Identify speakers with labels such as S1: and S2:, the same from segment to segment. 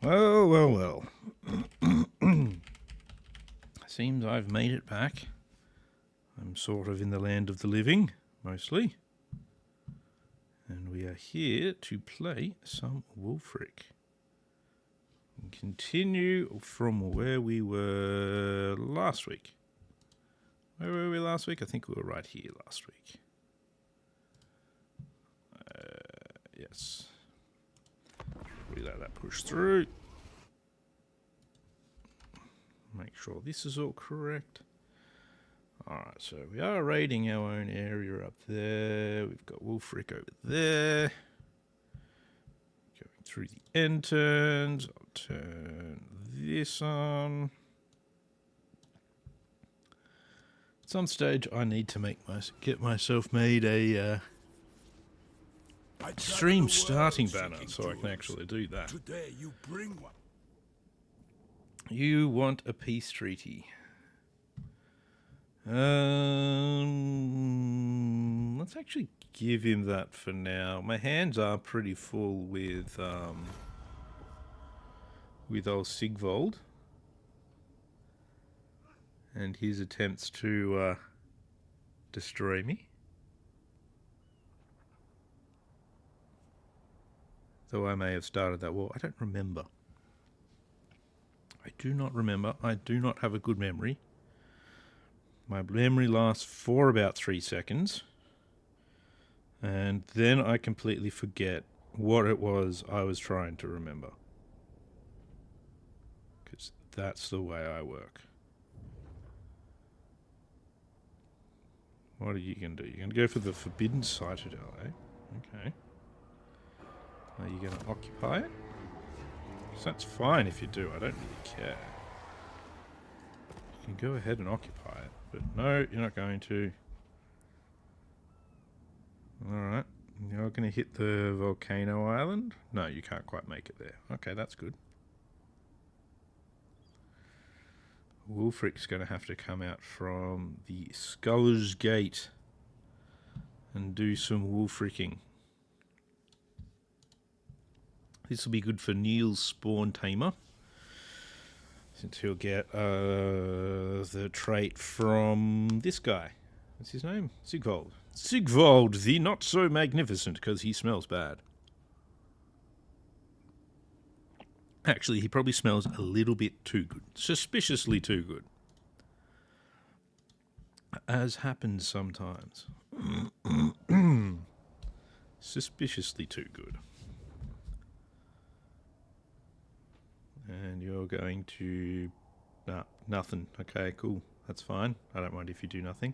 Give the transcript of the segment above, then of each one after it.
S1: Well, well, well. Seems I've made it back. I'm sort of in the land of the living, mostly. And we are here to play some Wulfrik. And continue from where we were last week. Where were we last week? I think we were right here last week. Yes. We let that push through. Make sure this is all correct. Alright, so we are raiding our own area up there. We've got Wulfrik over there. Going through the end turns. I'll turn this on. At some stage I need to get myself made a stream starting banner so I can actually do that.
S2: Today you bring one.
S1: You want a peace treaty. Let's actually give him that for now. My hands are pretty full with old Sigvold and his attempts to destroy me. Though I may have started that war, I don't remember. I do not remember. I do not have a good memory. My memory lasts for about 3 seconds. And then I completely forget what it was I was trying to remember. Because that's the way I work. What are you going to do? You're going to go for the Forbidden Citadel, eh? Okay. Are you going to occupy it? So that's fine if you do, I don't really care. You can go ahead and occupy it, but no, you're not going to. Alright, you're going to hit the volcano island? No, you can't quite make it there. Okay, that's good. Wulfrik's going to have to come out from the Sculler's Gate and do some Wulfricking. This will be good for Neil's Spawn Tamer, since he'll get the trait from this guy. What's his name? Sigvold. Sigvold, the not so magnificent, because he smells bad. Actually, he probably smells a little bit too good. Suspiciously too good. As happens sometimes. Suspiciously too good. And you're going to... Nah, nothing. Okay, cool. That's fine. I don't mind if you do nothing.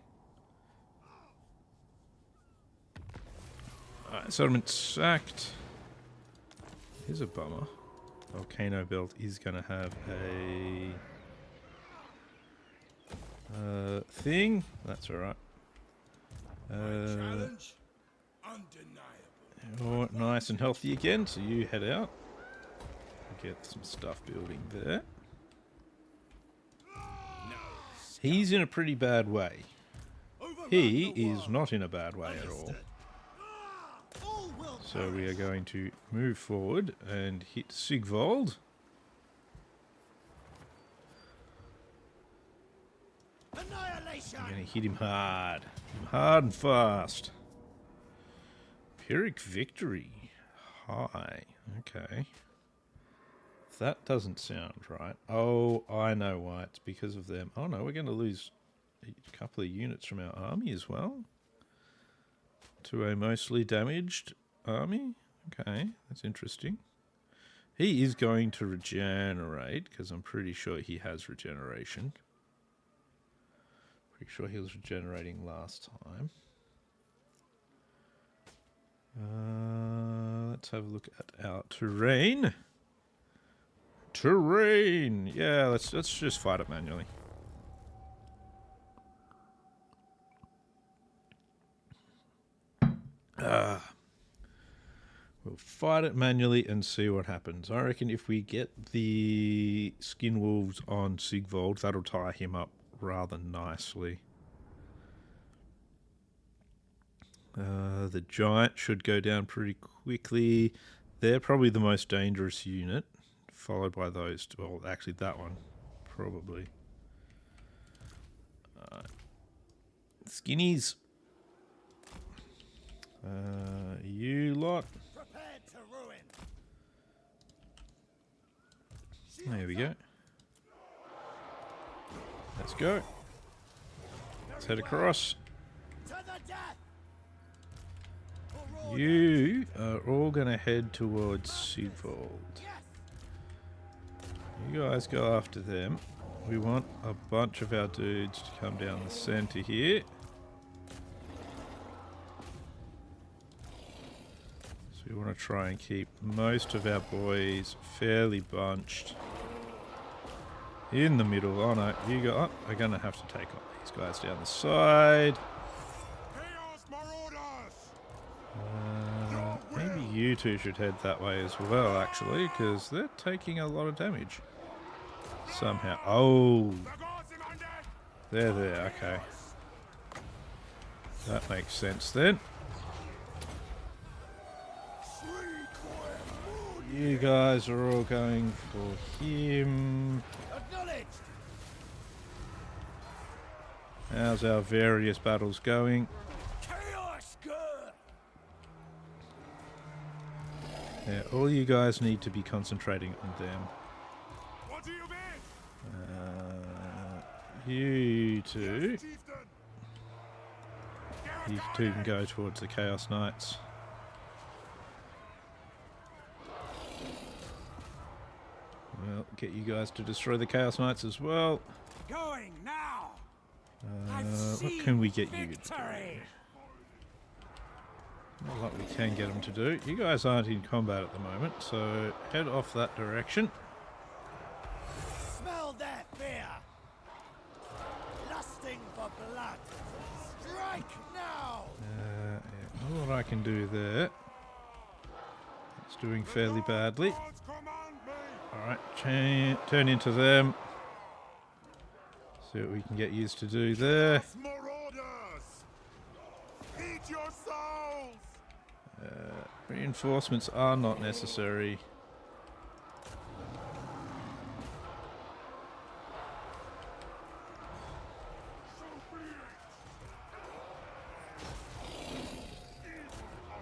S1: Alright, settlement sacked. Here's a bummer. Volcano Belt is going to have a... thing. That's alright.
S2: Challenge undeniable.
S1: You're nice and healthy again, so you head out. Get some stuff building there. He's in a pretty bad way. He is not in a bad way at all. So we are going to move forward and hit Sigvold. I'm going to hit him hard. Hard and fast. Pyrrhic victory. High. Okay. That doesn't sound right. Oh, I know why. It's because of them. Oh no, we're going to lose a couple of units from our army as well. To a mostly damaged army. Okay, that's interesting. He is going to regenerate, because I'm pretty sure he has regeneration. Pretty sure he was regenerating last time. Let's have a look at our terrain. Terrain! Yeah, let's just fight it manually. We'll fight it manually and see what happens. I reckon if we get the skin wolves on Sigvold, that'll tie him up rather nicely. The giant should go down pretty quickly. They're probably the most dangerous unit followed by those two. Well, actually that one, probably. Skinnies. You lot.
S2: Prepared to ruin.
S1: There we go. Let's go. Let's head across.
S2: To the death.
S1: You are all going to head towards Sigvold. You guys go after them. We want a bunch of our dudes to come down the center here. So we want to try and keep most of our boys fairly bunched in the middle. Oh no, you got. Oh, we're going to have to take on these guys down the side. Maybe you two should head that way as well, actually, because they're taking a lot of damage. Somehow. Oh. They're there, okay. That makes sense then. You guys are all going for him. How's our various battles going? Yeah, all you guys need to be concentrating on them.
S3: What do you mean?
S1: You two. You two can go towards the Chaos Knights. Well, get you guys to destroy the Chaos Knights as well.
S2: Going now.
S1: What can we get you to do? Not like we can get them to do. You guys aren't in combat at the moment, so head off that direction.
S2: Smell their fear. Lusting for blood. Strike now.
S1: Yeah, not what I can do there. It's doing fairly badly. Alright, turn into them. See what we can get used to do there. Reinforcements are not necessary.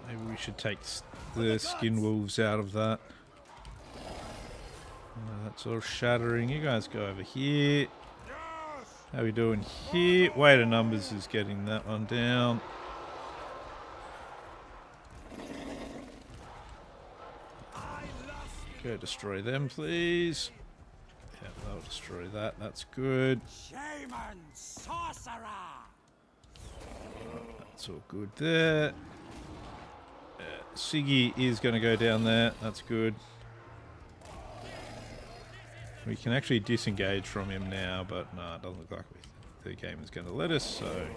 S1: Maybe we should take the skin wolves out of that. That's all shattering. You guys go over here. How are we doing here? Weight of numbers is getting that one down. Go destroy them, please. Yeah, they'll destroy that. That's good.
S2: Shaman sorcerer.
S1: That's all good there. Siggy is going to go down there. That's good. We can actually disengage from him now, but no, it doesn't look like the game is going to let us, so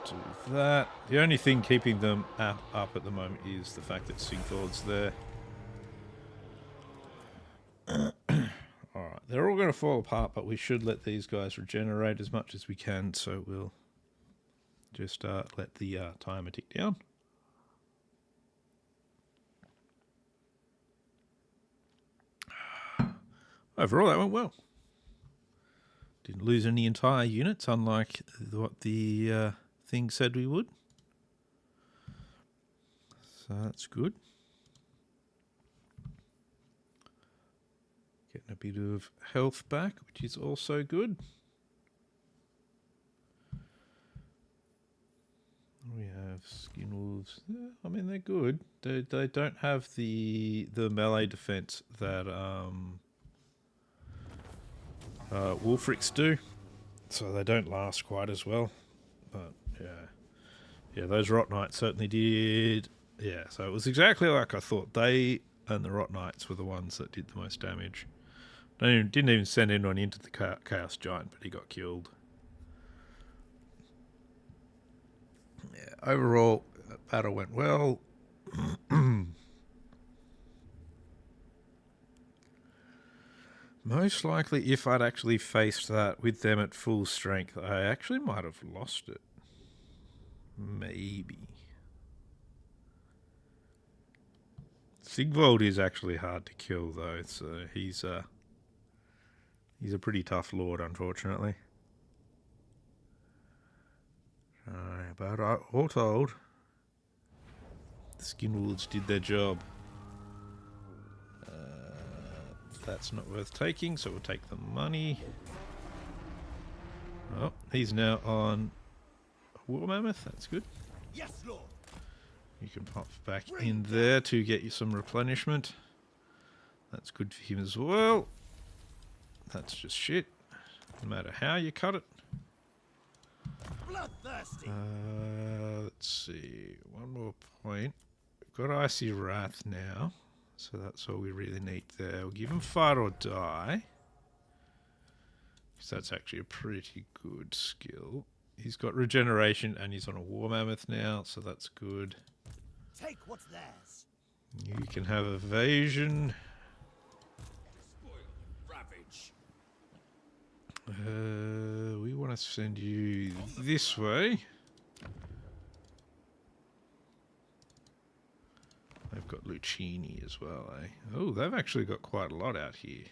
S1: do that. The only thing keeping them up at the moment is the fact that Sigvald's there. Alright, they're all going to fall apart, but we should let these guys regenerate as much as we can, so we'll just let the timer tick down. Overall, that went well. Didn't lose any entire units, unlike what the thing said we would. So that's good. Getting a bit of health back, which is also good. We have skin wolves. Yeah, I mean, they're good. They don't have the melee defense that Wulfriks do, so they don't last quite as well. But yeah, those Rot Knights certainly did. Yeah, so it was exactly like I thought. They and the Rot Knights were the ones that did the most damage. Didn't even send anyone into the Chaos Giant, but he got killed. Yeah, overall, that battle went well. Most likely, if I'd actually faced that with them at full strength, I actually might have lost it. Maybe. Sigvold is actually hard to kill, though, so he's a pretty tough lord, unfortunately. But all told, the Skinwolves did their job. That's not worth taking, so we'll take the money. Oh, he's now on a War Mammoth. That's good.
S2: Yes, Lord.
S1: You can pop back in there to get you some replenishment. That's good for him as well. That's just shit. No matter how you cut it.
S2: Bloodthirsty.
S1: Let's see. One more point. We've got Icy Wrath now. So that's all we really need there. We'll give him Fight or Die. Because that's actually a pretty good skill. He's got Regeneration and he's on a War Mammoth now. So that's good.
S2: Take what's theirs.
S1: You can have Evasion.
S2: Ravage.
S1: We want to send you this way. They've got Lucchini as well, eh? Oh, they've actually got quite a lot out here.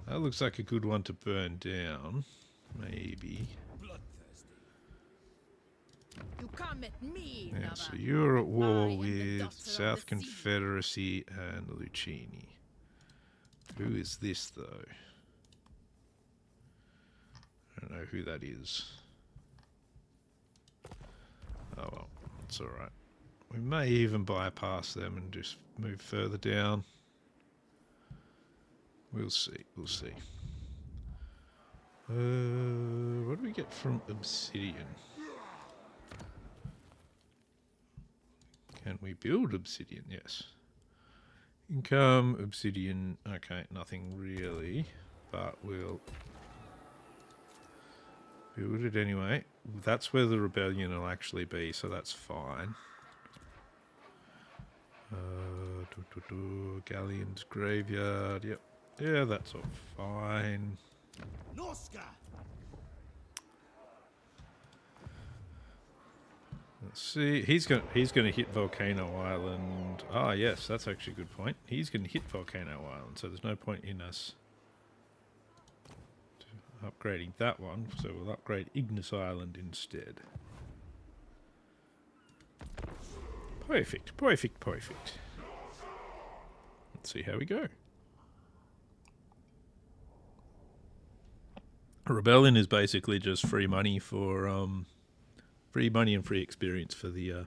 S1: That looks like a good one to burn down. Maybe.
S2: Bloodthirsty.
S4: You come at me,
S1: Yeah,
S4: lover.
S1: so you're at war
S4: I am the
S1: with
S4: daughter of
S1: South
S4: the sea.
S1: Confederacy and Lucchini. Who is this, though? I don't know who that is. Oh well, it's alright. We may even bypass them and just move further down. We'll see, we'll see. What do we get from Obsidian? Can we build Obsidian? Yes. Income, Obsidian, okay, nothing really, but we'll build it anyway. That's where the rebellion will actually be, so that's fine. Galleon's graveyard, yep. Yeah, that's all fine.
S2: Norska.
S1: Let's see. He's gonna hit Volcano Island. Ah, yes, that's actually a good point. He's gonna hit Volcano Island, so there's no point in us upgrading that one. So we'll upgrade Ignis Island instead. Perfect, perfect, perfect. Let's see how we go. Rebellion is basically just free money for free money and free experience for the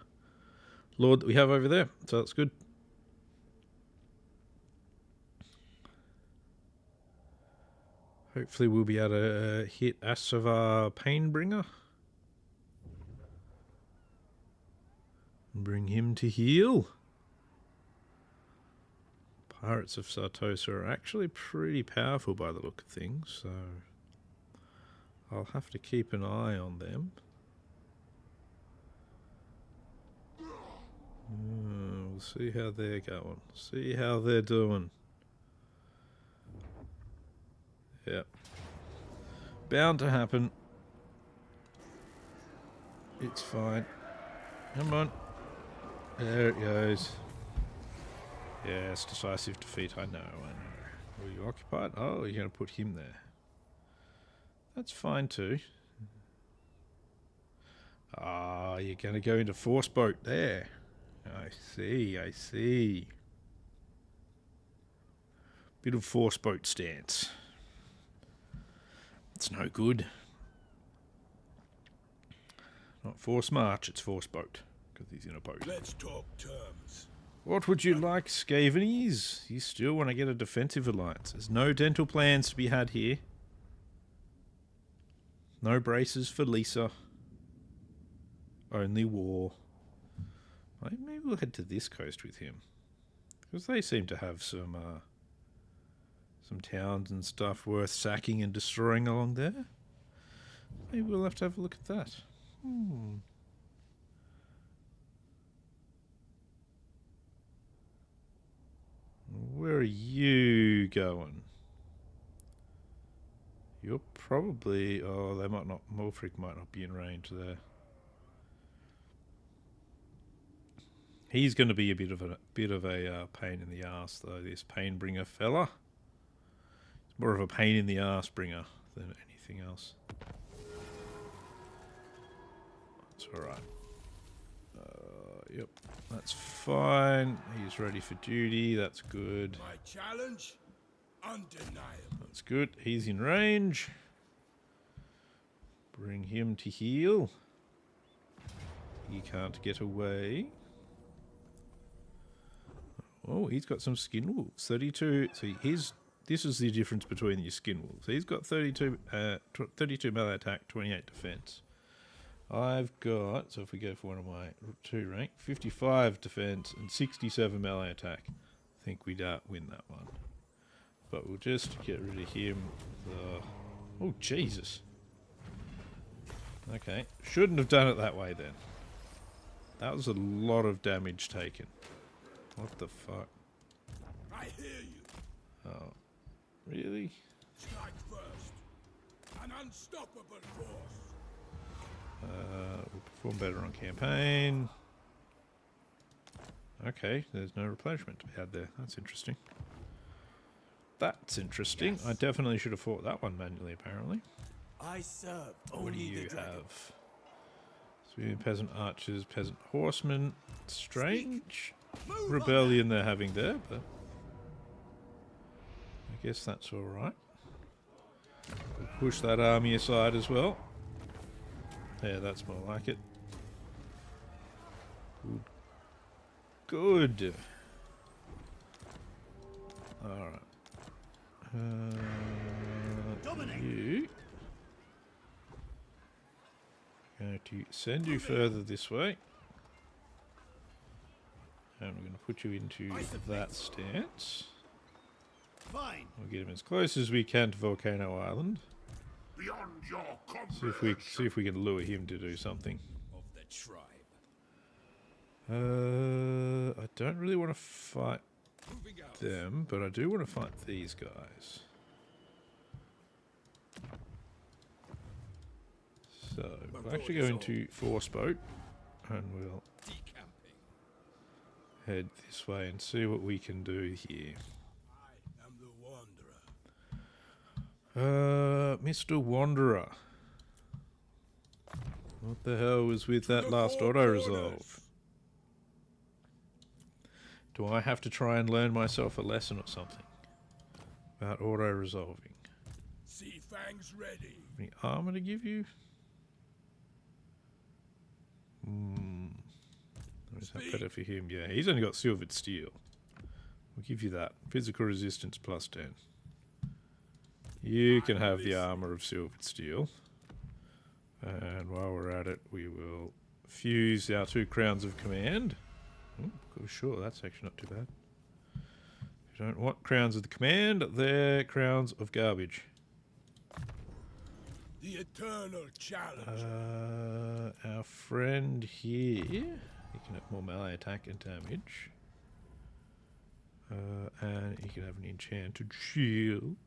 S1: Lord that we have over there. So that's good. Hopefully we'll be able to hit Asavar Painbringer. And bring him to heal. Pirates of Sartosa are actually pretty powerful by the look of things, so I'll have to keep an eye on them. We'll see how they're going. See how they're doing. Yep. Bound to happen. It's fine. Come on. There it goes. Yes, decisive defeat. I know, I know. Are you occupied? Oh, you're going to put him there. That's fine too. Ah, you're going to go into force boat there. I see, I see. Bit of force boat stance. It's no good. Not force march, it's force boat. Because he's in a boat.
S3: Let's talk terms.
S1: What would you like, Skavenese? You still want to get a defensive alliance. There's no dental plans to be had here. No braces for Lisa. Only war. Maybe we'll head to this coast with him. Because they seem to have some towns and stuff worth sacking and destroying along there. Maybe we'll have to have a look at that. Where are you going? You're probably... Oh, they might not... Wulfrik might not be in range there. He's going to be a bit of a pain in the ass, though. This pain bringer fella. It's more of a pain in the ass bringer than anything else. That's all right. Yep, that's fine. He's ready for duty. That's good.
S2: My challenge? Undeniable.
S1: That's good. He's in range. Bring him to heal. He can't get away. Oh, he's got some skin wolves. 32. See, this is the difference between your skin wolves. He's got 32 melee attack, 28 defense. I've got, so if we go for one of my 2 rank, 55 defense and 67 melee attack. I think we'd win that one. But we'll just get rid of him. Oh, Jesus. Okay. Shouldn't have done it that way then. That was a lot of damage taken. What the fuck?
S2: I hear you.
S1: Oh. Really?
S2: Strike first. An unstoppable force.
S1: We'll perform better on campaign. Okay, there's no replenishment to be had there. That's interesting. That's interesting. Yes. I definitely should have fought that one manually, apparently.
S2: I serve.
S1: What do you have? Civilian peasant archers, peasant horsemen. Strange rebellion they're having there, but I guess that's alright. We'll push that army aside as well. Yeah, that's more like it. Good. Good. Alright. You. Going to send you further this way. And we're going to put you into that stance.
S2: Fine.
S1: We'll get him as close as we can to Volcano Island.
S3: Beyond your
S1: See if we can lure him to do something.
S2: Of the tribe.
S1: I don't really want to fight them, but I do want to fight these guys. So we'll actually go into Force Boat, and we'll head this way and see what we can do here.
S2: I am the Wanderer.
S1: Mr. Wanderer. What the hell was with that last auto-resolve? Do I have to try and learn myself a lesson or something about auto-resolving?
S2: Sea fangs ready.
S1: Any armor to give you? Or is that better for him? Yeah, he's only got silvered steel. We'll give you that. Physical resistance plus 10. You can have the armor of silvered steel. And while we're at it, we will fuse our 2 crowns of command. Oh, sure, that's actually not too bad. We don't want crowns of the command, they're crowns of garbage.
S2: The eternal challenge.
S1: Our friend here, he can have more melee attack and damage. And he can have an enchanted shield.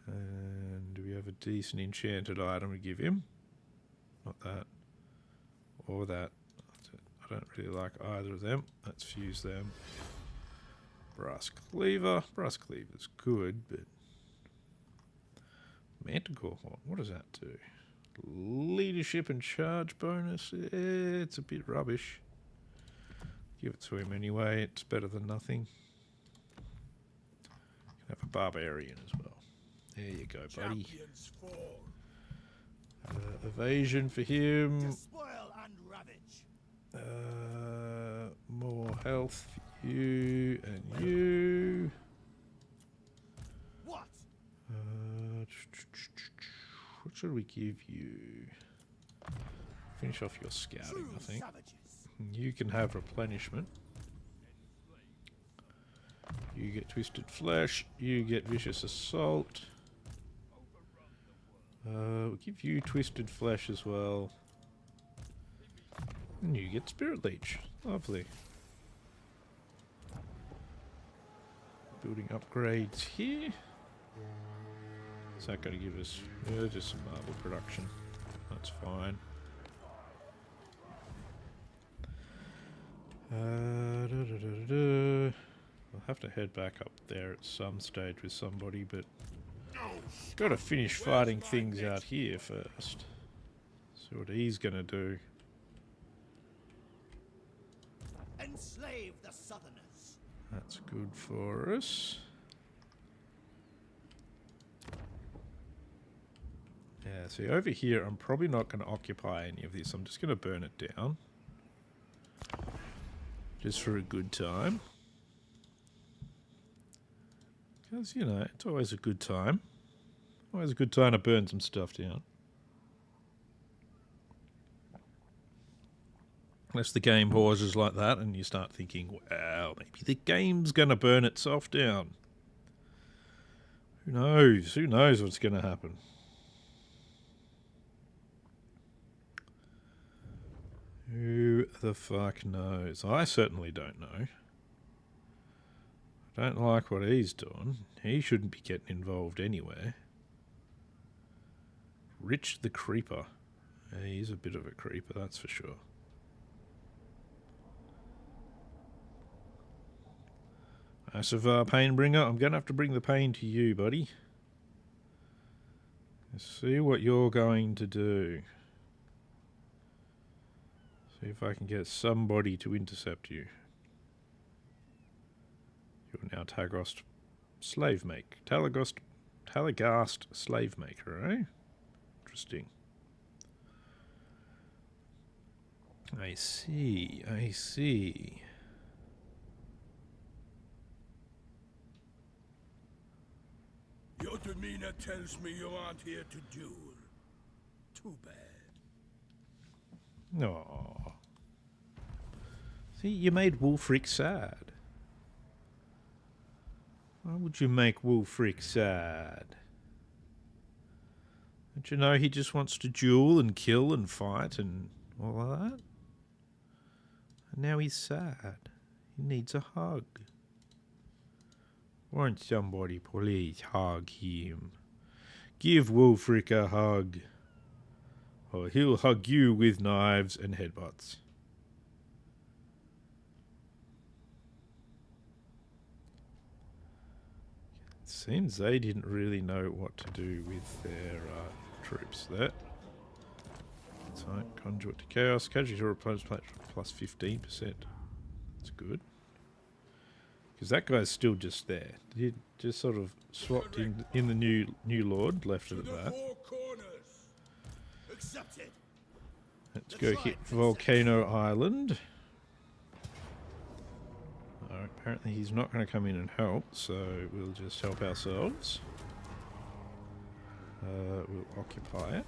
S1: And do we have a decent enchanted item to give him? Not that. Or that. I don't really like either of them. Let's fuse them. Brass cleaver. Brass cleaver's good, but Manticore, what does that do? Leadership and charge bonus. It's a bit rubbish. Give it to him anyway. It's better than nothing. You can have a barbarian as well. There you go, buddy. Evasion for him.
S2: Spoil and ravage.
S1: More health for you and you.
S2: What?
S1: What should we give you? Finish off your scouting, I think. You can have replenishment. You get twisted flesh. You get vicious assault. We'll give you twisted flesh as well. And you get spirit leech. Lovely. Building upgrades here. Is that going to give us just some marble production? That's fine. I'll have to head back up there at some stage with somebody, but got to finish fighting things out here first. See what he's gonna do.
S2: Enslave the Southerners.
S1: That's good for us. Yeah, see over here I'm probably not going to occupy any of this. I'm just going to burn it down. Just for a good time. Because, you know, it's always a good time. Always a good time to burn some stuff down. Unless the game pauses like that and you start thinking, wow, maybe the game's going to burn itself down. Who knows? Who knows what's going to happen? Who the fuck knows? I certainly don't know. I don't like what he's doing. He shouldn't be getting involved anywhere. Rich the Creeper. Yeah, he's a bit of a creeper, that's for sure. Massive Painbringer, I'm going to have to bring the pain to you, buddy. Let's see what you're going to do. See if I can get somebody to intercept you. You're now Talagast slave maker. Talagast slave maker, eh? Interesting. I see, I see.
S3: Your demeanor tells me you aren't here to duel. Too bad.
S1: No. See, you made Wulfrik sad. Why would you make Wulfrik sad? Don't you know he just wants to duel and kill and fight and all of that? And now he's sad. He needs a hug. Won't somebody please hug him? Give Wulfrik a hug. Or he'll hug you with knives and headbutts. It seems they didn't really know what to do with their troops there. So, conduit to chaos. Casualty to opponent's plus 15%. That's good. Because that guy's still just there. He just sort of swapped in the new lord, left it at that. Let's go hit Volcano Island. Apparently he's not going to come in and help, so we'll just help ourselves. We'll occupy it.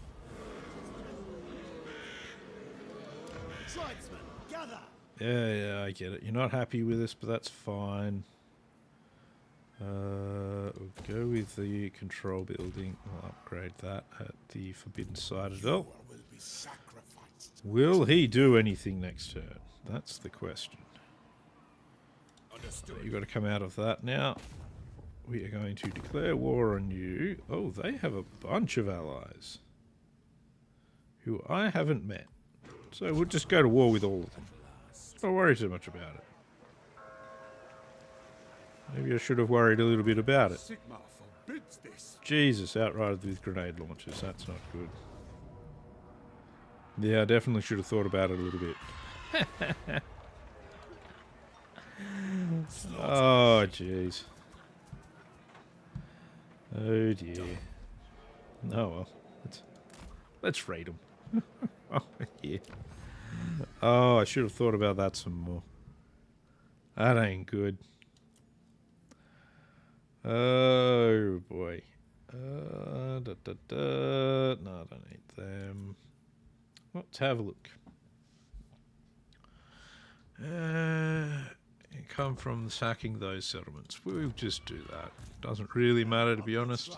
S2: Tribesmen, gather!
S1: Yeah, I get it. You're not happy with this, but that's fine. We'll go with the control building. I'll upgrade that at the Forbidden Citadel. Will he do anything next turn? That's the question. You've got to come out of that now. We are going to declare war on you. Oh, they have a bunch of allies who I haven't met. So we'll just go to war with all of them. Don't worry too much about it. Maybe I should have worried a little bit about it. Jesus, outriders with grenade launchers. That's not good. Yeah, I definitely should have thought about it a little bit. Oh, jeez. Oh, dear. Oh, well. Let's raid them. Oh, yeah. Oh, I should have thought about that some more. That ain't good. Oh, boy. No, I don't need them. Let's have a look. Come from sacking those settlements. We'll just do that. Doesn't really matter, to be honest.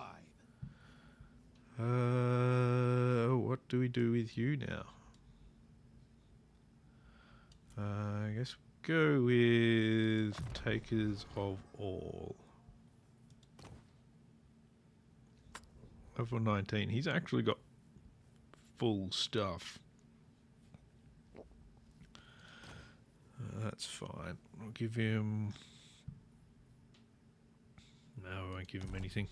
S1: What do we do with you now? I guess we'll go with Takers of All. Level 19. He's actually got full stuff. That's fine. I'll give him... No, I won't give him anything.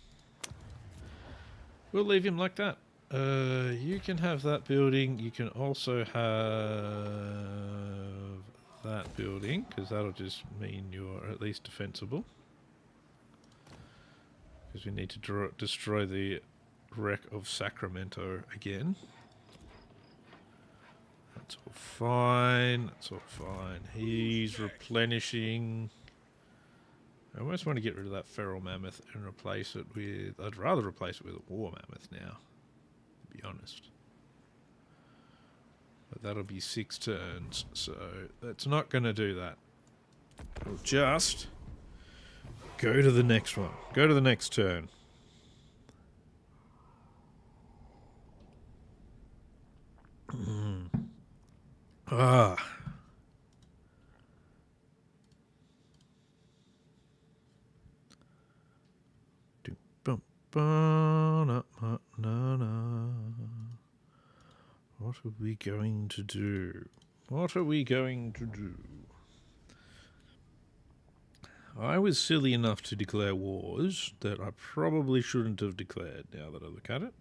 S1: We'll leave him like that. You can have that building. You can also have that building, because that'll just mean you're at least defensible. Because we need to destroy the wreck of Sacramento again. That's all fine. That's all fine. He's replenishing. I almost want to get rid of that feral mammoth and replace it with... I'd rather replace it with a war mammoth now, to be honest. But that'll be 6 turns, so that's not going to do that. We'll just go to the next one. Go to the next turn. Ah. What are we going to do? What are we going to do? I was silly enough to declare wars that I probably shouldn't have declared, now that I look at it.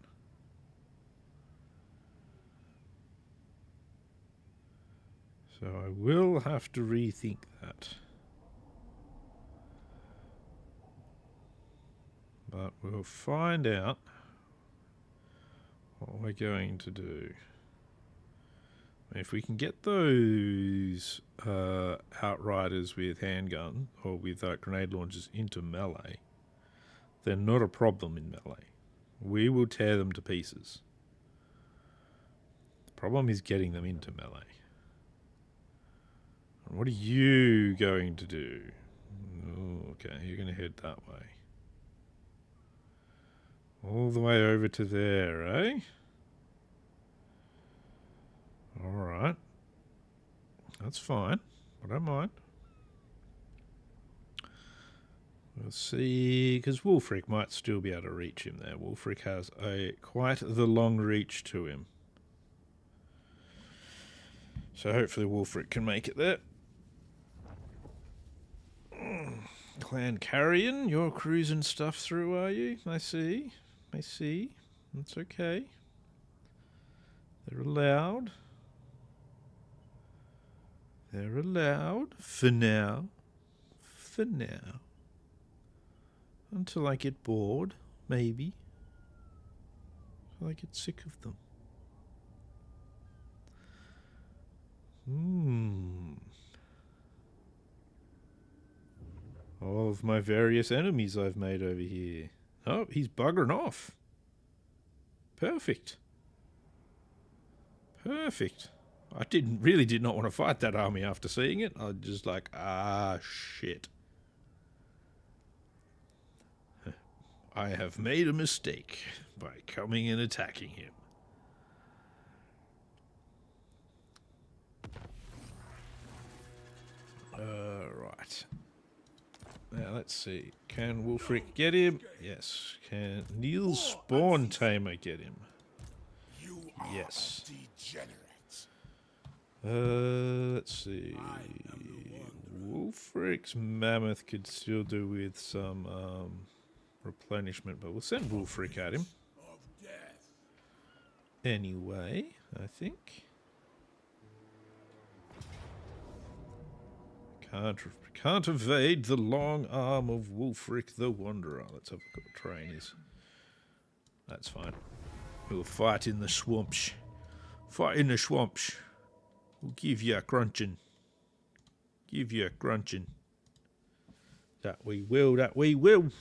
S1: So I will have to rethink that. But we'll find out what we're going to do. If we can get those outriders with handgun or with grenade launchers into melee, they're not a problem in melee. We will tear them to pieces. The problem is getting them into melee. And what are you going to do? Oh, okay, you're going to head that way. All the way over to there, eh? Alright. That's fine. I don't mind. We'll see, because Wulfrik might still be able to reach him there. Wulfrik has quite the long reach to him. So hopefully Wulfrik can make it there. Clan Carrion, you're cruising stuff through, are you? I see. I see. That's okay. They're allowed. They're allowed. For now. For now. Until I get bored, maybe. Until I get sick of them. All of my various enemies I've made over here. Oh, he's buggering off. Perfect. Perfect. I really did not want to fight that army after seeing it. I was just like, shit. I have made a mistake by coming and attacking him. Right. Now, let's see. Can Wulfrik get him? Yes. Can Neil's Spawn Tamer get him? Yes. Let's see. Wulfrik's Mammoth could still do with some replenishment, but we'll send Wulfrik at him. Anyway, I think. Can't evade the long arm of Wulfrik the Wanderer. Let's have a look at what terrain is. That's fine. We'll fight in the swamps. Fight in the swamps. We'll give you a crunching. Give you a crunching. That we will, that we will.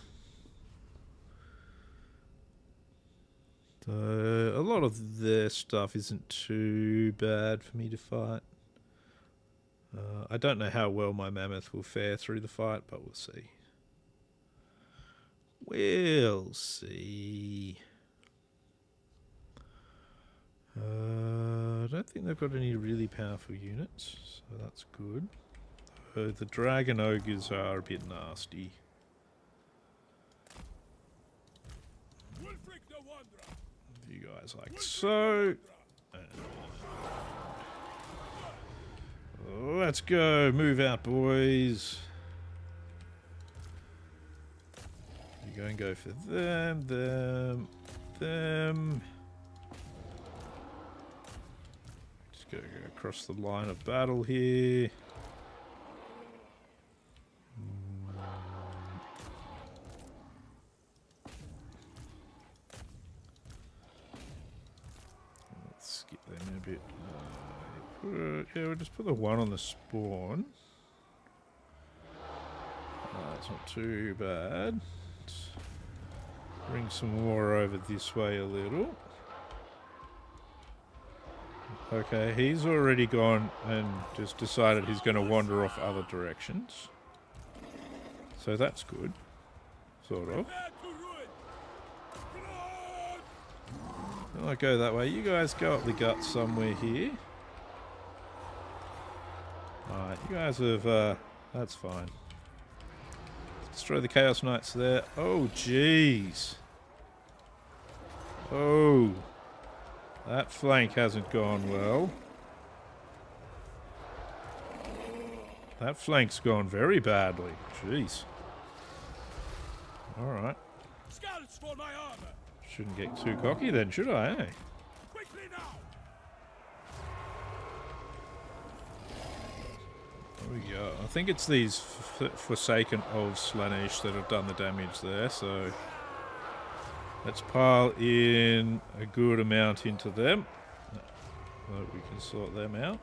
S1: So, a lot of their stuff isn't too bad for me to fight. I don't know how well my mammoth will fare through the fight, but we'll see. We'll see. I don't think they've got any really powerful units, so that's good. The dragon ogres are a bit nasty. You guys like so. Let's go. Move out, boys. You're going to go for them, them. Just go across the line of battle here. Let's skip them a bit. Yeah, we'll just put the one on the spawn. That's not too bad. Let's bring some more over this way a little. Okay, he's already gone and just decided he's going to wander off other directions. So that's good. Sort of. I'll go that way. You guys go up the gut somewhere here. Alright, you guys have, that's fine. Destroy the Chaos Knights there. Oh, jeez. Oh. That flank hasn't gone well. That flank's gone very badly. Jeez. Alright.
S3: Scouts for my armor.
S1: Shouldn't get too cocky then, should I, eh?
S3: Quickly now.
S1: There we go. I think it's these Forsaken of Slaanesh that have done the damage there, so let's pile in a good amount into them so that we can sort them out.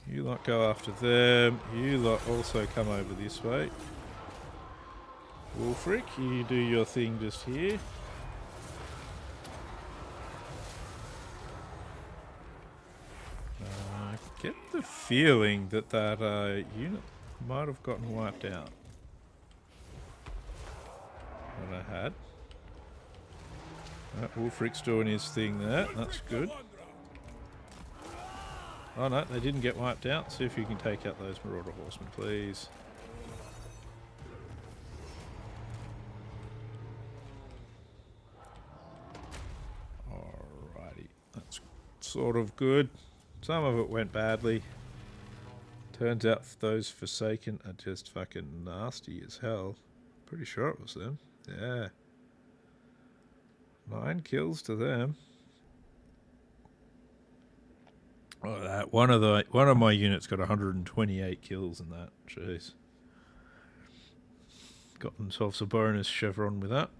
S1: You lot go after them. You lot also come over this way. Wulfrik, you do your thing just here. I get the feeling that that unit might have gotten wiped out. That I had. Wulfrik's doing his thing there. That's good. Oh no, they didn't get wiped out. See if you can take out those Marauder Horsemen, please. Alrighty. That's sort of good. Some of it went badly. Turns out those Forsaken are just fucking nasty as hell. Pretty sure it was them. Yeah. 9 kills to them. Oh, that one of my units got 128 kills in that. Jeez. Got themselves a bonus chevron with that.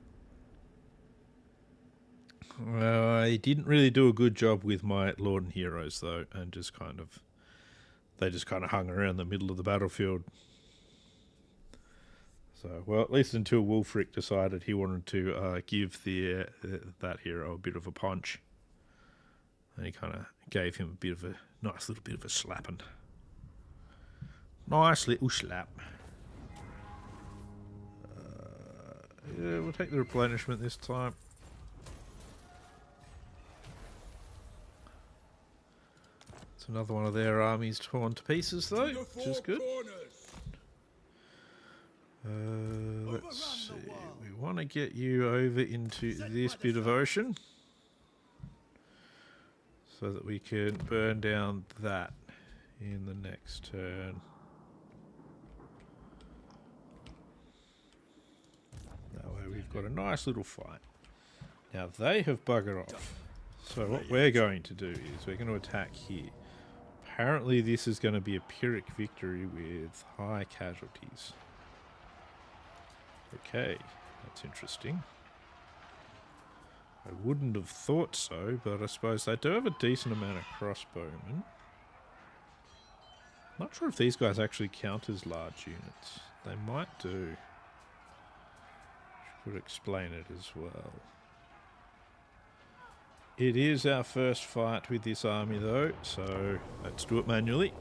S1: Well, I didn't really do a good job with my Lord and Heroes though, and they just kind of hung around the middle of the battlefield. So, well, at least until Wulfrik decided he wanted to give that hero a bit of a punch. And he kind of gave him a bit of a nice little bit of a slapping. Nice little slap. Yeah, we'll take the replenishment this time. It's another one of their armies torn to pieces though, which is good. Let's see. We want to get you over into this bit of ocean so that we can burn down that in the next turn. That way we've got a nice little fight. Now they have buggered off. So what we're going to do is we're going to attack here. Apparently this is going to be a Pyrrhic victory with high casualties. Okay, that's interesting. I wouldn't have thought so, but I suppose they do have a decent amount of crossbowmen. Not sure if these guys actually count as large units. They might do. Could explain it as well. It is our first fight with this army though, so let's do it manually.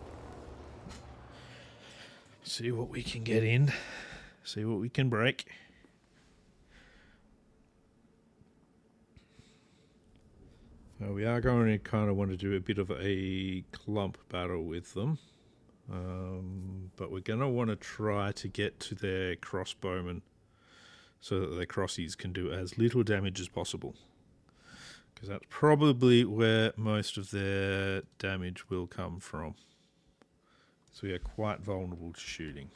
S1: See what we can get in. See what we can break. Well, we are going to kind of want to do a bit of a clump battle with them. But we're going to want to try to get to their crossbowmen so that their crossies can do as little damage as possible. Because that's probably where most of their damage will come from. So we are quite vulnerable to shooting.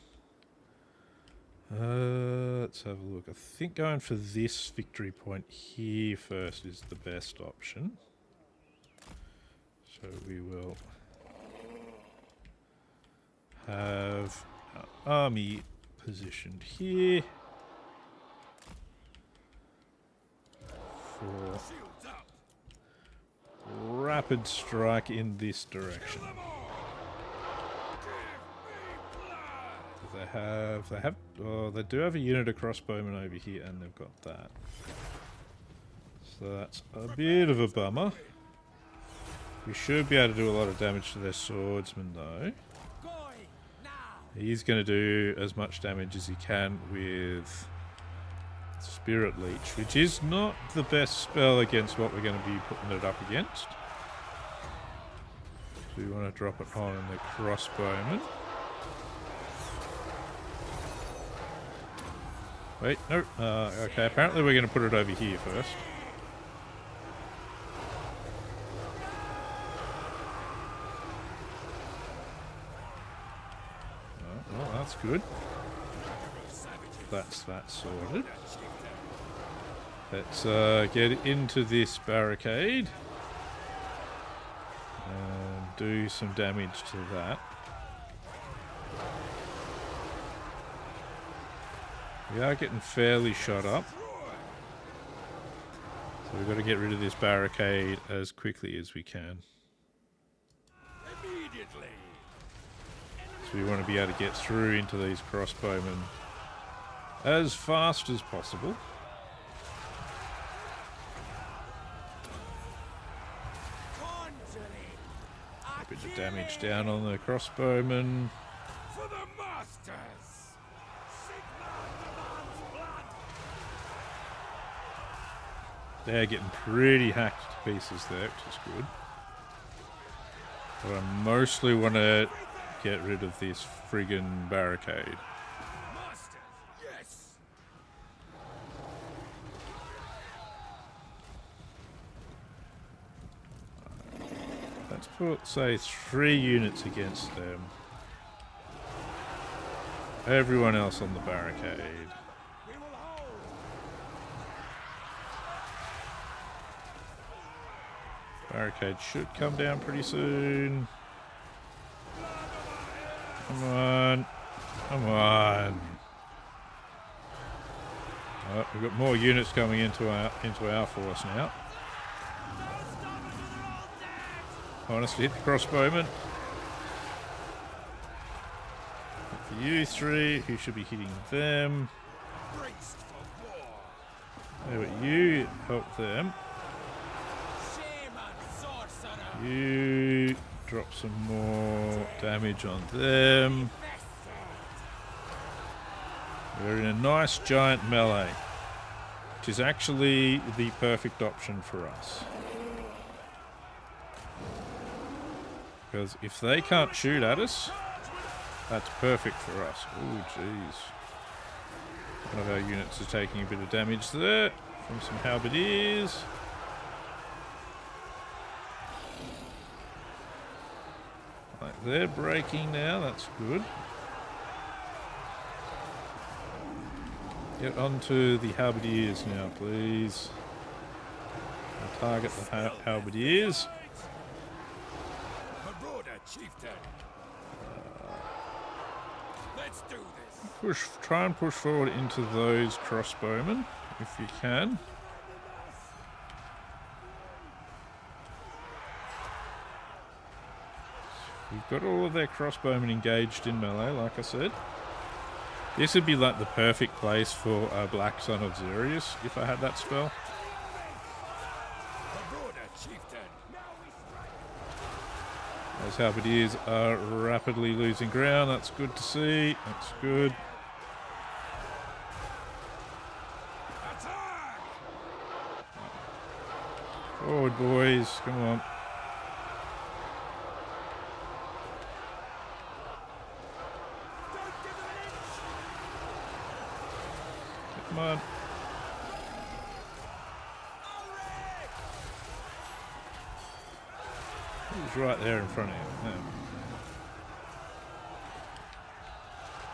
S1: Let's have a look. I think going for this victory point here first is the best option. So we will have our army positioned here for rapid strike in this direction. They do have a unit of crossbowmen over here, and they've got that. So that's a bit of a bummer. We should be able to do a lot of damage to their swordsman, though. He's going to do as much damage as he can with Spirit Leech, which is not the best spell against what we're going to be putting it up against. So we want to drop it on the crossbowman. Wait, no. Okay, apparently we're going to put it over here first. Oh, well, that's good. That's that sorted. Let's get into this barricade and do some damage to that. We are getting fairly shot up. So we've got to get rid of this barricade as quickly as we can. So we want to be able to get through into these crossbowmen as fast as possible. A bit of damage down on the crossbowmen.
S3: For the masters.
S1: They're getting pretty hacked to pieces there, which is good. But I mostly want to get rid of this friggin' barricade.
S3: Masters, yes.
S1: Let's put, say, 3 units against them. Everyone else on the barricade. Barricade should come down pretty soon. Come on. Come on. Oh, we've got more units coming into our force now. I want us to hit the crossbowmen. For you 3, who should be hitting them. There we go. You help them. You drop some more damage on them. We're in a nice giant melee, which is actually the perfect option for us. Because if they can't shoot at us, that's perfect for us. Oh, jeez. One of our units is taking a bit of damage there from some halberdiers. Like they're breaking now, that's good. Get onto the halberdiers now, please. I'll target the halberdiers.
S3: Let's do this.
S1: Try and push forward into those crossbowmen, if you can. We've got all of their crossbowmen engaged in melee, like I said. This would be like the perfect place for a Black Son of Xerius, if I had that spell. Those halberdiers are rapidly losing ground. That's good to see. That's good. Forward, boys. Come on. Come on. He's right there in front of you.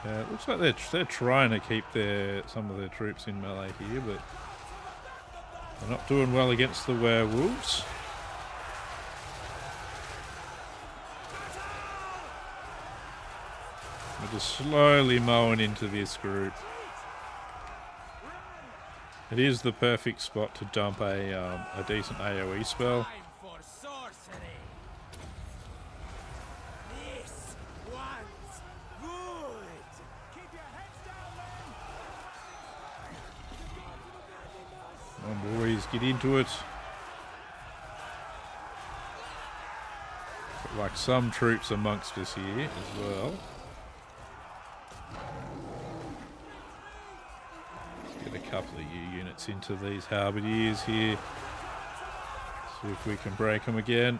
S1: Yeah, it looks like they're trying to keep some of their troops in melee here, but they're not doing well against the werewolves. We're just slowly mowing into this group. It is the perfect spot to dump a decent AoE spell.
S2: Time for sorcery. This one's good. Keep your heads down, men.
S1: Come on, boys, get into it. Got like some troops amongst us here as well. Let's get a couple of units into these halberdiers here. See if we can break them again.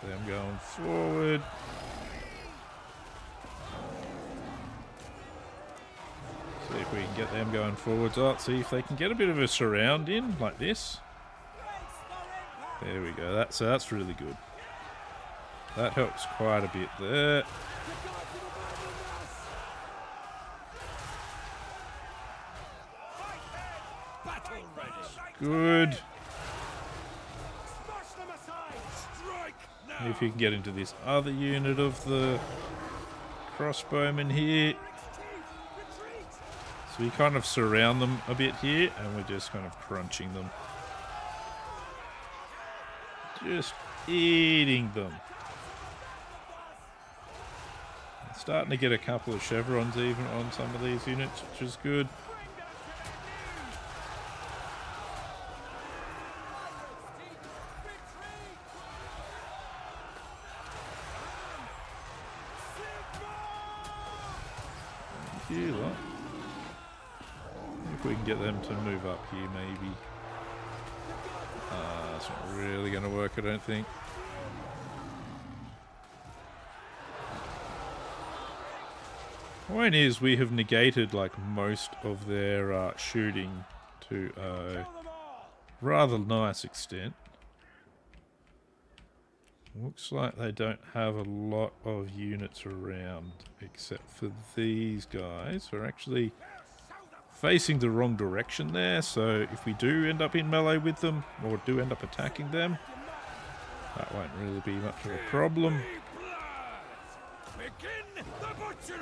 S1: Them going forward. See if we can get them going forwards. Oh, see if they can get a bit of a surround in like this. There we go. That's really good. That helps quite a bit there. Good. If you can get into this other unit of the crossbowmen here. So we kind of surround them a bit here and we're just kind of crunching them. Just eating them. Starting to get a couple of chevrons even on some of these units, which is good. If we can get them to move up here, maybe. That's not really going to work, I don't think. Point is, we have negated like most of their shooting to a rather nice extent. Looks like they don't have a lot of units around, except for these guys who are actually facing the wrong direction there. So if we do end up in melee with them, or do end up attacking them, that won't really be much of a problem.
S3: Begin the butchery!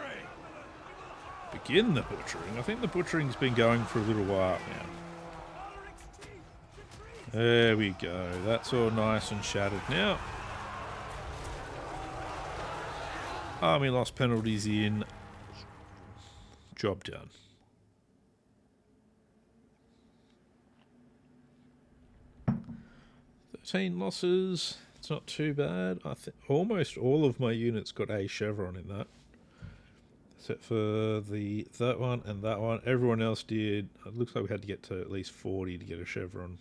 S1: Begin the butchering? I think the butchering's been going for a little while now. There we go. That's all nice and shattered now. Army loss penalties in. Job done. 13 losses. It's not too bad. I think almost all of my units got a chevron in that. Except for that one and that one. Everyone else did. It looks like we had to get to at least 40 to get a chevron.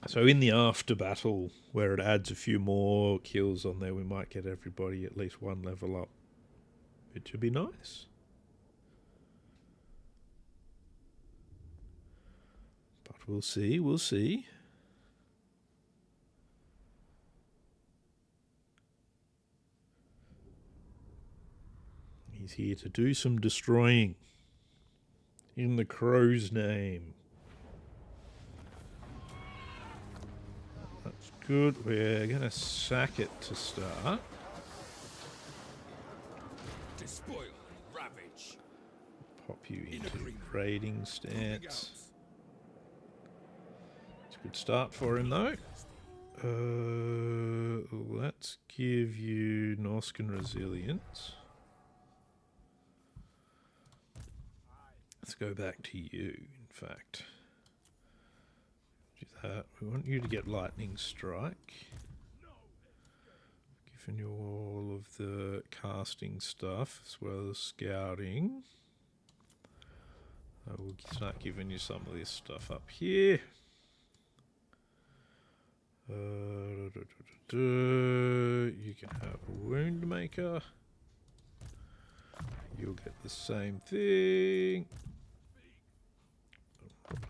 S1: So in the after battle, where it adds a few more kills on there, we might get everybody at least one level up. It should be nice. But we'll see, we'll see. He's here to do some destroying. In the crow's name. That's good. We're going to sack it to start.
S3: Despoil and ravage.
S1: Pop you into raiding stance. It's a good start for him though. Let's give you Norscan Resilience. Let's go back to you, in fact. Do that. We want you to get Lightning Strike. Giving you all of the casting stuff as well as scouting. I will start giving you some of this stuff up here. You can have a Wound Maker. You'll get the same thing.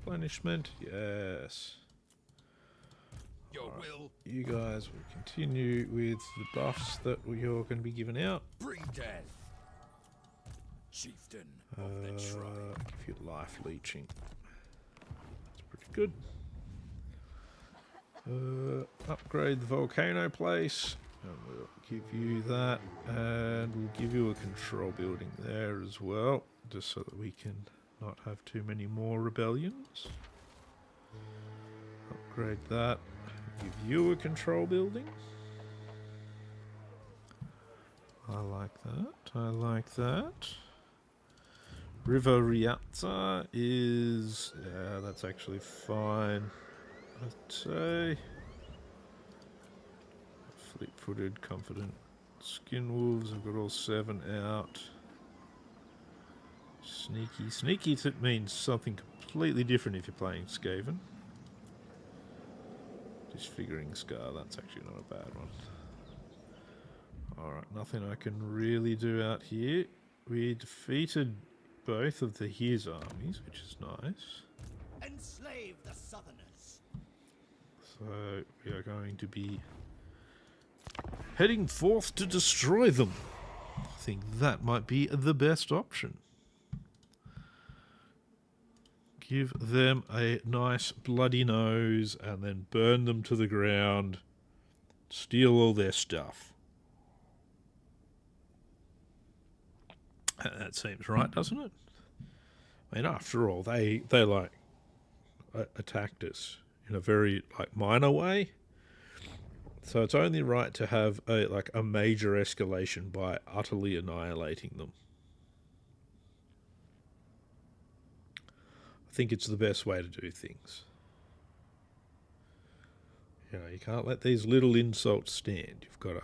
S1: replenishment. Yes.
S2: Your will.
S1: You guys will continue with the buffs that you're going to be given out.
S2: Bring death. Chieftain of the tribe.
S1: Give you life leeching. That's pretty good. Upgrade the volcano place. And we'll give you that. And we'll give you a control building there as well. Just so that we can not have too many more rebellions. Upgrade that. Give you a control building. I like that. I like that. River Riazza is... yeah, that's actually fine. I'd say... Fleet-footed, confident. Skin wolves, I've got all 7 out. Sneaky. Sneaky means something completely different if you're playing Skaven. Disfiguring Scar, that's actually not a bad one. Alright, nothing I can really do out here. We defeated both of his armies, which is nice.
S2: Enslave the Southerners.
S1: So we are going to be heading forth to destroy them. I think that might be the best option. Give them a nice bloody nose and then burn them to the ground. Steal all their stuff. That seems right, doesn't it? I mean, after all, they like attacked us in a very like minor way. So it's only right to have a major escalation by utterly annihilating them. I think it's the best way to do things. You know, you can't let these little insults stand. You've got to,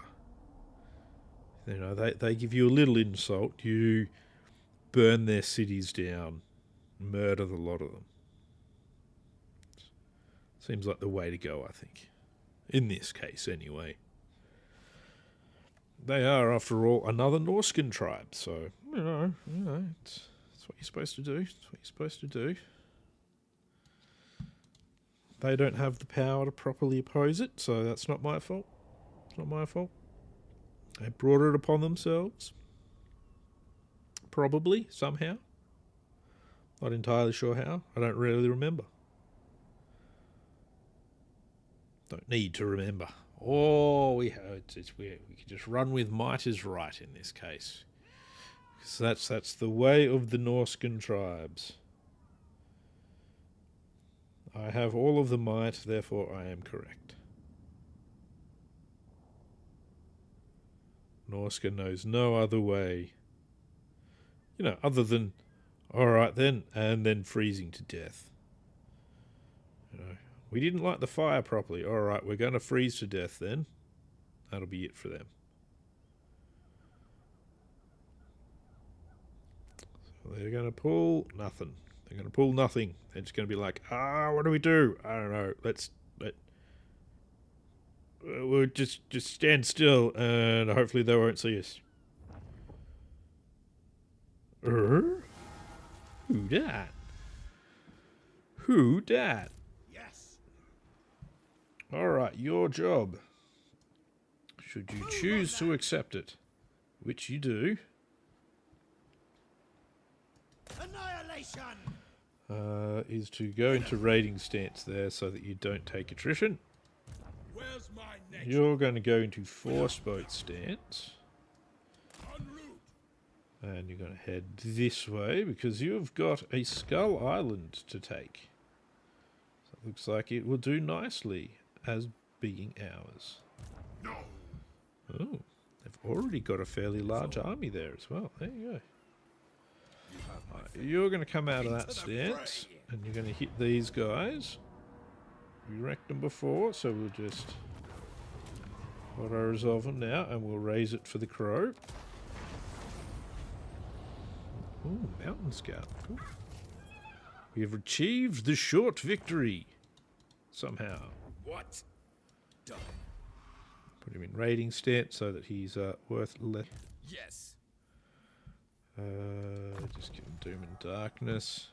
S1: you know, they give you a little insult, you burn their cities down, murder the lot of them. Seems like the way to go, I think. In this case, anyway. They are, after all, another Norscan tribe, so, you know, it's what you're supposed to do. It's what you're supposed to do. They don't have the power to properly oppose it, so that's not my fault. It's not my fault. They brought it upon themselves. Probably, somehow. Not entirely sure how. I don't really remember. Don't need to remember. Oh, we can just run with might is right in this case. Because that's the way of the Norscan tribes. I have all of the might, therefore I am correct. Norscan knows no other way. You know, other than, alright then, and then freezing to death. You know, we didn't light the fire properly. Alright, we're going to freeze to death then. That'll be it for them. So they're going to pull nothing. They're going to pull nothing. They're just going to be like, what do we do? I don't know. We'll just stand still and hopefully they won't see us. Who dat? Who dat?
S2: Yes.
S1: Alright, your job. Should you choose to accept it, which you do,
S2: Annihilation.
S1: is to go into raiding stance there so that you don't take attrition.
S3: Where's my next?
S1: You're going to go into force boat stance.
S3: En route.
S1: And you're going to head this way because you've got a Skull Island to take. So it looks like it will do nicely as being ours.
S3: No.
S1: Oh, they've already got a fairly large army there as well. There you go. You're going to come out of that stance and you're going to hit these guys. We wrecked them before, so we'll just auto-resolve them now and we'll raise it for the crow. Ooh, Mountain Scout. Cool. We have achieved the short victory. Somehow.
S3: What? Done.
S1: Put him in raiding stance so that he's worth less.
S3: Yes.
S1: Just give him Doom and Darkness.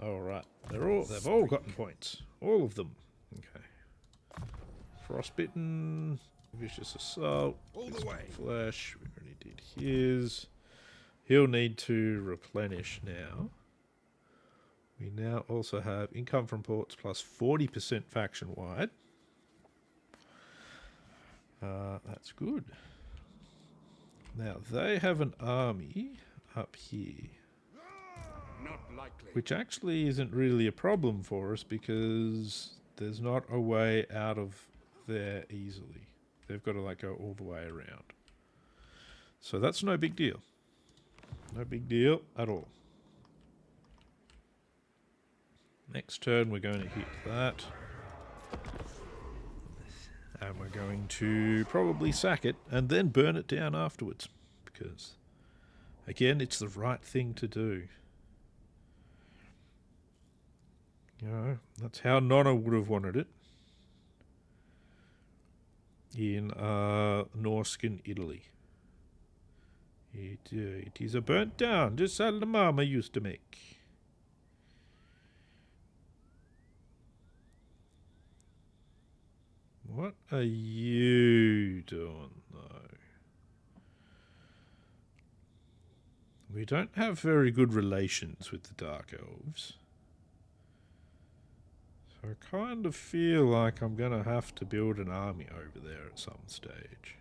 S1: Alright. They've all gotten points. All of them. Okay. Frostbitten. Vicious Assault.
S3: All the way.
S1: Flesh. We already did his. He'll need to replenish now. We now also have income from ports plus 40% faction wide. That's good. Now they have an army up here,
S3: Not likely.
S1: which actually isn't really a problem for us because there's not a way out of there easily. They've got to like go all the way around. So that's no big deal. No big deal at all. Next turn we're going to hit that. And we're going to probably sack it and then burn it down afterwards. Because, again, it's the right thing to do. You know, that's how Nonna would have wanted it. In Norscan Italy. It is a burnt down, just as the mama used to make. What are you doing, though? We don't have very good relations with the Dark Elves. So I kind of feel like I'm going to have to build an army over there at some stage.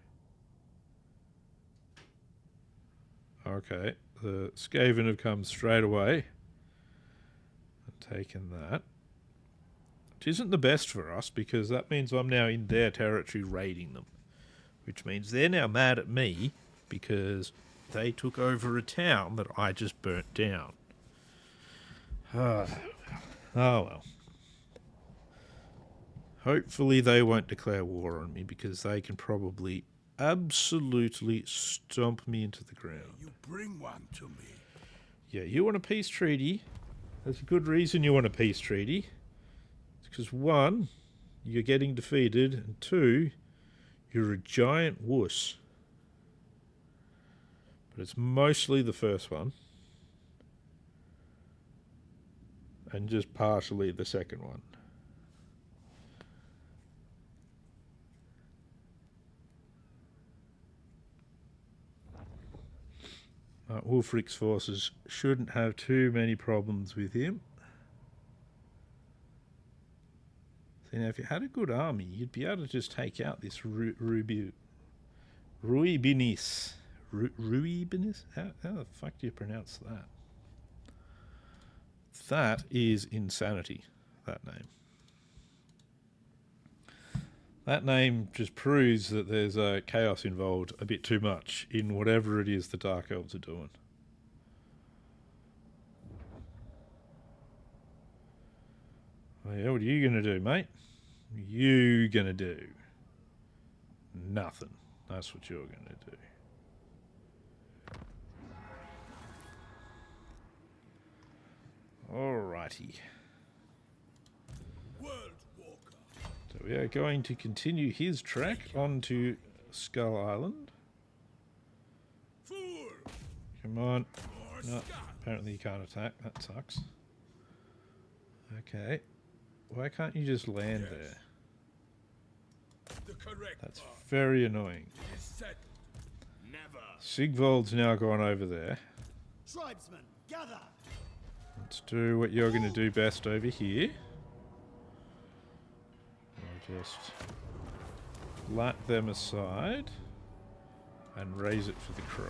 S1: Okay, the Skaven have come straight away and taken that. Which isn't the best for us, because that means I'm now in their territory raiding them. Which means they're now mad at me, because they took over a town that I just burnt down. Oh well. Hopefully they won't declare war on me, because they can probably absolutely stomp me into the ground.
S3: You bring one to me.
S1: Yeah, you want a peace treaty. There's a good reason you want a peace treaty. Because one, you're getting defeated, and two, you're a giant wuss. But it's mostly the first one. And just partially the second one. Wulfrik's forces shouldn't have too many problems with him. See, now, if you had a good army, you'd be able to just take out this Ruibinis. Ruibinis? How the fuck do you pronounce that? That is insanity, that name. That name just proves that there's chaos involved a bit too much in whatever it is the Dark Elves are doing. Oh yeah, what are you going to do, mate? What are you going to do? Nothing. That's what you're going to do. Alrighty.
S3: World Walker.
S1: So we are going to continue his trek onto Skull Island.
S3: Fool.
S1: Come on.
S3: Or
S1: No,
S3: scum.
S1: apparently you can't attack. That sucks. Okay. Why can't you just land
S3: Yes.
S1: there?
S3: The correct
S1: That's
S3: path
S1: very annoying.
S3: is settled. Never.
S1: Sigvold's now gone over there.
S2: Tribesmen, gather!
S1: Let's do what you're going to do best over here. I'll just lat them aside and raise it for the crow.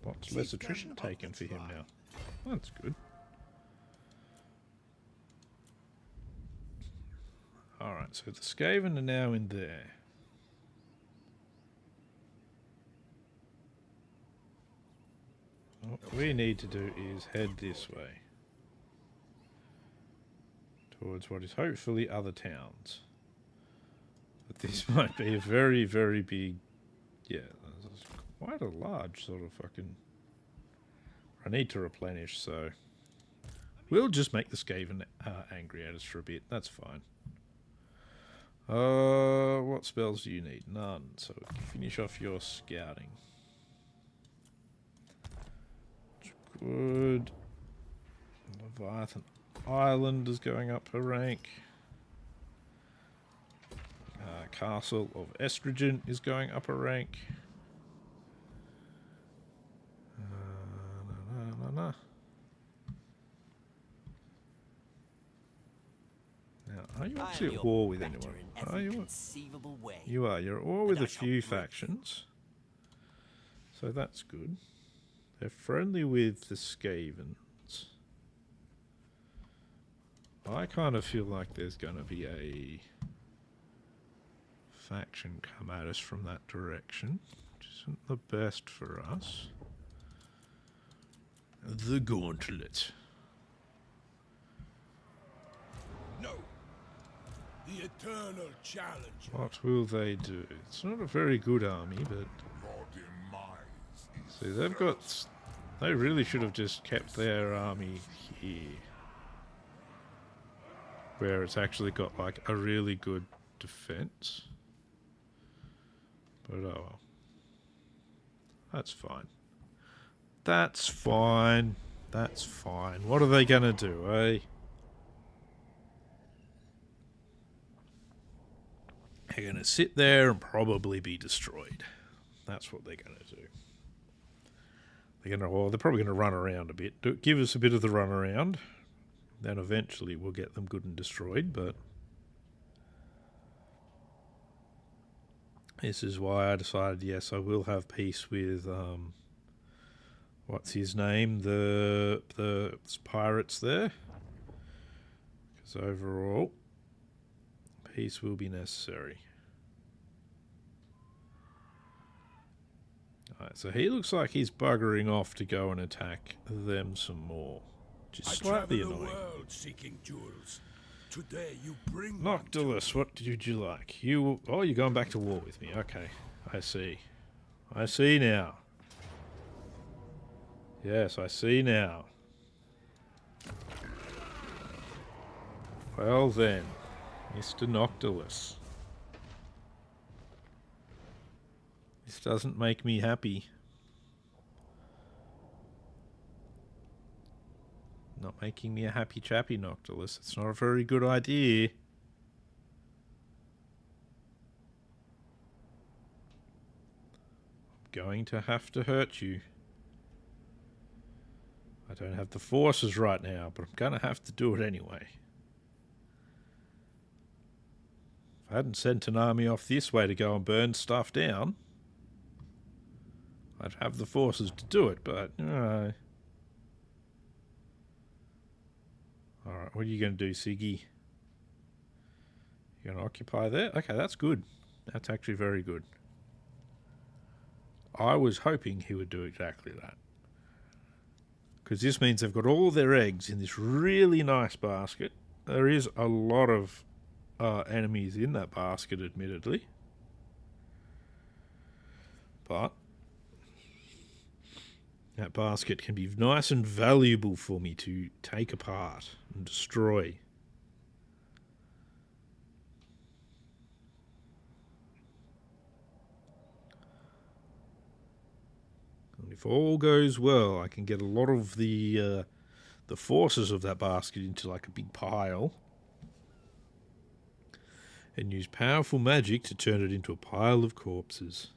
S1: Lots less attrition taken for him now. That's good. Alright, so the Skaven are now in there. What we need to do is head this way. Towards what is hopefully other towns. But this might be a very, very big... Yeah, this is quite a large sort of fucking... I need to replenish, so... We'll just make the Skaven angry at us for a bit. That's fine. What spells do you need? None. So we can finish off your scouting. good. Leviathan Island is going up a rank. Castle of Estrogen is going up a rank. Now, are you actually at war with anyone? Are you? You are. You're at war with a few factions. So that's good. They're friendly with the Skavens. I kind of feel like there's going to be a faction come at us from that direction, which isn't the best for us. The Gauntlet.
S3: No. The eternal challenge.
S1: What will they do? It's not a very good army, but see, they've got. They really should have just kept their army here, where it's actually got like a really good defense. But oh well. That's fine. That's fine. That's fine. What are they gonna do, eh? They're gonna sit there and probably be destroyed. That's what they're gonna do. They're probably gonna run around a bit. Give us a bit of the run around. Then eventually we'll get them good and destroyed, but this is why I decided, yes, I will have peace with what's his name? The pirates there. Because overall peace will be necessary. Alright, so he looks like he's buggering off to go and attack them some more. Which is slightly annoying.
S3: Seeking jewels. Today you bring
S1: Noctilus, what did you like? Oh, you're going back to war with me. Okay, I see. I see now. Yes, I see now. Well then, Mr. Noctilus. This doesn't make me happy. Not making me a happy chappy, Noctilus. It's not a very good idea. I'm going to have to hurt you. I don't have the forces right now, but I'm going to have to do it anyway. If I hadn't sent an army off this way to go and burn stuff down, I'd have the forces to do it, but alright, what are you going to do, Siggy? You're going to occupy there? Okay, that's good. That's actually very good. I was hoping he would do exactly that. Because this means they've got all their eggs in this really nice basket. There is a lot of enemies in that basket, admittedly. But that basket can be nice and valuable for me to take apart and destroy. And if all goes well, I can get a lot of the forces of that basket into like a big pile and use powerful magic to turn it into a pile of corpses.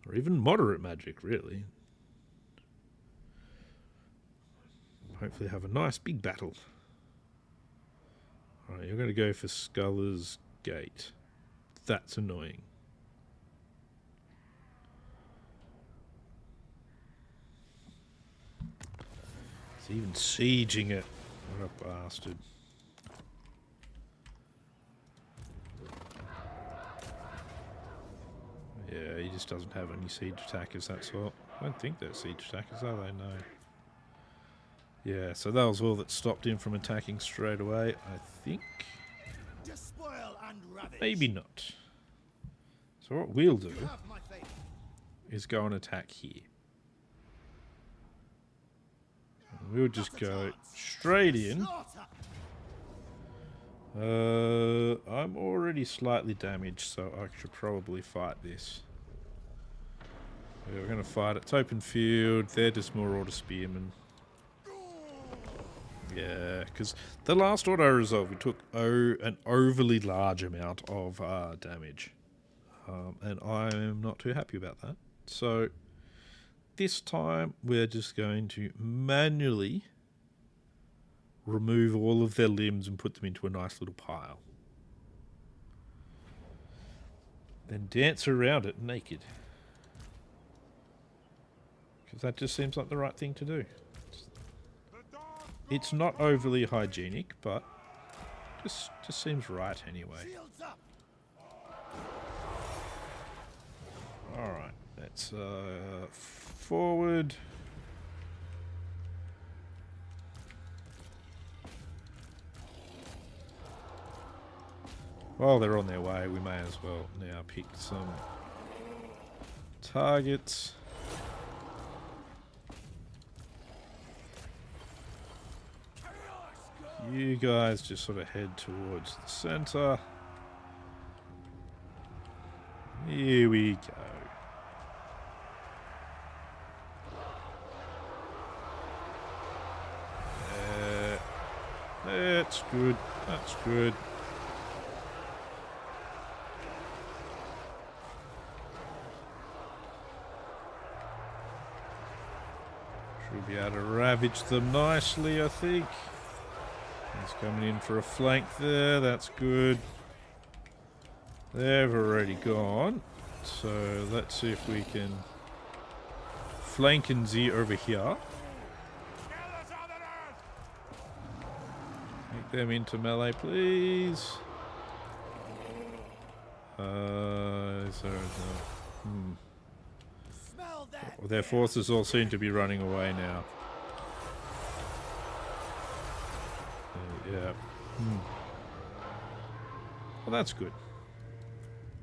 S1: Or even moderate magic, really. Hopefully have a nice big battle. Alright, you're going to go for Sculler's Gate. That's annoying. It's even sieging it. What a bastard. Yeah, he just doesn't have any siege attackers, that's all. I don't think they're siege attackers, are they? No. Yeah, so that was all that stopped him from attacking straight away, I think.
S2: Despoil and ravage.
S1: Maybe not. So what we'll do is go and attack here. And we'll just go straight in. I'm already slightly damaged, so I should probably fight this. We're going to fight. It's open field. They're just more auto spearmen. Yeah, because the last auto resolve we took an overly large amount of damage. And I am not too happy about that. So this time we're just going to manually remove all of their limbs and put them into a nice little pile. Then dance around it naked. Because that just seems like the right thing to do. It's not overly hygienic, but just seems right anyway. Alright, let's forward. While they're on their way, we may as well now pick some targets. You guys just sort of head towards the center. Here we go. That's good. That's good. Should be able to ravage them nicely, I think. He's coming in for a flank there. That's good. They've already gone. So let's see if we can flank and Z over here. Make them into melee, please. Is there their forces all seem to be running away now. Yeah. Well, that's good.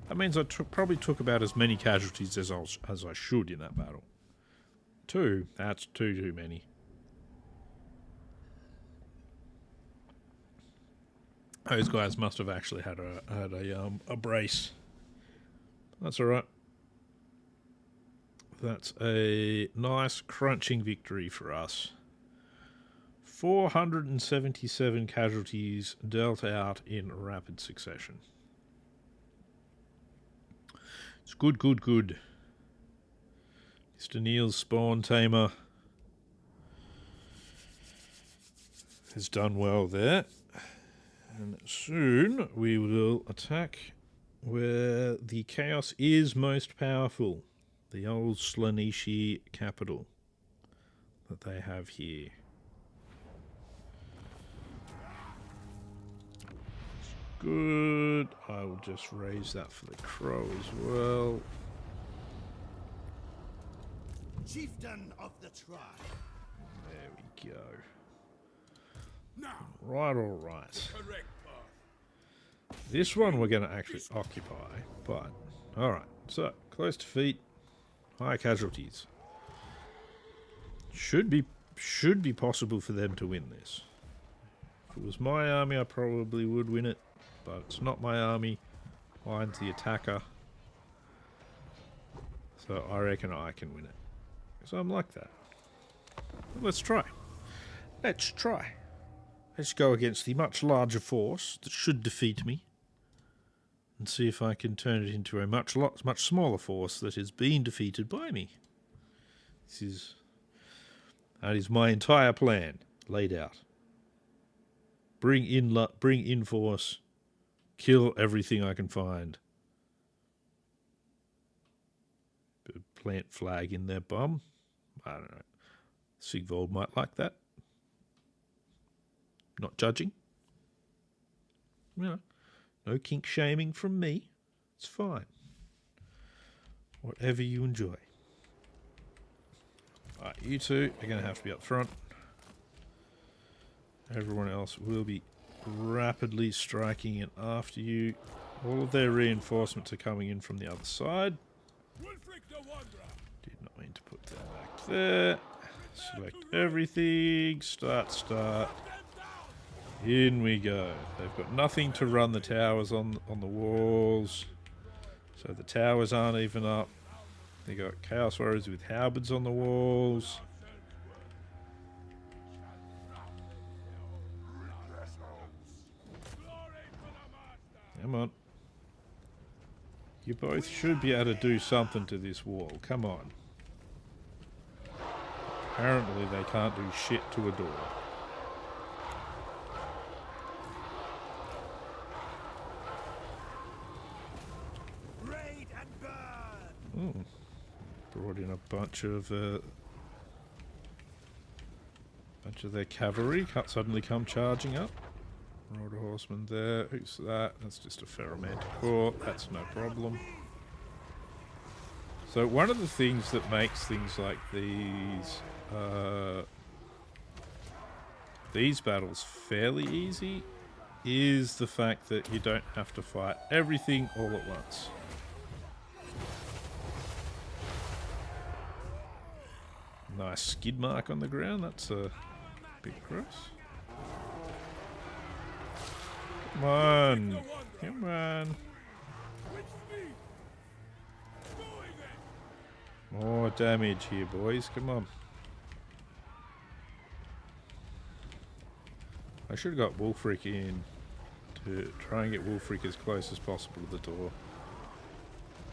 S1: That means I probably took about as many casualties as I should in that battle. 2. That's too many. Those guys must have actually had a brace. That's all right. That's a nice crunching victory for us. 477 casualties dealt out in rapid succession. It's good, good, good. Mr. Neil's spawn tamer has done well there. And soon we will attack where the chaos is most powerful. The old Slaaneshi capital that they have here. Good. I will just raise that for the crow as well.
S2: Chieftain of the tribe.
S1: There we go. Right, all right. This one we're going to actually occupy, but all right. So close defeat, high casualties. Should be possible for them to win this. If it was my army, I probably would win it. But it's not my army. Mine's the attacker. So I reckon I can win it. So I'm like that. But let's try. Let's try. Let's go against the much larger force that should defeat me. And see if I can turn it into a much smaller force that is being defeated by me. That is my entire plan laid out. Bring in force. Kill everything I can find. Plant flag in their bum. I don't know. Sigvold might like that. Not judging. You know, no kink shaming from me. It's fine. Whatever you enjoy. Alright, you two are going to have to be up front. Everyone else will be rapidly striking in after you. All of their reinforcements are coming in from the other side. Did not mean to put them back there. Select everything. Start. In we go. They've got nothing to run the towers on the walls. So the towers aren't even up. They got Chaos Warriors with halberds on the walls. Come on. You both should be able to do something to this wall. Come on. Apparently they can't do shit to a door.
S2: Raid and burn.
S1: Brought in a bunch of their cavalry. Can't suddenly come charging up. Marauder horseman there. Who's that? That's just a Ferromanticore. That's no problem. So one of the things that makes things like these battles fairly easy is the fact that you don't have to fight everything all at once. Nice skid mark on the ground. That's a big cross. Come on. Come on. More damage here, boys. Come on. I should have got Wulfrik in to try and get Wulfrik as close as possible to the door.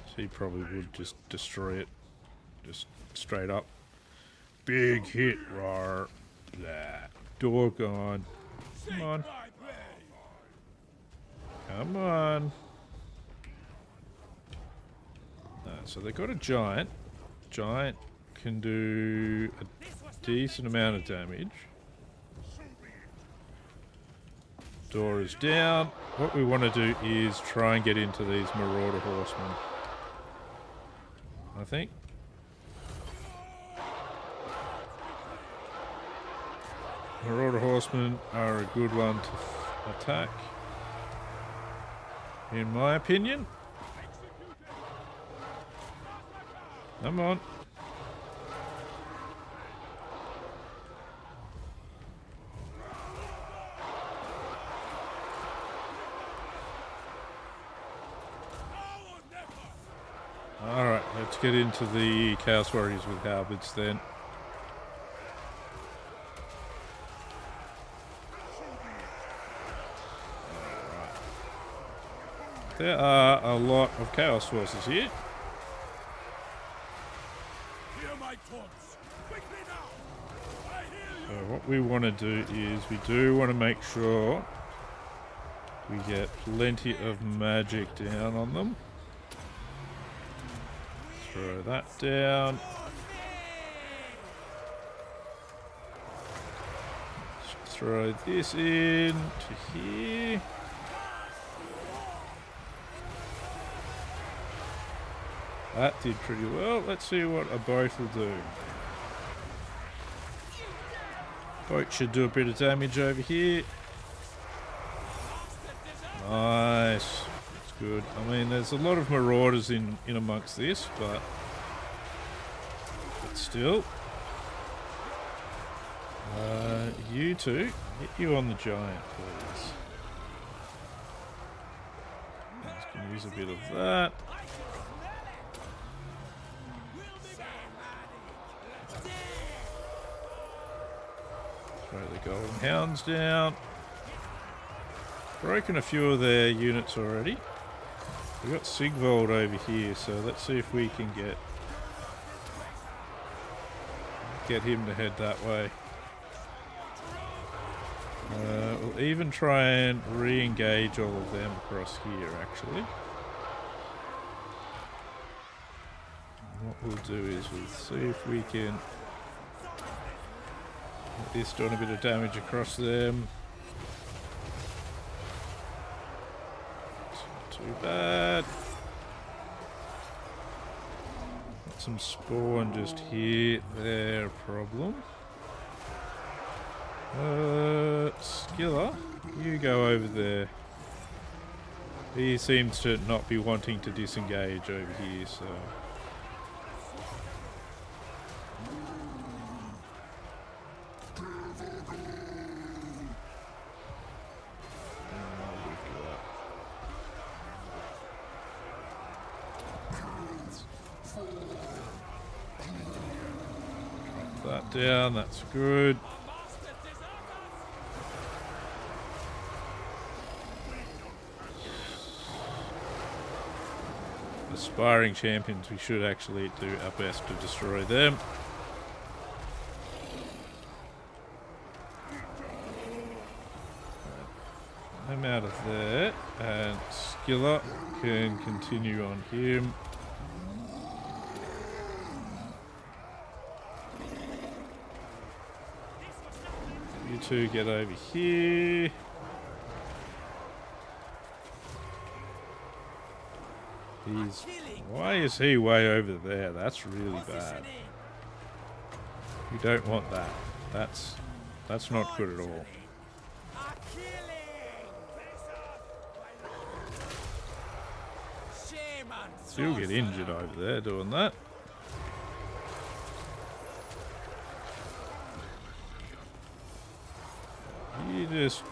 S1: So he probably would just destroy it. Just straight up. Big hit, roar. That door gone. Come on. Come on. So they got a giant. Giant can do a decent amount of damage. Door is down. What we want to do is try and get into these Marauder horsemen, I think. Marauder horsemen are a good one to attack, in my opinion. Come on. Alright, let's get into the Chaos Warriors with halberds then. There are a lot of Chaos Forces here. So what we want to do is we do want to make sure we get plenty of magic down on them. Throw that down. Throw this in to here. That did pretty well. Let's see what a boat will do. Boat should do a bit of damage over here. Nice. That's good. I mean, there's a lot of marauders in amongst this, but still. You two, get you on the giant, please. Just gonna use a bit of that. Throw the golden hounds down. Broken a few of their units already. We've got Sigvald over here, so let's see if we can get him to head that way. We'll even try and re-engage all of them across here, actually. And what we'll do is we'll see if we can get this doing a bit of damage across them. It's not too bad. Got some spawn just here. They're a problem. Skiller, you go over there. He seems to not be wanting to disengage over here, so... down, that's good. Aspiring champions, we should actually do our best to destroy them. I'm out of there, and Skiller can continue on him. You two get over here. Why is he way over there? That's really bad. You don't want that. That's not good at all. You'll get injured over there doing that. You just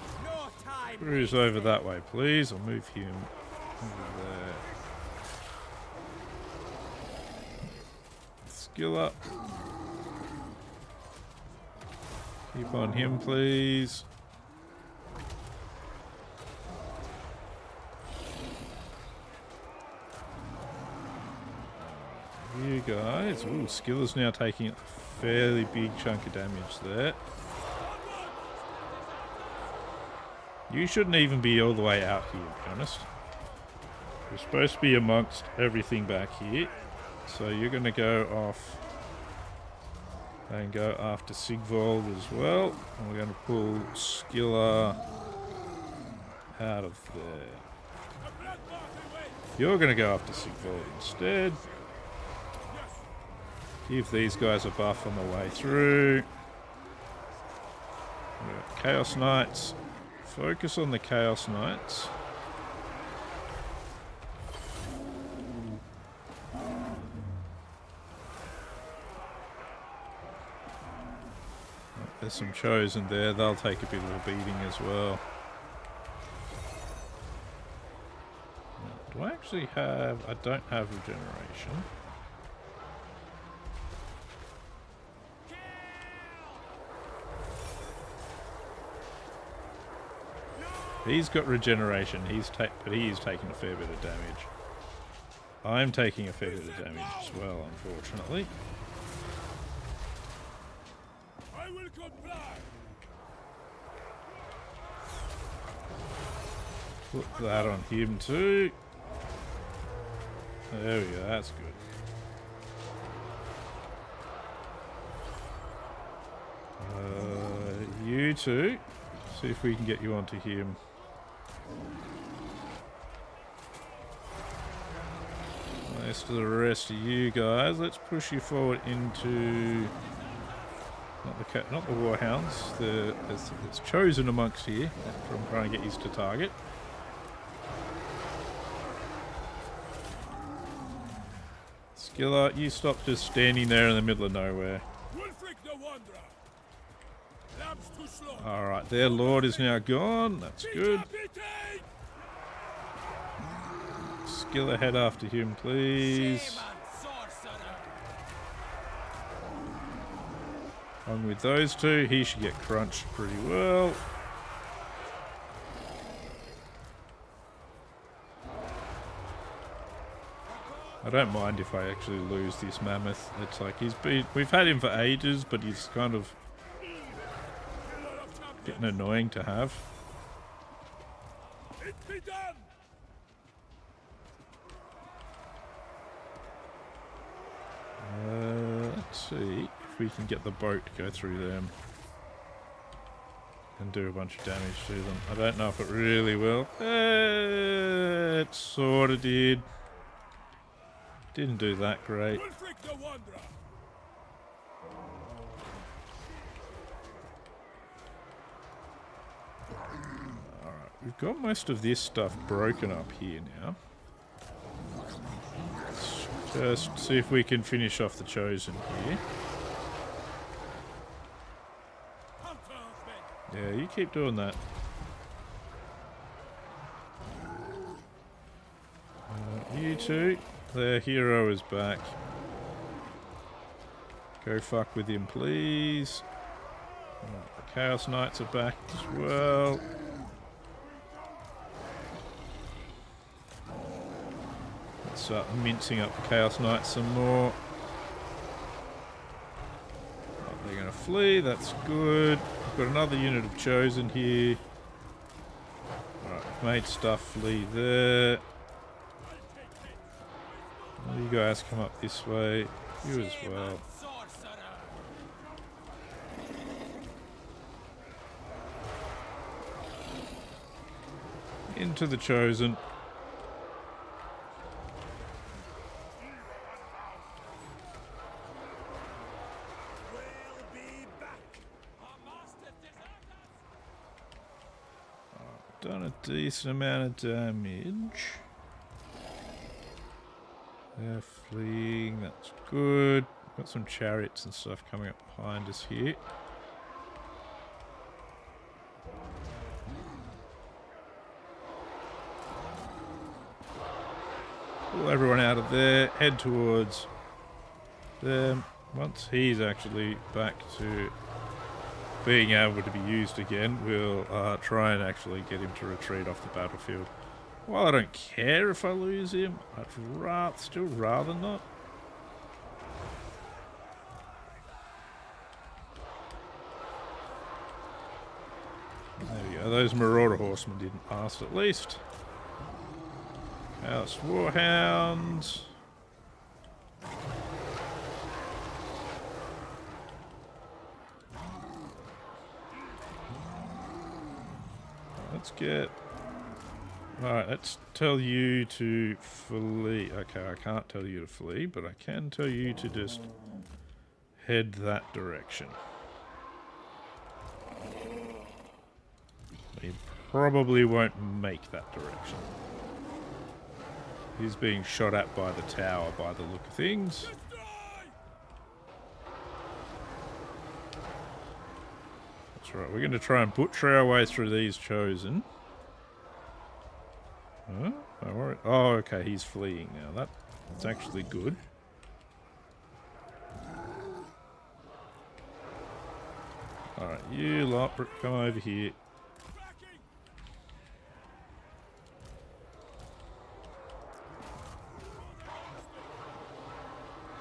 S1: cruise over that way, please. I'll move him over there. Skill up. Keep on him, please. You guys. Ooh, Skiller's now taking a fairly big chunk of damage there. You shouldn't even be all the way out here, to be honest. You're supposed to be amongst everything back here. So you're going to go off and go after Sigvold as well. And we're going to pull Skiller out of there. You're going to go after Sigvold instead. Give these guys a buff on the way through. Chaos Knights. Focus on the Chaos Knights. There's some Chosen there. They'll take a bit of a beating as well. Do I actually have... I don't have regeneration. He's got regeneration, but he is taking a fair bit of damage. I'm taking a fair bit of damage as well, unfortunately.
S3: I will comply.
S1: Put that on him too. There we go, that's good. You two, see if we can get you onto him. As to the rest of you guys, let's push you forward into not the Warhounds. It's Chosen amongst here from trying to get used to target. Skiller, you stop just standing there in the middle of nowhere.
S3: Wulfrik the Wanderer. Lambs too slow.
S1: All right, their lord is now gone. That's good. Skiller, head after him, please. On with those two. He should get crunched pretty well. I don't mind if I actually lose this mammoth. It's like we've had him for ages, but he's kind of getting annoying to have.
S3: It be done.
S1: Let's see if we can get the boat to go through them and do a bunch of damage to them. I don't know if it really will. It sort of did. Didn't do that great.
S3: Wulfrik the Wanderer.
S1: Alright, we've got most of this stuff broken up here now. Let's just see if we can finish off the Chosen here. Yeah, you keep doing that. You two, their hero is back. Go fuck with him, please. The Chaos Knights are back as well. Let's start mincing up the Chaos Knights some more. Oh, they're going to flee, that's good. We've got another unit of Chosen here. Alright, we've made stuff flee there. You guys come up this way. You as well. Into the Chosen. Done a decent amount of damage. They're fleeing, that's good. Got some chariots and stuff coming up behind us here. Pull everyone out of there, head towards them. Once he's actually back to being able to be used again, we'll try and actually get him to retreat off the battlefield. While I don't care if I lose him, I'd still rather not. There we go, those Marauder Horsemen didn't pass at least. House Warhounds. Let's get... Alright, let's tell you to flee. Okay, I can't tell you to flee, but I can tell you to just head that direction. He probably won't make that direction. He's being shot at by the tower by the look of things. That's right, we're going to try and butcher our way through these Chosen. Huh? Don't worry. Oh, okay, he's fleeing now. That's actually good. Alright, you lot, come over here.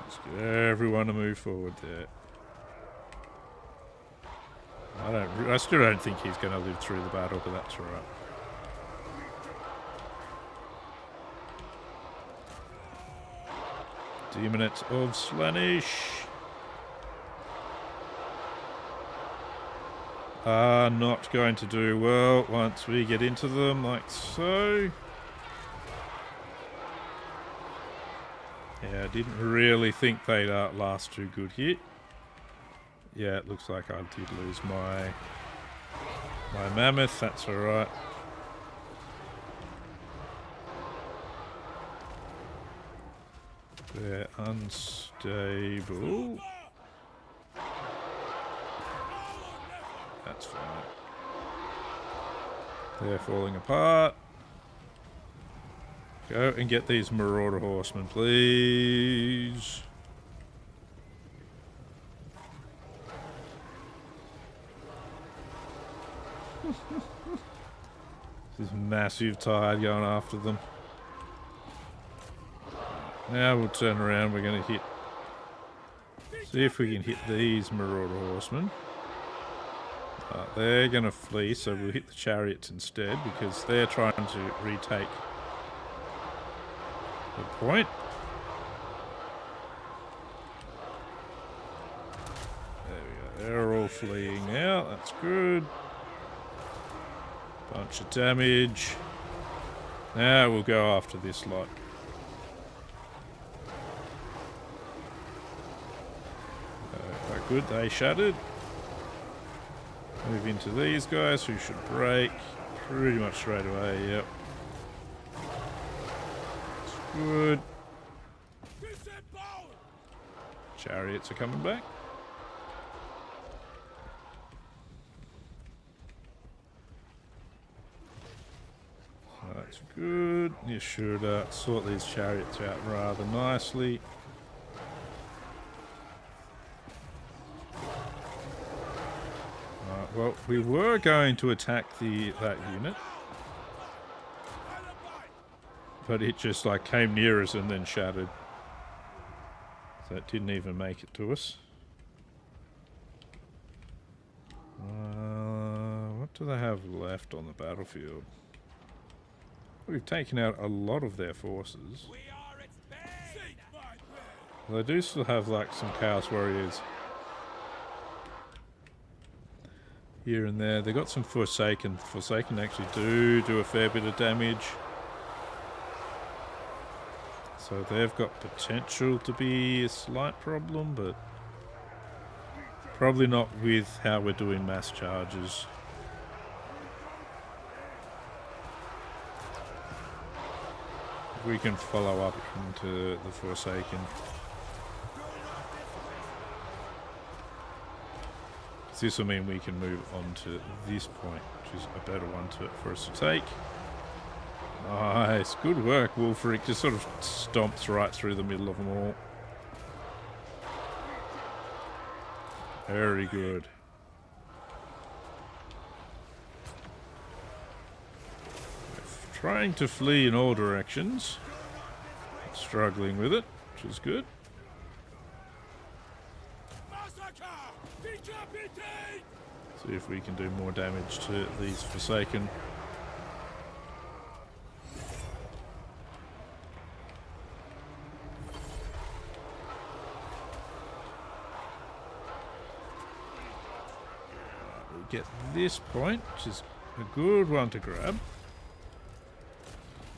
S1: Let's get everyone to move forward there. I still don't think he's going to live through the battle, but that's alright. Demonettes of Slaanesh are not going to do well once we get into them, like so. Yeah, I didn't really think they'd last too good here. Yeah, it looks like I did lose my mammoth, that's alright. They're unstable. That's fine. They're falling apart. Go and get these Marauder Horsemen, please. This massive tide going after them. Now we'll turn around, we're going to hit... See if we can hit these Marauder Horsemen. They're going to flee, so we'll hit the chariots instead, because they're trying to retake the point. There we go, they're all fleeing now, that's good. Bunch of damage. Now we'll go after this lot. Good, they shattered. Move into these guys who should break pretty much straight away, yep. That's good. Chariots are coming back. That's good. You should sort these chariots out rather nicely. Well, we were going to attack that unit, but it just like came near us and then shattered. So it didn't even make it to us. What do they have left on the battlefield? We've taken out a lot of their forces. They do still have like some Chaos Warriors here and there. They got some Forsaken. Forsaken actually do a fair bit of damage. So they've got potential to be a slight problem, but probably not with how we're doing mass charges. We can follow up into the Forsaken. This will mean we can move on to this point, which is a better one for us to take. Nice, good work, Wulfrik. Just sort of stomps right through the middle of them all. Very good. Trying to flee in all directions. Struggling with it, which is good. See if we can do more damage to these Forsaken. We get this point, which is a good one to grab.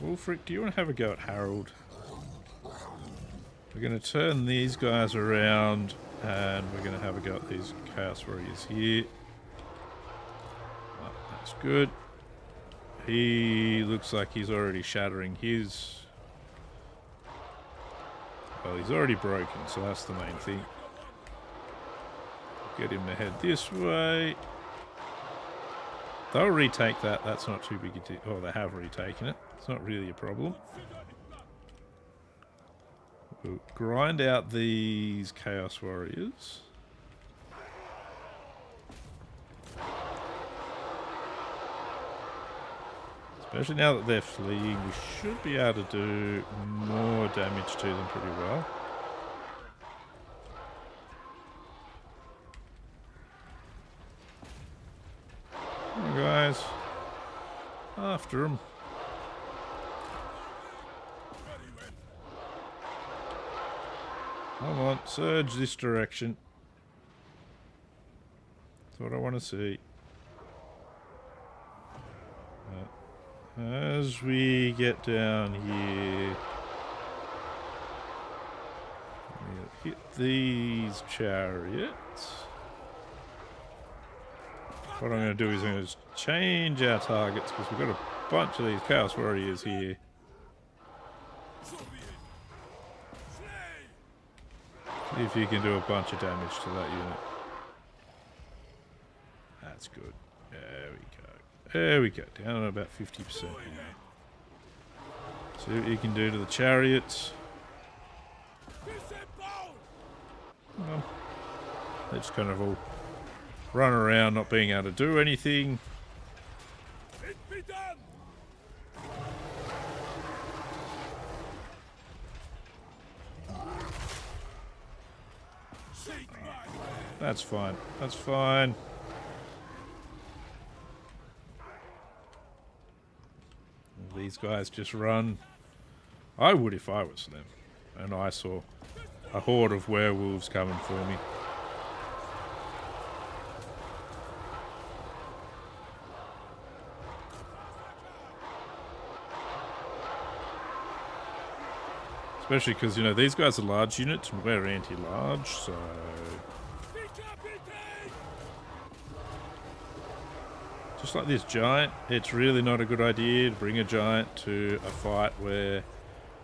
S1: Wulfrik, do you want to have a go at Harold? We're going to turn these guys around and we're going to have a go at these Chaos Warriors here. Oh, that's good. He looks like he's already shattering his... Well, he's already broken, so that's the main thing. Get him to head this way. They'll retake that. That's not too big a deal. Oh, they have retaken it. It's not really a problem. We'll grind out these Chaos Warriors. Especially now that they're fleeing, we should be able to do more damage to them pretty well. Come on, guys. After them. Come on, surge this direction. That's what I want to see. As we get down here, we'll hit these chariots. What I'm going to do is I'm going to change our targets because we've got a bunch of these Chaos Warriors here. See if you can do a bunch of damage to that unit. That's good. There we go. There we go. Down to about 50% now. See what you can do to the chariots. Well, they just kind of all run around not being able to do anything. That's fine. That's fine. These guys just run. I would if I was them. And I saw a horde of werewolves coming for me. Especially because, you know, these guys are large units and we're anti-large, so... Just like this giant, it's really not a good idea to bring a giant to a fight where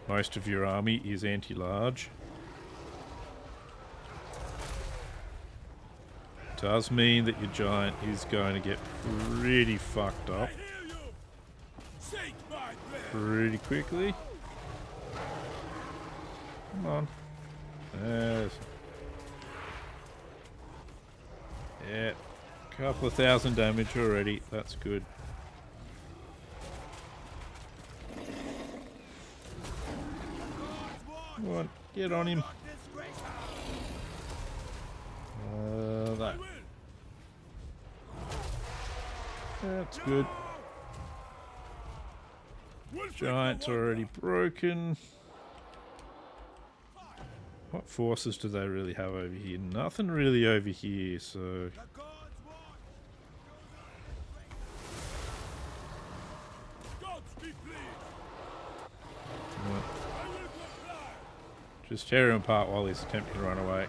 S1: most of your army is anti-large. It does mean that your giant is going to get pretty fucked up pretty quickly. Come on. Yes. Yeah. Couple of thousand damage already. That's good. Come on, get on him. That. That's good. Giant's already broken. What forces do they really have over here? Nothing really over here, so... Just tear him apart while he's attempting to run away.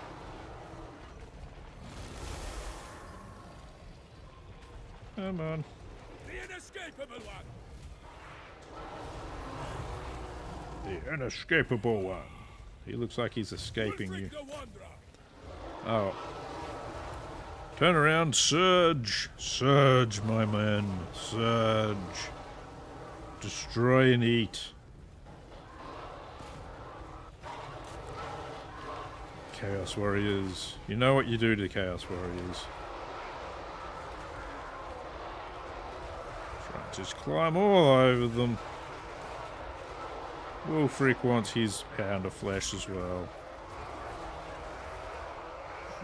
S1: Come on.
S3: The inescapable one.
S1: The inescapable one. He looks like he's escaping you.
S3: Wulfrik the Wanderer.
S1: Oh. Turn around, Surge! Surge, my man. Surge. Destroy and eat. Chaos Warriors. You know what you do to Chaos Warriors. Try to just climb all over them. Wulfrik wants his pound of flesh as well.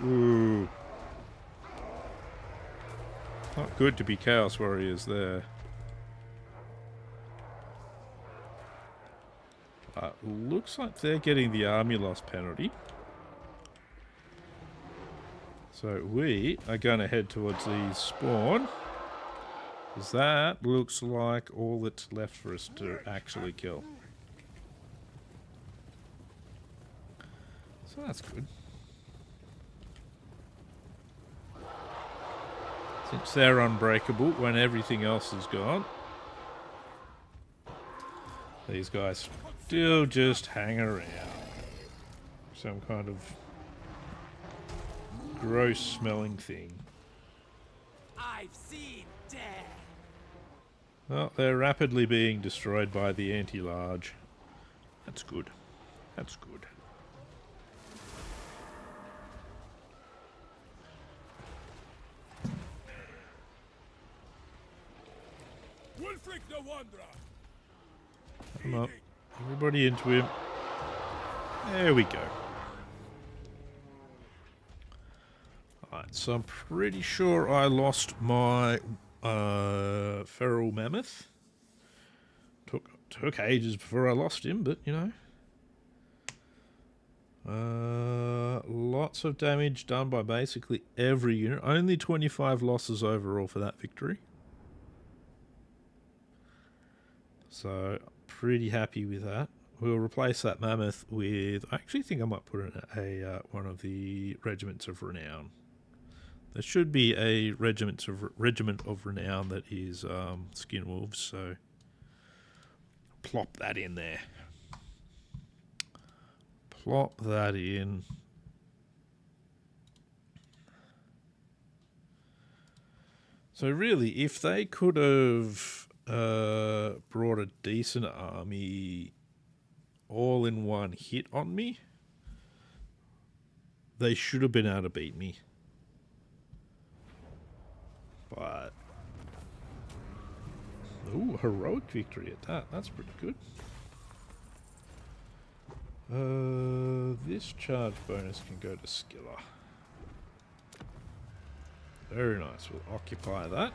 S1: Ooh. Not good to be Chaos Warriors there. Looks like they're getting the army loss penalty. So we are going to head towards the spawn. Because that looks like all that's left for us to actually kill. So that's good. Since they're unbreakable when everything else is gone, these guys still just hang around. Some kind of gross smelling thing.
S2: I've seen death.
S1: Well, they're rapidly being destroyed by the anti-large. That's good. That's good.
S3: Wulfrik the Wanderer.
S1: Come on. Everybody into him. There we go. Alright, so I'm pretty sure I lost my feral mammoth. Took ages before I lost him, but you know. Lots of damage done by basically every unit. Only 25 losses overall for that victory. So, pretty happy with that. We'll replace that mammoth with... I actually think I might put in one of the Regiments of Renown. There should be a Regiment of Renown that is Skin Wolves, so... Plop that in there. Plop that in. So really, if they could have brought a decent army all in one hit on me, they should have been able to beat me. But... Ooh, heroic victory at that. That's pretty good. This charge bonus can go to Skiller. Very nice. We'll occupy that.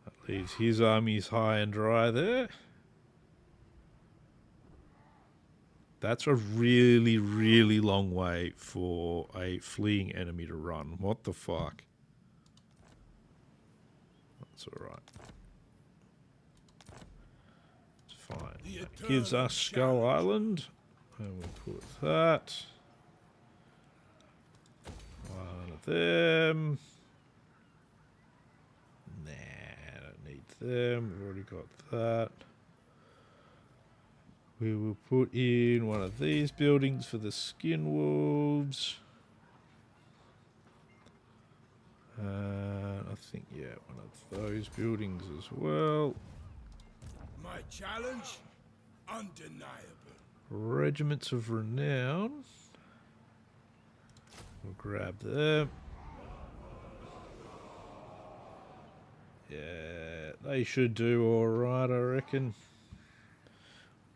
S1: That leaves his armies high and dry there. That's a really, really long way for a fleeing enemy to run. What the fuck? That's alright. It's fine. That gives us Skull Island. And we'll put that. One of them. Nah, I don't need them. We've already got that. We will put in one of these buildings for the Skin Wolves. I think, yeah, one of those buildings as well.
S3: My challenge? Undeniable.
S1: Regiments of Renown. We'll grab them. Yeah, they should do alright, I reckon.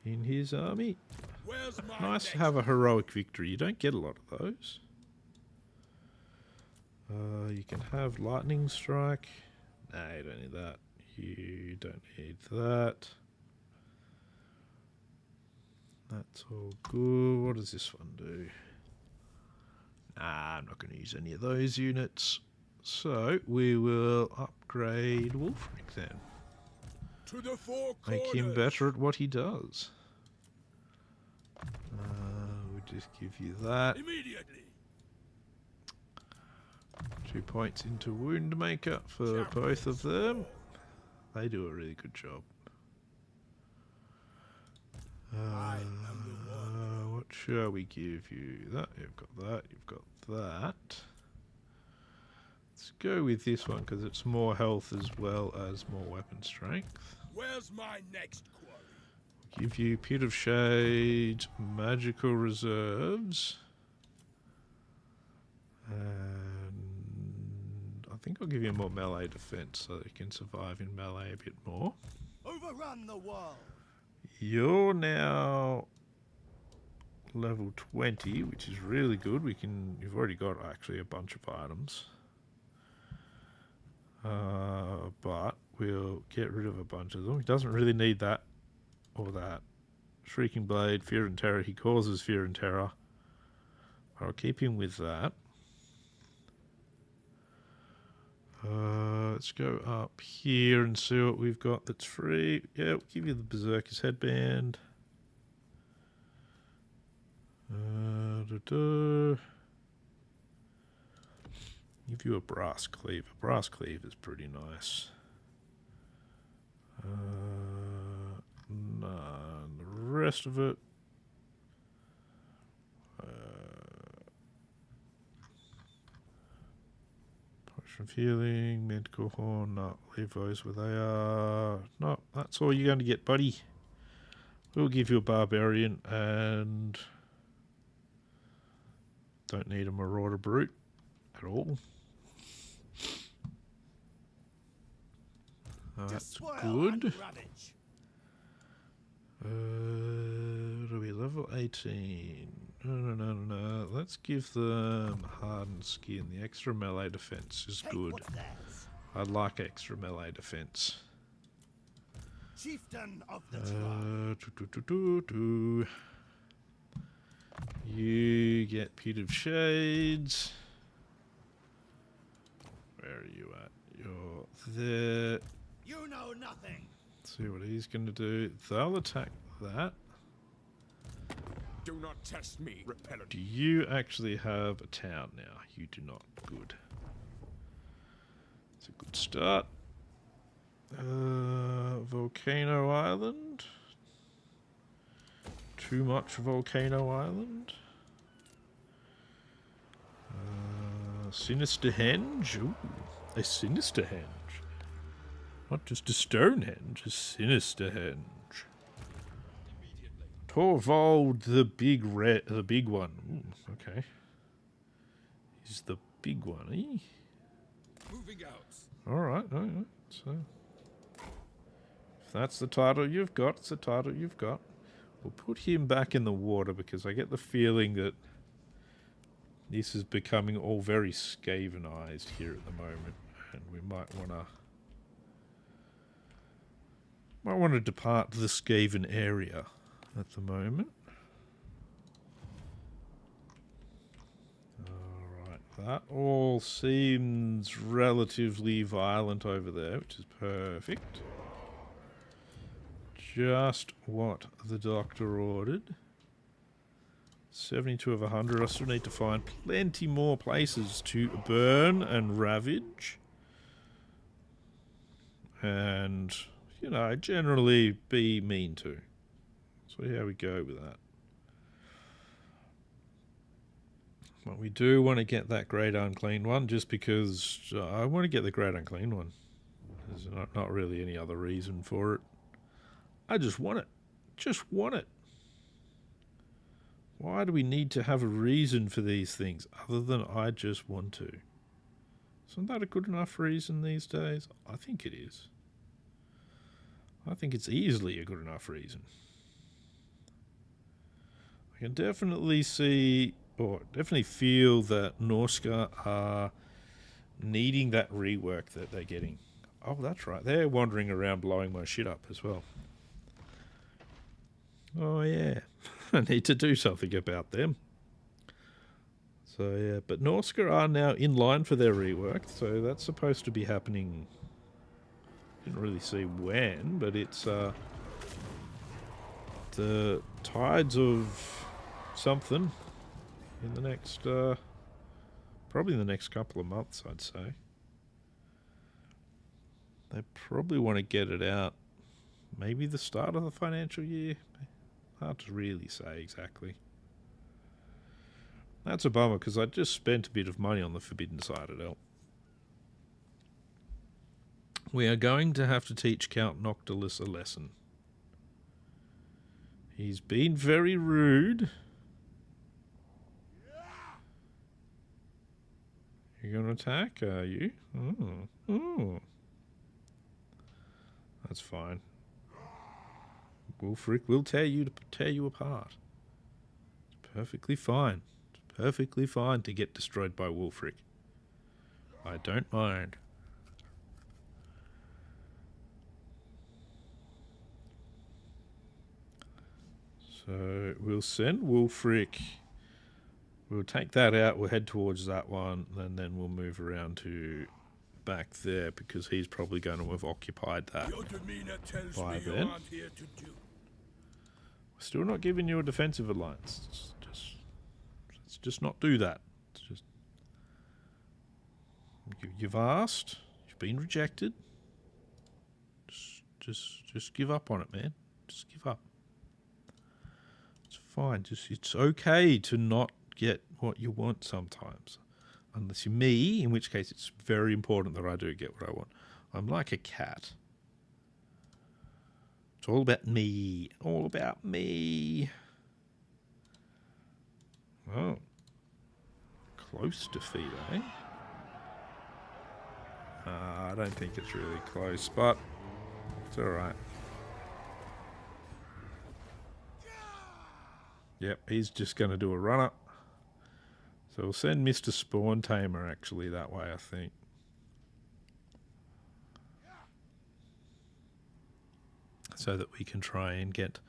S1: In his army.
S3: Where's my
S1: Nice to
S3: next
S1: have a heroic victory. You don't get a lot of those. You can have lightning strike. No, you don't need that. You don't need that. That's all good. What does this one do? Nah, I'm not going to use any of those units. So we will upgrade Wulfrik then.
S3: to the four
S1: Make him
S3: corners?
S1: better at what he does. We'll just give you that.
S3: Immediately.
S1: 2 points into Wound Maker for both of them. They do a really good job.
S3: I am the one.
S1: What shall we give you? That, you've got that, you've got that. Let's go with this one because it's more health as well as more weapon strength.
S3: Where's my next quarry?
S1: Give you Pit of Shade, magical reserves. And I think I'll give you more melee defense so that you can survive in melee a bit more.
S2: Overrun the world.
S1: You're now level 20, which is really good. You've already got actually a bunch of items. But we'll get rid of a bunch of them. He doesn't really need that or that. Shrieking Blade, Fear and Terror. He causes Fear and Terror. I'll keep him with that. Let's go up here and see what we've got that's free. Yeah, we'll give you the Berserker's Headband. Give you a Brass Cleaver. Brass Cleaver is pretty nice. None. The rest of it. Potion of Healing, Medical Horn. No, leave those where they are. No, that's all you're going to get, buddy. We'll give you a Barbarian and don't need a Marauder Brute at all. That's good. What are we, level 18? No. Let's give them hardened skin. The extra melee defense is good. I like extra melee defense.
S2: Chieftain of the
S1: You get Pit of Shades. Where are you at? You're there.
S2: You know nothing.
S1: Let's see what he's going to do. They'll attack that.
S3: Do not test me, repellent.
S1: Do you actually have a town now? You do not. Good. It's a good start. Volcano Island. Too much Volcano Island. Sinister Henge. Ooh, a Sinister Henge. Not just a Stonehenge, a Sinister Henge. Torvald the big one. Ooh, okay. He's the big one, eh?
S3: Moving out.
S1: Alright, alright. So if that's the title you've got, it's the title you've got. We'll put him back in the water because I get the feeling that this is becoming all very Skavenized here at the moment, and we might want to depart the Skaven area at the moment. Alright, that all seems relatively violent over there, which is perfect. Just what the doctor ordered. 72 of 100. I still need to find plenty more places to burn and ravage. And, you know, generally be mean to. See how we go with that. But we do want to get that Great Unclean One, just because I want to get the Great Unclean One. There's not really any other reason for it. I just want it. Just want it. Why do we need to have a reason for these things other than I just want to? Isn't that a good enough reason these days? I think it is. I think it's easily a good enough reason. I can definitely see, or definitely feel that Norska are needing that rework that they're getting. Oh, that's right. They're wandering around blowing my shit up as well. Oh, yeah. I need to do something about them. So, yeah. But Norska are now in line for their rework, so that's supposed to be happening. Didn't really see when, but it's the tides of something in the next, probably in the next couple of months, I'd say. They probably want to get it out maybe the start of the financial year. Hard to really say exactly. That's a bummer because I just spent a bit of money on the Forbidden Citadel. We are going to have to teach Count Noctilus a lesson. He's been very rude. You're going to attack, are you? Oh. That's fine. Wulfrik will tear you apart. It's perfectly fine. It's perfectly fine to get destroyed by Wulfrik. I don't mind. So we'll send Wulfrik. We'll take that out. We'll head towards that one, and then we'll move around to back there because he's probably going to have occupied that by then. We're still not giving you a defensive alliance. Let's just not do that. You've asked. You've been rejected. Just give up on it, man. Just give up. It's fine. It's okay to not get what you want sometimes. Unless you're me, in which case it's very important that I do get what I want. I'm like a cat. It's all about me. All about me. Oh. Close defeat, eh? I don't think it's really close, but it's alright. Yep, he's just going to do a run-up. So we'll send Mr. Spawn Tamer actually that way, I think. So that we can try and get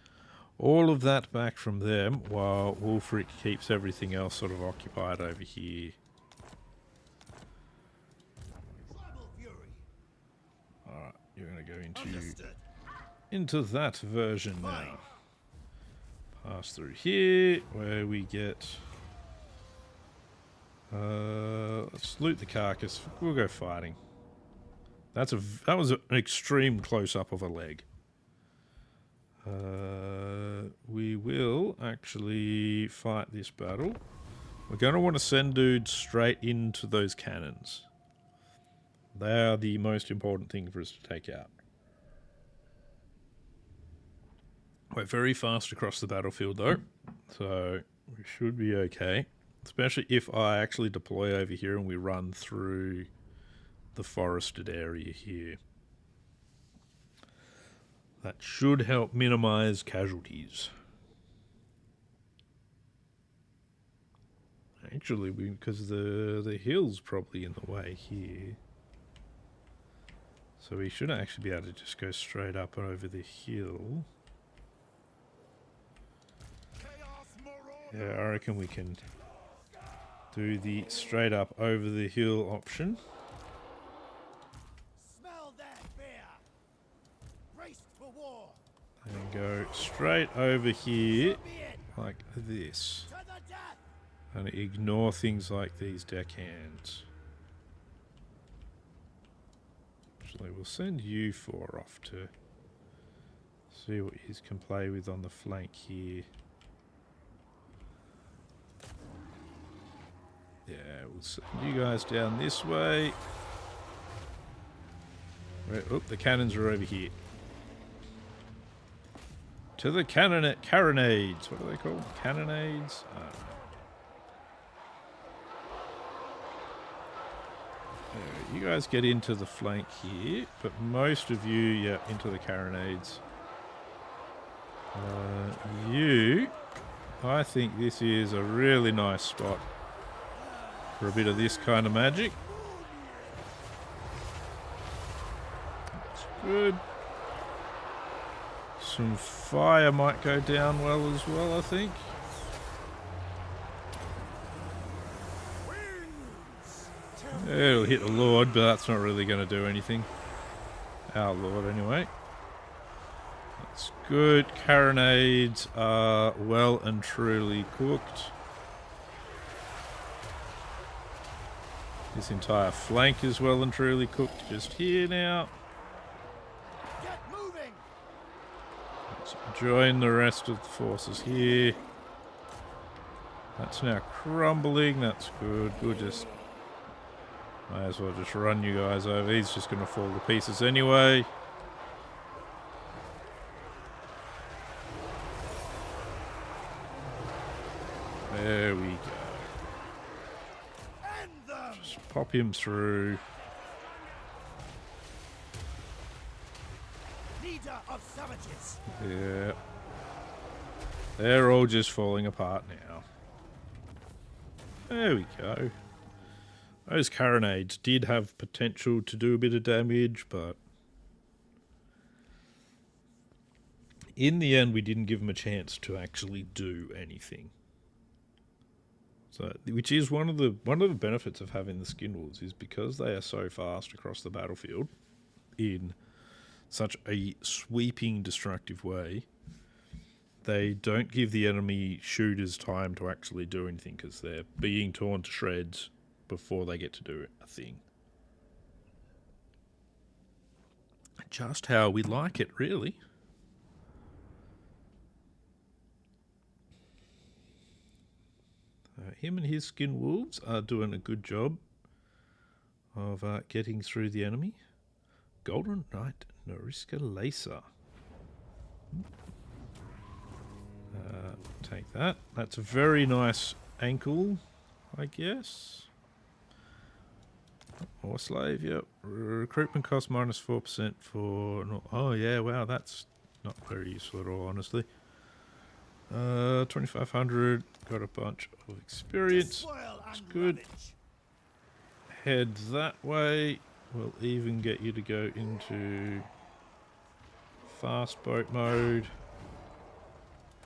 S1: all of that back from them while Wulfrik keeps everything else sort of occupied over here. Alright, you're going to go into that version now. Pass through here where we get... let's loot the carcass. We'll go fighting. That was an extreme close-up of a leg. We will actually fight this battle. We're going to want to send dudes straight into those cannons. They are the most important thing for us to take out. We're very fast across the battlefield though, so we should be okay. Especially if I actually deploy over here and we run through the forested area here. That should help minimize casualties. Actually, because the hill's probably in the way here. So we should actually be able to just go straight up over the hill. Yeah, I reckon we can do the straight up over the hill option.
S2: Smell that beer. Braced for war.
S1: And go straight over here like this.
S2: To the death.
S1: And ignore things like these deckhands. Actually, we'll send you four off to see what you can play with on the flank here. Yeah, we'll send you guys down this way. Right, oh, the cannons are over here. To the carronades. What are they called? Cannonades? I don't know. You guys get into the flank here, but most of you, yeah, into the carronades. I think this is a really nice spot for a bit of this kind of magic. That's good. Some fire might go down well as well, I think. It'll hit the Lord, but that's not really going to do anything. Our Lord, anyway. That's good. Carronades are well and truly cooked. This entire flank is well and truly cooked just here now.
S2: Get moving.
S1: Let's join the rest of the forces here. That's now crumbling. That's good. We'll just... May as well just run you guys over. He's just going to fall to pieces anyway. There we go.
S2: End them.
S1: Just pop him through.
S2: Leader of savages.
S1: Yeah. They're all just falling apart now. There we go. Those carronades did have potential to do a bit of damage, but in the end we didn't give them a chance to actually do anything. So, which is one of the benefits of having the skin wolves, is because they are so fast across the battlefield in such a sweeping, destructive way. They don't give the enemy shooters time to actually do anything because they're being torn to shreds before they get to do a thing. Just how we like it, really. Him and his skin wolves are doing a good job of getting through the enemy. Golden Knight Noriska Lacer. Take that. That's a very nice ankle, I guess. Or slave, yep. Recruitment cost minus 4% for... No, oh, yeah, wow, that's not very useful at all, honestly. 2,500. Got a bunch of experience. That's good. Head that way. We'll even get you to go into fast boat mode.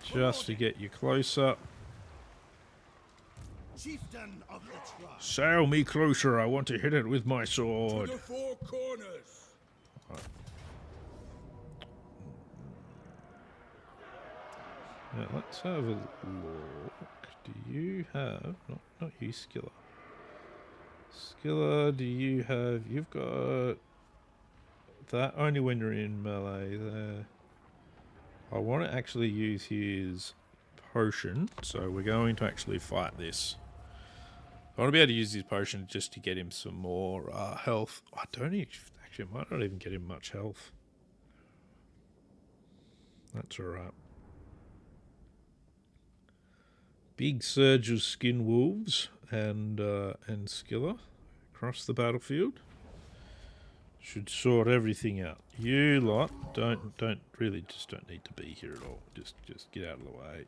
S1: Just to get you closer.
S2: Chieftain of the tribe.
S1: Sail me closer. I want to hit it with my sword.
S3: To the four corners.
S1: Right. Now let's have a look. Do you have... Not you, Skiller. Skiller, do you have... You've got... That only when you're in melee there. I want to actually use his potion, so we're going to actually fight this. I want to be able to use his potion just to get him some more health. I don't even... Actually, I might not even get him much health. That's alright. Big surge of skin wolves and Skiller across the battlefield. Should sort everything out. You lot don't really just don't need to be here at all. Just get out of the way.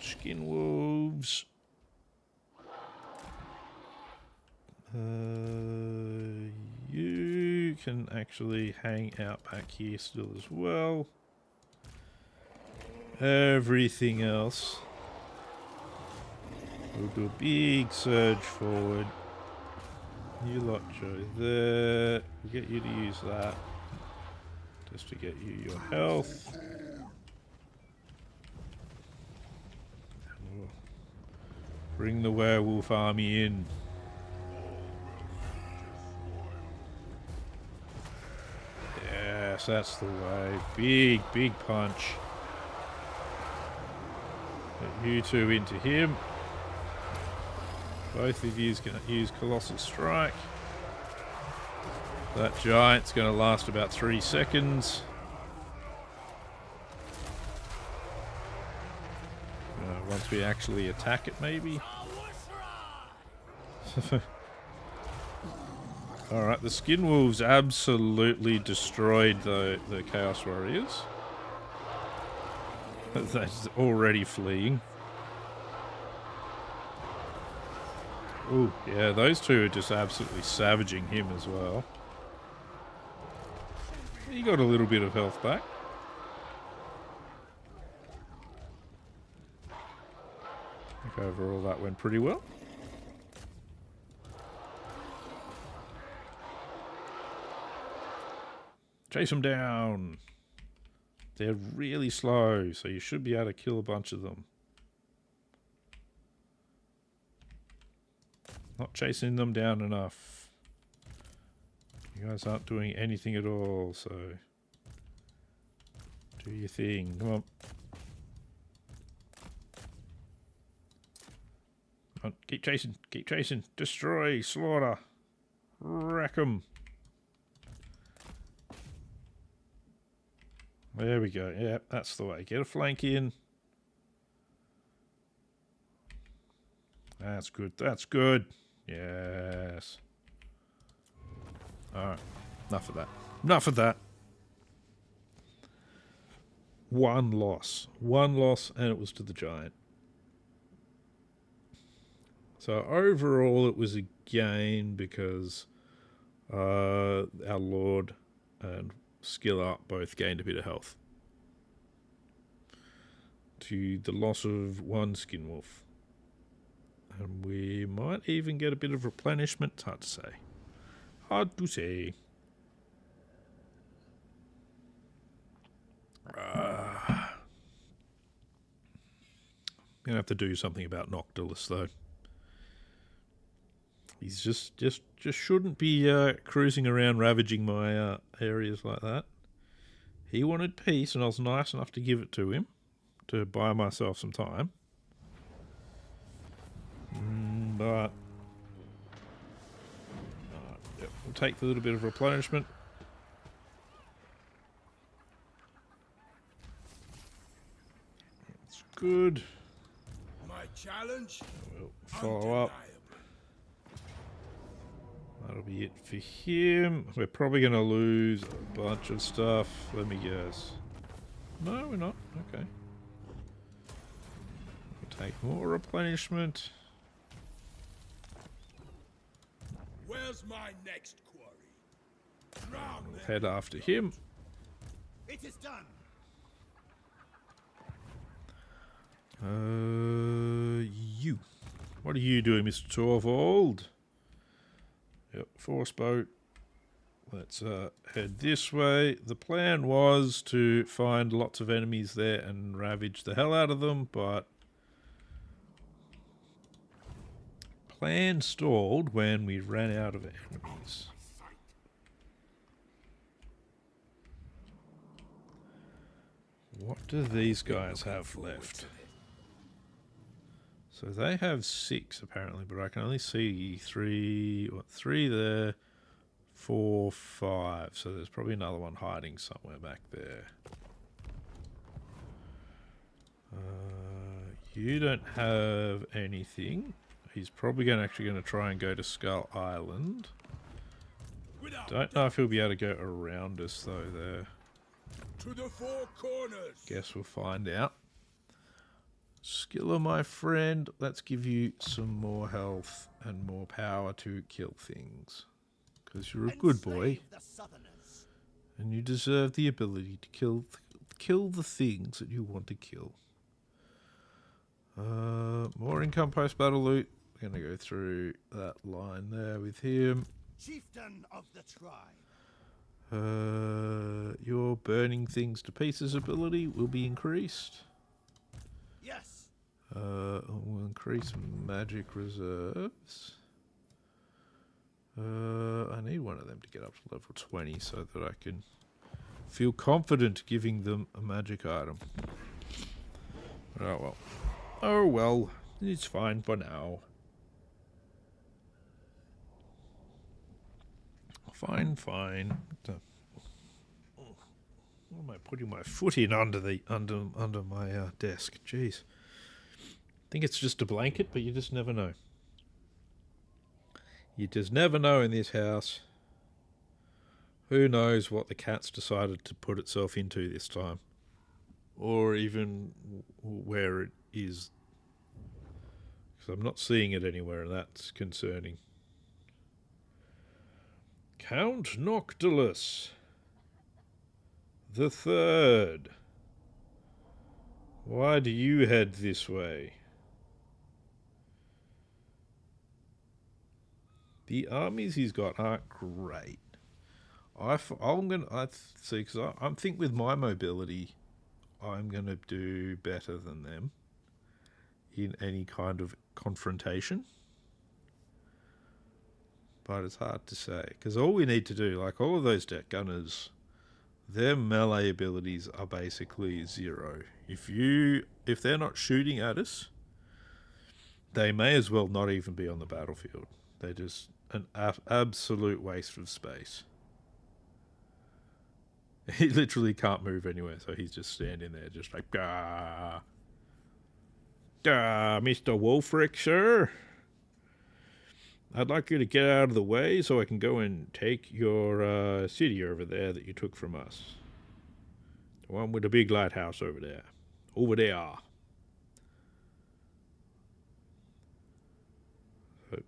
S1: Skin wolves. You can actually hang out back here still as well. Everything else. We'll do a big surge forward. You lot go there. We'll get you to use that. Just to get you your health. And we'll bring the werewolf army in. Yes, that's the way. Big punch. Get you two into him. Both of you is going to use Colossal Strike. That giant's going to last about 3 seconds. we actually attack it, maybe. Alright, the Skin Wolves absolutely destroyed the Chaos Warriors. That's already fleeing. Oh, yeah, those two are just absolutely savaging him as well. He got a little bit of health back. I think overall that went pretty well. Chase them down. They're really slow, so you should be able to kill a bunch of them. Not chasing them down enough. You guys aren't doing anything at all, so do your thing. Come on. Come on, keep chasing, destroy, slaughter, wreck 'em. There we go. Yeah, that's the way. Get a flank in. That's good. That's good. Yes. Alright. Enough of that. Enough of that. One loss. One loss, and it was to the giant. So overall, it was a gain because our Lord and Skill Up both gained a bit of health. To the loss of one Skin Wolf. And we might even get a bit of replenishment. Hard to say. Hard to say. I'm gonna have to do something about Noctilus though. He's just shouldn't be cruising around ravaging my areas like that. He wanted peace, and I was nice enough to give it to him to buy myself some time. But yep, we'll take the little bit of replenishment. That's good.
S3: My challenge?
S1: We'll follow up. That'll be it for him. We're probably going to lose a bunch of stuff. Let me guess. No, we're not. Okay. We'll take more replenishment.
S3: Where's my next quarry? Drown
S1: We'll
S3: them.
S1: head after him.
S2: It is done.
S1: You. What are you doing, Mr. Torvald? Yep, force boat. Let's head this way. The plan was to find lots of enemies there and ravage the hell out of them, but plan stalled when we ran out of enemies. What do these guys have left? So they have 6 apparently, but I can only see 3 there, 4, 5. So there's probably another one hiding somewhere back there. You don't have anything. He's probably actually going to try and go to Skull Island. Don't know if he'll be able to go around us though there.
S3: To the 4 corners.
S1: Guess we'll find out. Skiller, my friend, let's give you some more health and more power to kill things. Because you're a good boy. And you deserve the ability to kill the things that you want to kill. More income post-battle loot. We're going to go through that line there with him.
S2: Chieftain of the tribe.
S1: Your burning things to pieces ability will be increased.
S2: Yes.
S1: We'll increase magic reserves. I need one of them to get up to level 20 so that I can feel confident giving them a magic item. Oh well. Oh well. It's fine for now. Fine, fine. What am I putting my foot in under my desk? Jeez. think it's just a blanket, but you just never know. You just never know in this house. Who knows what the cat's decided to put itself into this time. Or even where it is. Because I'm not seeing it anywhere, and that's concerning. Count Noctilus the Third. Why do you head this way? The armies he's got aren't great. I think with my mobility, I'm gonna do better than them in any kind of confrontation. But it's hard to say, because all we need to do, like all of those deck gunners, their melee abilities are basically zero. If they're not shooting at us, they may as well not even be on the battlefield. They're just an absolute waste of space. He literally can't move anywhere, so he's just standing there, just like, Mr. Wulfrik, sir. I'd like you to get out of the way so I can go and take your city over there that you took from us. The one with the big lighthouse over there. Over there.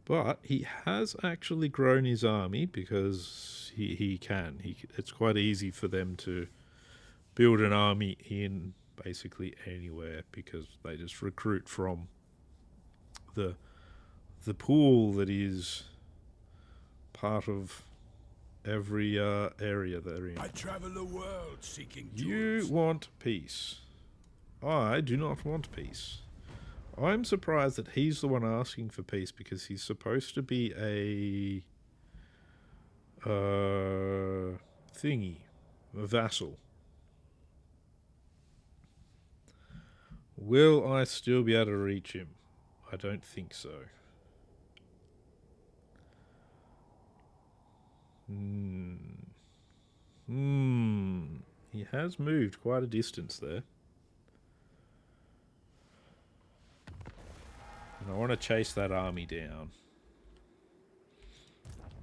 S1: But he has actually grown his army because he can. It's quite easy for them to build an army in basically anywhere because they just recruit from the pool that is part of every area they're in.
S3: I travel the world seeking tools.
S1: You want peace. I do not want peace. I'm surprised that he's the one asking for peace because he's supposed to be a thingy, a vassal. Will I still be able to reach him? I don't think so. He has moved quite a distance there. And I want to chase that army down.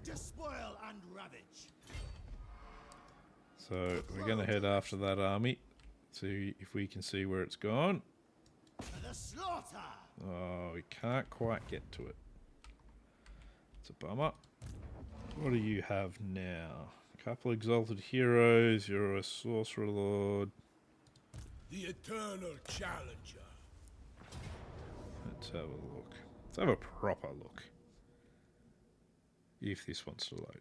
S2: Despoil and ravage.
S1: So we're going to head after that army. See if we can see where it's gone.
S2: To the slaughter.
S1: Oh, we can't quite get to it. It's a bummer. What do you have now? A couple exalted heroes. You're a sorcerer lord.
S3: The eternal challenger.
S1: Let's have a look. Let's have a proper look. If this wants to load.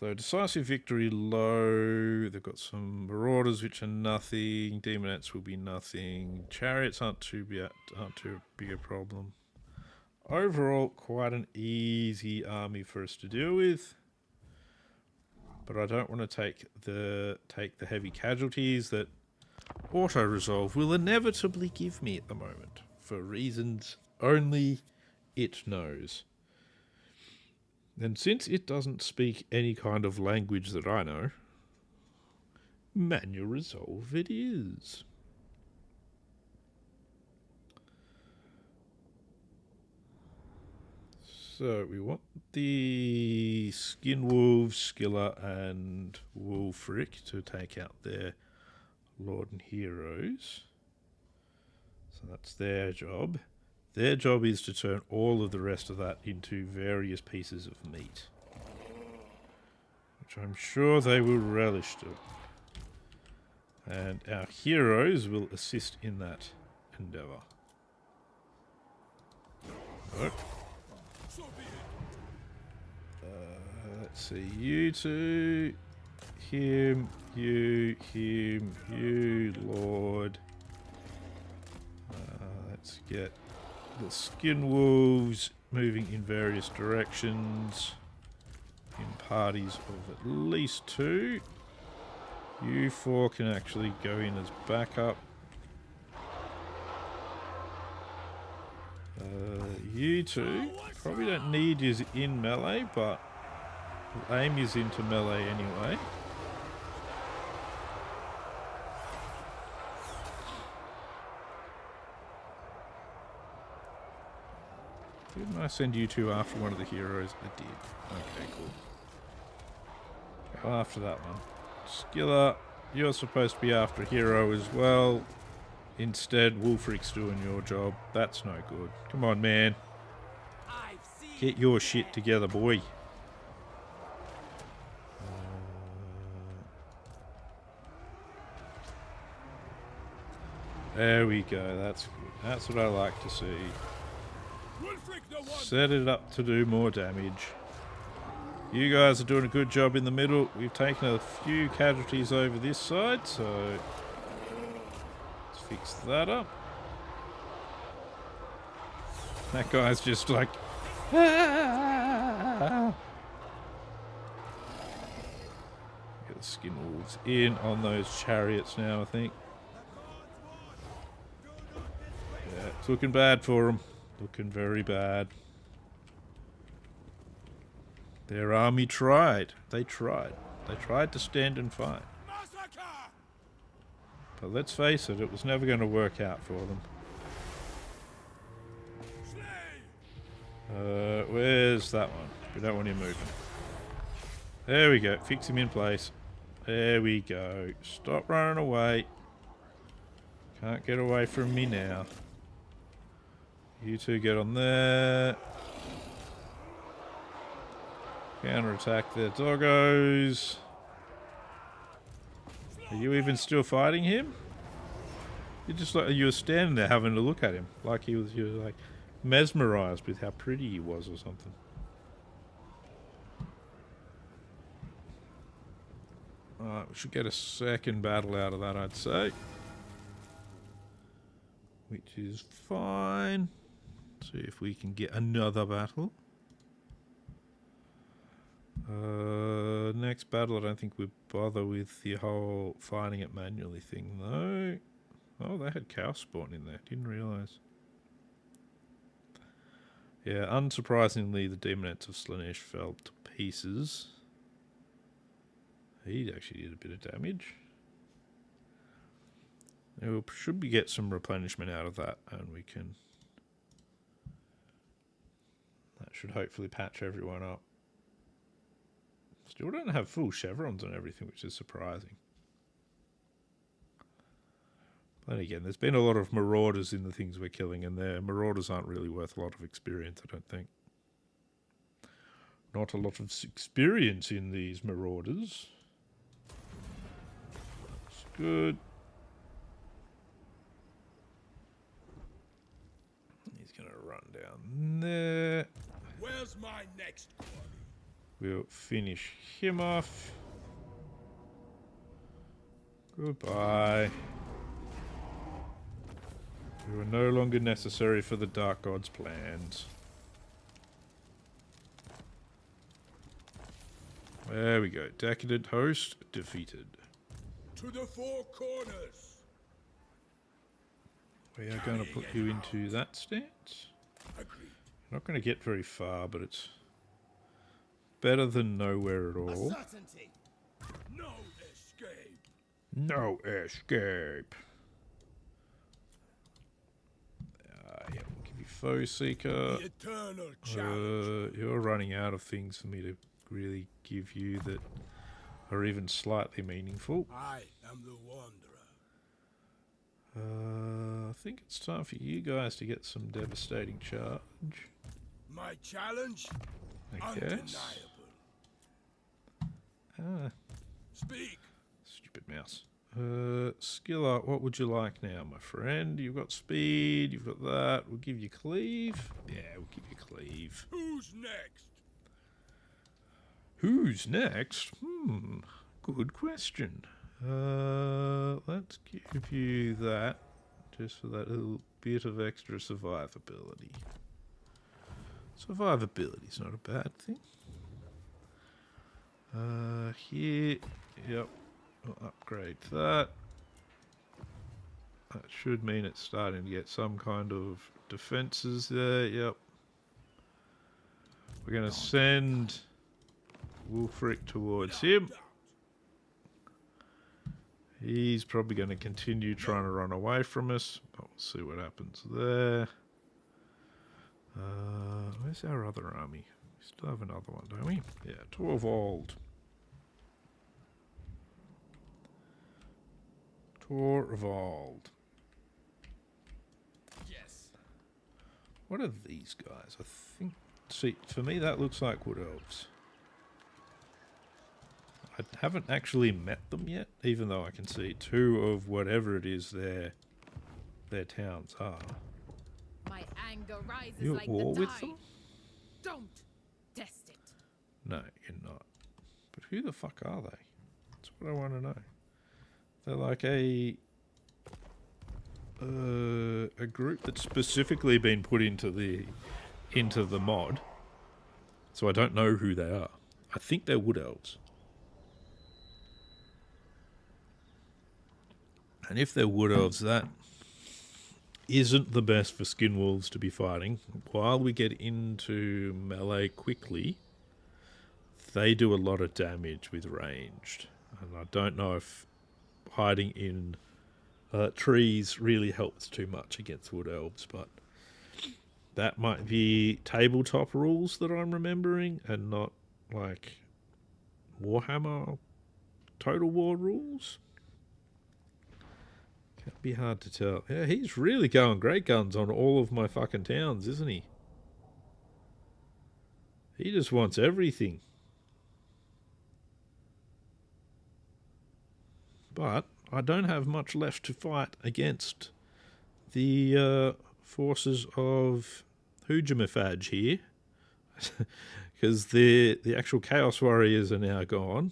S1: So decisive victory low. They've got some marauders which are nothing. Demonettes will be nothing. Chariots aren't too big a problem. Overall, quite an easy army for us to deal with. But I don't want to take the heavy casualties that auto resolve will inevitably give me at the moment, for reasons only it knows. And since it doesn't speak any kind of language that I know, manual resolve it is. So we want the Skin Wolves, Skiller and Wulfrik to take out their Lord and Heroes. So that's their job. Their job is to turn all of the rest of that into various pieces of meat, which I'm sure they will relish to. And our heroes will assist in that endeavour. Look. Let's see, you two, him, you, Lord. Let's get the Skin Wolves moving in various directions in parties of at least 2. You 4 can actually go in as backup. You 2 probably don't need you in melee, but we'll aim is into melee anyway. send you two after one of the heroes? I did. Okay, cool. Go after that one. Skiller, you're supposed to be after a hero as well. Instead, Wulfrik's doing your job. That's no good. Come on, man. Get your shit together, boy. There we go. That's good. That's what I like to see. Set it up to do more damage. You guys are doing a good job in the middle. We've taken a few casualties over this side, so let's fix that up. That guy's just like... Get the skin wolves in on those chariots now, I think. Yeah, it's looking bad for them. Looking very bad. Their army tried. They tried. They tried to stand and fight. But let's face it, it was never going to work out for them. Where's that one? We don't want him moving. There we go. Fix him in place. There we go. Stop running away. Can't get away from me now. You two get on there. Counterattack their doggos. Are you even still fighting him? You just like you were standing there having a look at him, like you were like mesmerized with how pretty he was or something. Alright, we should get a second battle out of that, I'd say. Which is fine. See if we can get another battle. Next battle, I don't think we'd bother with the whole fighting it manually thing, though. Oh, they had cow spawn in there. Didn't realise. Yeah, unsurprisingly, the Demonettes of Slanesh fell to pieces. He actually did a bit of damage. We should be get some replenishment out of that, and we can... That should hopefully patch everyone up. Still don't have full chevrons on everything, which is surprising. But again, there's been a lot of marauders in the things we're killing, and their marauders aren't really worth a lot of experience, I don't think. Not a lot of experience in these marauders. That's good. He's going to run down there.
S3: Where's my next quarry?
S1: We'll finish him off. Goodbye. You are no longer necessary for the Dark God's plans. There we go. Decadent host defeated.
S3: To the four corners.
S1: We are going to put you into that stance.
S3: Agreed.
S1: Not going to get very far, but it's better than nowhere at all.
S2: Certainty.
S3: No escape.
S1: No escape. Yeah, we'll give you Foe Seeker.
S3: The eternal challenge.
S1: You're running out of things for me to really give you that are even slightly meaningful.
S3: I am the wanderer.
S1: I think it's time for you guys to get some devastating charge.
S3: My challenge?
S1: I guess.
S3: Undeniable. Speak.
S1: Stupid mouse. Skiller, what would you like now, my friend? You've got speed, you've got that. We'll give you cleave. Yeah, we'll give you cleave.
S3: Who's next?
S1: Who's next? Good question. Let's give you that, just for that little bit of extra survivability. Survivability's not a bad thing. Here, yep, we'll upgrade that. That should mean it's starting to get some kind of defenses there, yep. We're going to send Wulfrik towards him. He's probably going to continue trying to run away from us, but we'll see what happens there. Where's our other army? We still have another one, don't we? Yeah, Torvald. Torvald.
S3: Yes.
S1: What are these guys? I think... See, for me that looks like Wood Elves. I haven't actually met them yet, even though I can see two of whatever it is their towns are.
S4: My anger rises
S1: You at
S4: like
S1: war
S4: the
S1: with
S4: tide.
S1: them?
S4: Don't test it.
S1: No, you're not. But who the fuck are they? That's what I want to know. They're like a group that's specifically been put into the mod. So I don't know who they are. I think they're Wood Elves. And if they're Wood Elves, that isn't the best for Skin Wolves to be fighting. While we get into melee quickly, they do a lot of damage with ranged. And I don't know if hiding in trees really helps too much against Wood Elves, but that might be tabletop rules that I'm remembering and not like Warhammer Total War rules. Can't be hard to tell. Yeah, he's really going great guns on all of my fucking towns, isn't he? He just wants everything. But I don't have much left to fight against the forces of Hoojamifaj here. Because the actual Chaos Warriors are now gone.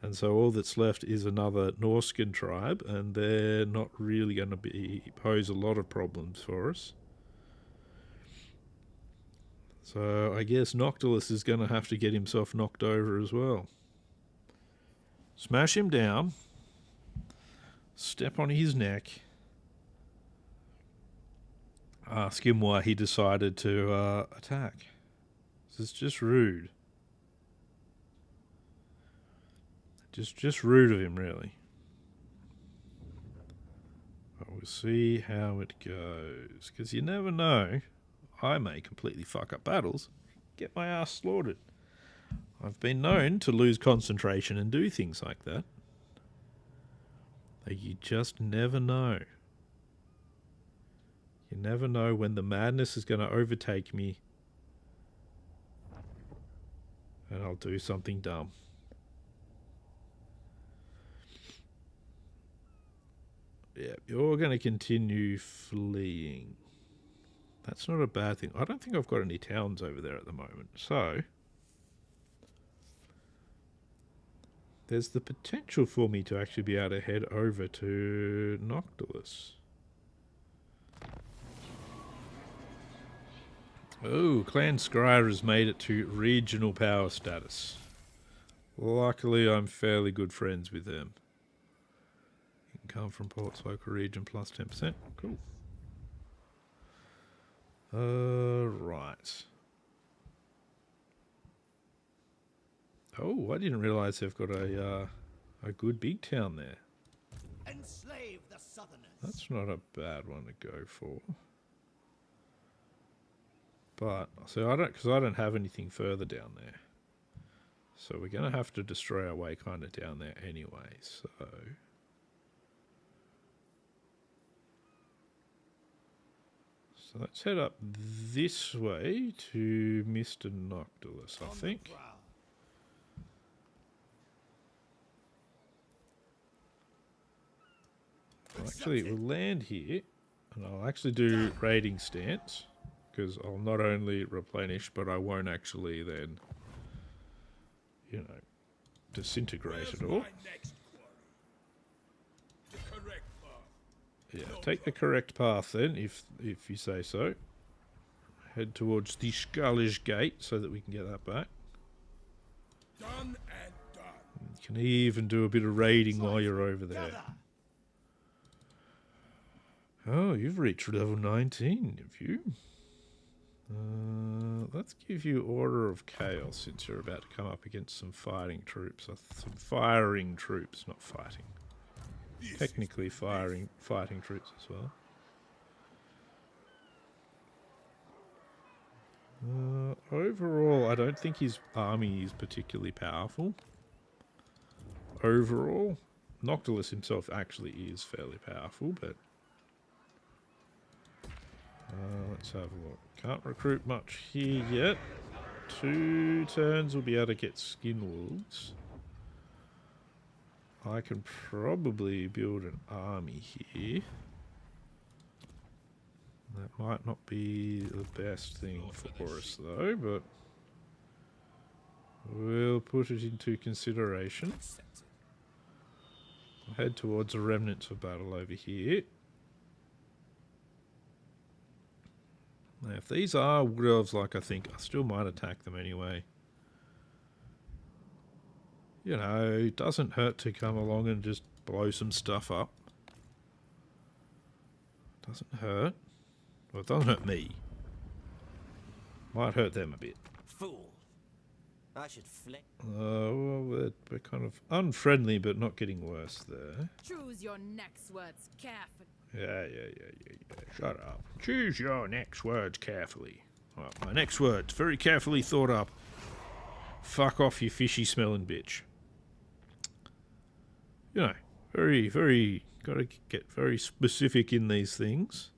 S1: And so all that's left is another Norscan tribe, and they're not really going to pose a lot of problems for us. So I guess Noctilus is going to have to get himself knocked over as well. Smash him down. Step on his neck. Ask him why he decided to attack. This is just rude. Just rude of him, really. But we'll see how it goes. Because you never know. I may completely fuck up battles. Get my ass slaughtered. I've been known to lose concentration and do things like that. Like you just never know. You never know when the madness is going to overtake me. And I'll do something dumb. Yeah, you're going to continue fleeing. That's not a bad thing. I don't think I've got any towns over there at the moment. So, there's the potential for me to actually be able to head over to Noctilus. Oh, Clan Scryer has made it to regional power status. Luckily, I'm fairly good friends with them. Come from ports local region plus 10%. Cool. Right. Oh, I didn't realise they've got a good big town there.
S2: Enslave the Southerners.
S1: That's not a bad one to go for. But so I don't have anything further down there. So we're gonna have to destroy our way kind of down there anyway. So. So let's head up this way to Mr. Noctilus, I think. Well, actually, we'll land here, and I'll actually do raiding stance, because I'll not only replenish, but I won't actually then, you know, disintegrate it all. Yeah, take the correct path then, if you say so. Head towards the Skullish Gate so that we can get that back.
S3: Done and done.
S1: You can even do a bit of raiding while you're over there. Oh, you've reached level 19, have you? Let's give you Order of Chaos since you're about to come up against some fighting troops. Some firing troops, not fighting. Technically fighting troops as well. Overall, I don't think his army is particularly powerful. Overall, Noctilus himself actually is fairly powerful, but let's have a look. Can't recruit much here yet. 2 turns we'll be able to get skin wolves. I can probably build an army here. That might not be the best thing for us though, but we'll put it into consideration. I'll head towards the remnants of battle over here. Now, if these are wood elves like I think, I still might attack them anyway. You know, it doesn't hurt to come along and just blow some stuff up. Doesn't hurt. Well, it doesn't hurt me. Might hurt them a bit.
S2: Fool. I should flick.
S1: Well, we're kind of unfriendly, but not getting worse there.
S4: Choose your next words carefully.
S1: Yeah. Shut up. Choose your next words carefully. Well, my next words, very carefully thought up. Fuck off, you fishy smelling bitch. You know, very, gotta get very specific in these things.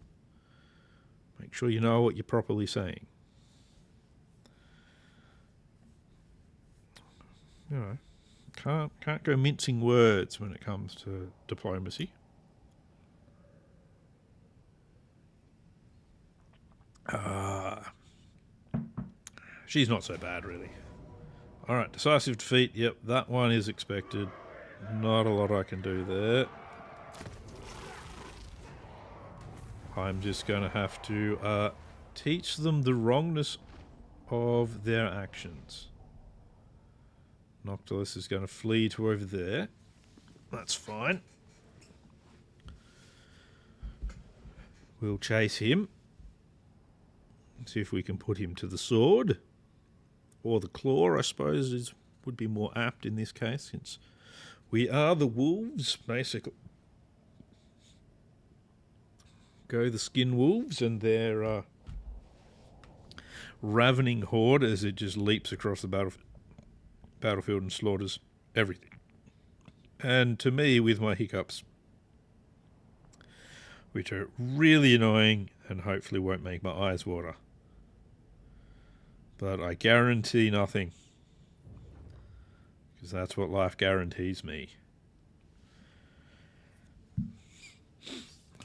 S1: Make sure you know what you're properly saying. You know, can't go mincing words when it comes to diplomacy. She's not so bad, really. Alright, decisive defeat. Yep, that one is expected. Not a lot I can do there. I'm just going to have to teach them the wrongness of their actions. Noctilus is going to flee to over there. That's fine. We'll chase him. See if we can put him to the sword. Or the claw, I suppose, would be more apt in this case, since we are the wolves, basically. Go the skin wolves and their ravening horde as it just leaps across the battlefield and slaughters everything. And to me, with my hiccups, which are really annoying and hopefully won't make my eyes water. But I guarantee nothing. Because that's what life guarantees me.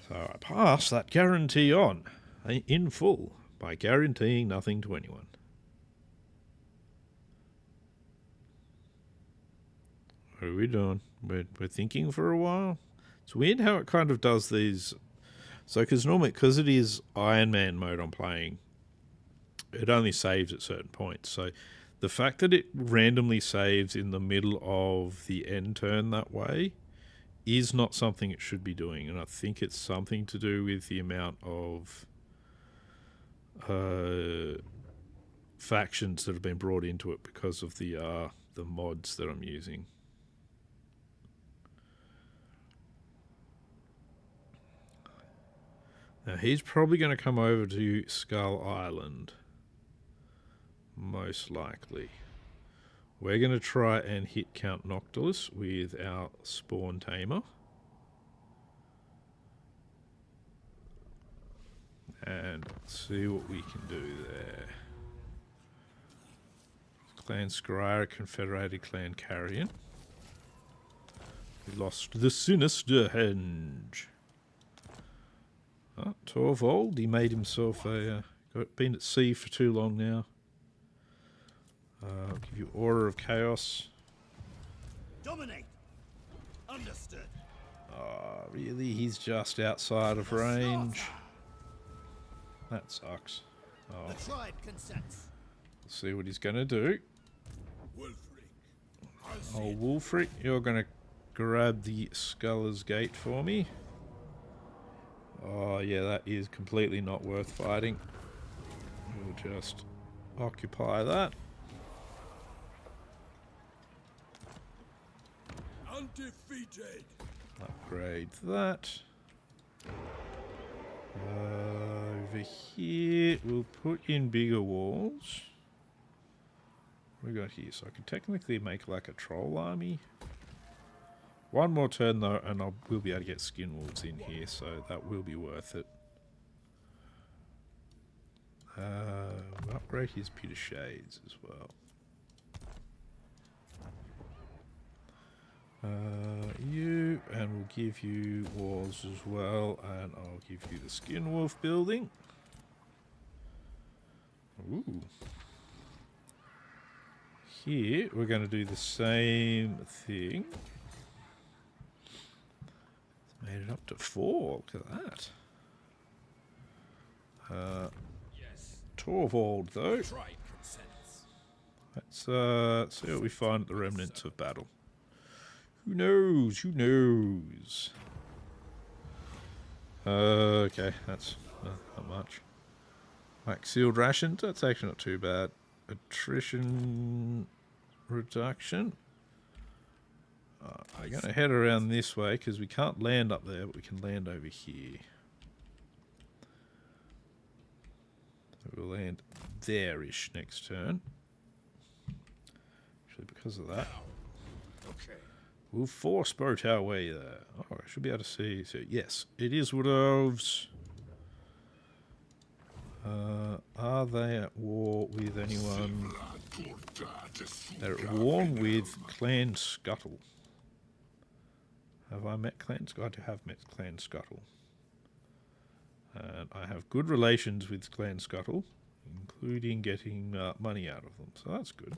S1: So I pass that guarantee on in full by guaranteeing nothing to anyone. What are we doing? We're thinking for a while. It's weird how it kind of does these. So because it is Iron Man mode I'm playing, it only saves at certain points. So the fact that it randomly saves in the middle of the end turn that way is not something it should be doing. And I think it's something to do with the amount of factions that have been brought into it because of the mods that I'm using. Now he's probably going to come over to Skull Island. Most likely. We're going to try and hit Count Noctilus with our Spawn Tamer. And see what we can do there. Clan Scryer, Confederated Clan Carrion. We lost the Sinister Henge. Oh, Torvald, he made himself been at sea for too long now. I'll give you Order of Chaos.
S2: Dominate. Understood.
S1: Oh, really? He's just outside of range. That sucks. Oh,
S2: The tribe consents.
S1: we'll see what he's going to do.
S3: Wulfrik.
S1: Oh, Wulfrik, you're going to grab the Sculler's Gate for me. Oh, yeah, that is completely not worth fighting. We'll just occupy that.
S3: Undefeated.
S1: Upgrade that. Over here, we'll put in bigger walls. What we got here? So I can technically make like a troll army. One more turn though, and we'll be able to get skin wolves in here, so that will be worth it. We'll upgrade his Peter Shades as well. You, and we'll give you walls as well, and I'll give you the skin wolf building. Ooh. Here, we're going to do the same thing. It's made it up to 4. Look at that. Torvald, though. Let's see what we find at the remnants of battle. Who knows? Who knows? Okay, that's not much. Like sealed rations, that's actually not too bad. Attrition reduction. I'm going to head around this way because we can't land up there, but we can land over here. So we'll land there-ish next turn. Actually, because of that.
S3: Okay.
S1: We'll force boat our way there. Oh, I should be able to see. So, yes, it is Wood Elves. Are they at war with anyone? They're at war with Clan Scuttle. Have I met Clan Scuttle? I have met Clan Scuttle. And I have good relations with Clan Scuttle, including getting money out of them. So that's good.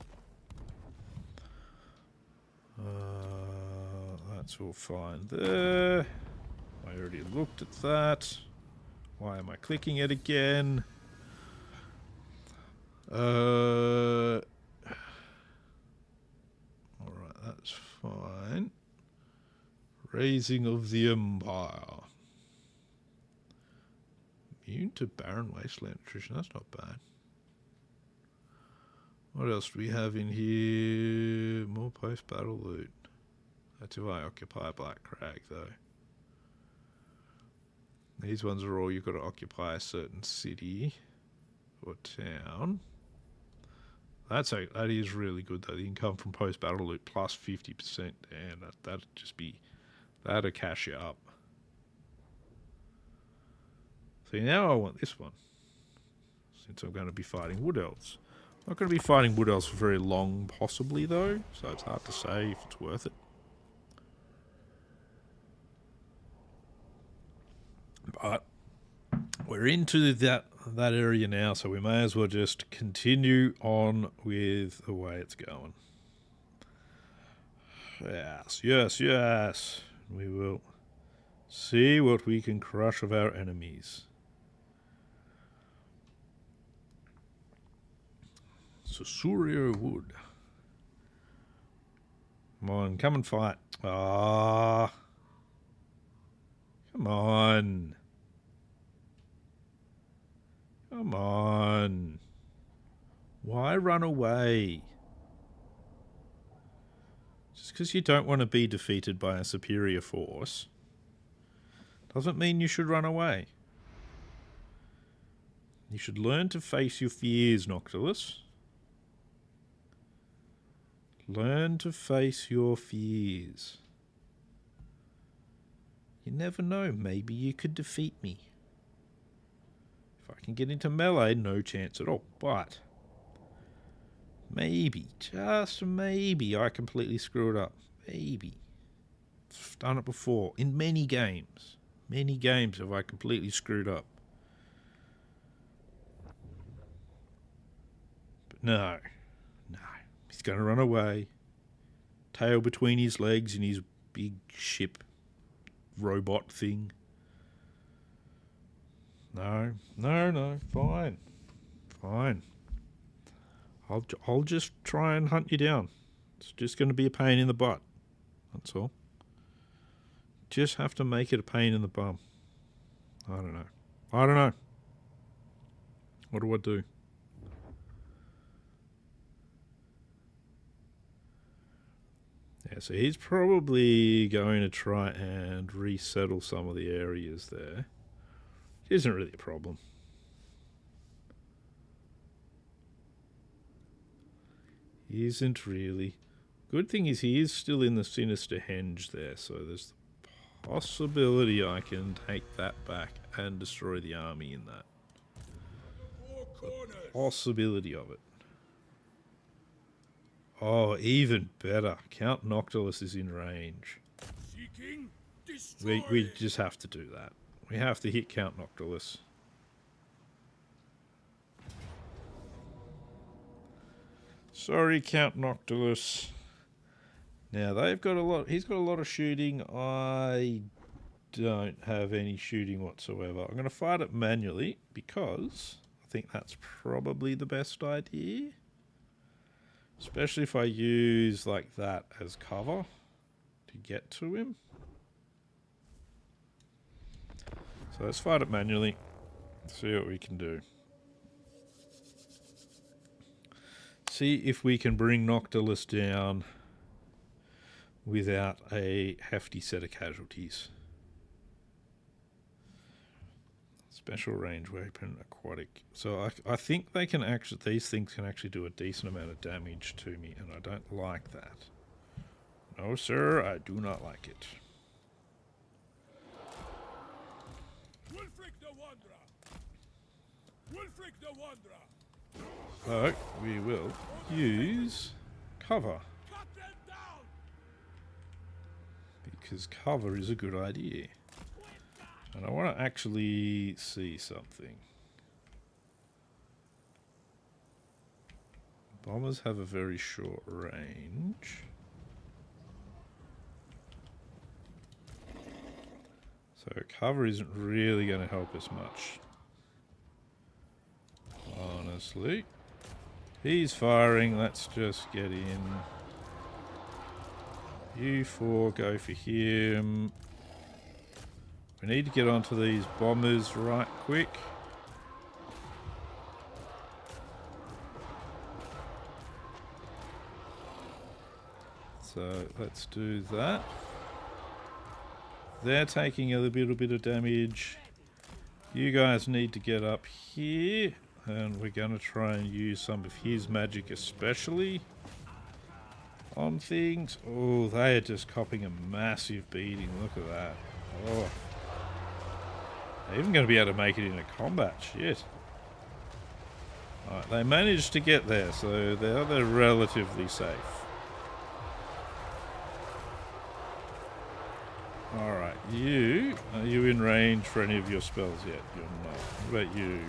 S1: That's all fine there. I already looked at that. Why am I clicking it again? Alright, that's fine. Raising of the Empire. Immune to barren wasteland attrition, that's not bad. What else do we have in here? More post-battle loot. That's if I occupy Black Crag, though. These ones are all you've got to occupy a certain city or town. That is really good, though. The income from post-battle loot plus 50%. And that'd just be... That'd cash you up. See, now I want this one. Since I'm going to be fighting Wood Elves. Not going to be fighting Wood Elves for very long, possibly, though. So it's hard to say if it's worth it. But we're into that area now, so we may as well just continue on with the way it's going. Yes, yes, yes. We will see what we can crush of our enemies. Susurio Wood. Come on, come and fight. Ah. Come on. Come on. Why run away? Just because you don't want to be defeated by a superior force doesn't mean you should run away. You should learn to face your fears, Noctilus. Learn to face your fears. You never know, maybe you could defeat me. If I can get into melee, no chance at all. But maybe, just maybe, I completely screw it up. Maybe. I've done it before, in many games. Many games have I completely screwed up. But no. He's going to run away. Tail between his legs in his big ship robot thing. No. Fine. I'll just try and hunt you down. It's just going to be a pain in the butt. That's all. Just have to make it a pain in the bum. I don't know. What do I do? Yeah, so he's probably going to try and resettle some of the areas there. It isn't really a problem. He isn't really. Good thing is he is still in the Sinister Henge there, so there's the possibility I can take that back and destroy the army in that.
S3: Four corners.
S1: Possibility of it. Oh, even better. Count Noctilus is in range.
S3: Seeking, destroy.
S1: We just have to do that. We have to hit Count Noctilus. Sorry, Count Noctilus. Now they've got a lot. He's got a lot of shooting. I don't have any shooting whatsoever. I'm going to fight it manually because I think that's probably the best idea. Especially if I use like that as cover to get to him. So let's fight it manually. See what we can do. See if we can bring Noctilus down without a hefty set of casualties. Special range weapon, aquatic. So I think they can actually, these things can actually do a decent amount of damage to me, and I don't like that. No, sir, I do not like it.
S3: Wulfrik the Wanderer. Wulfrik the Wanderer.
S1: So we will use cover,
S3: Cut them down.
S1: because cover is a good idea. And I want to actually see something. Bombers have a very short range. So cover isn't really going to help us much. Honestly. He's firing, let's just get in. You four go for him. We need to get onto these bombers right quick. So let's do that. They're taking a little bit of damage. You guys need to get up here, and we're going to try and use some of his magic especially on things. Oh, they are just copping a massive beating. Look at that. Oh. They're even going to be able to make it into combat. Shit. Alright, they managed to get there, so they're relatively safe. Alright, are you in range for any of your spells yet? You're not. What about you?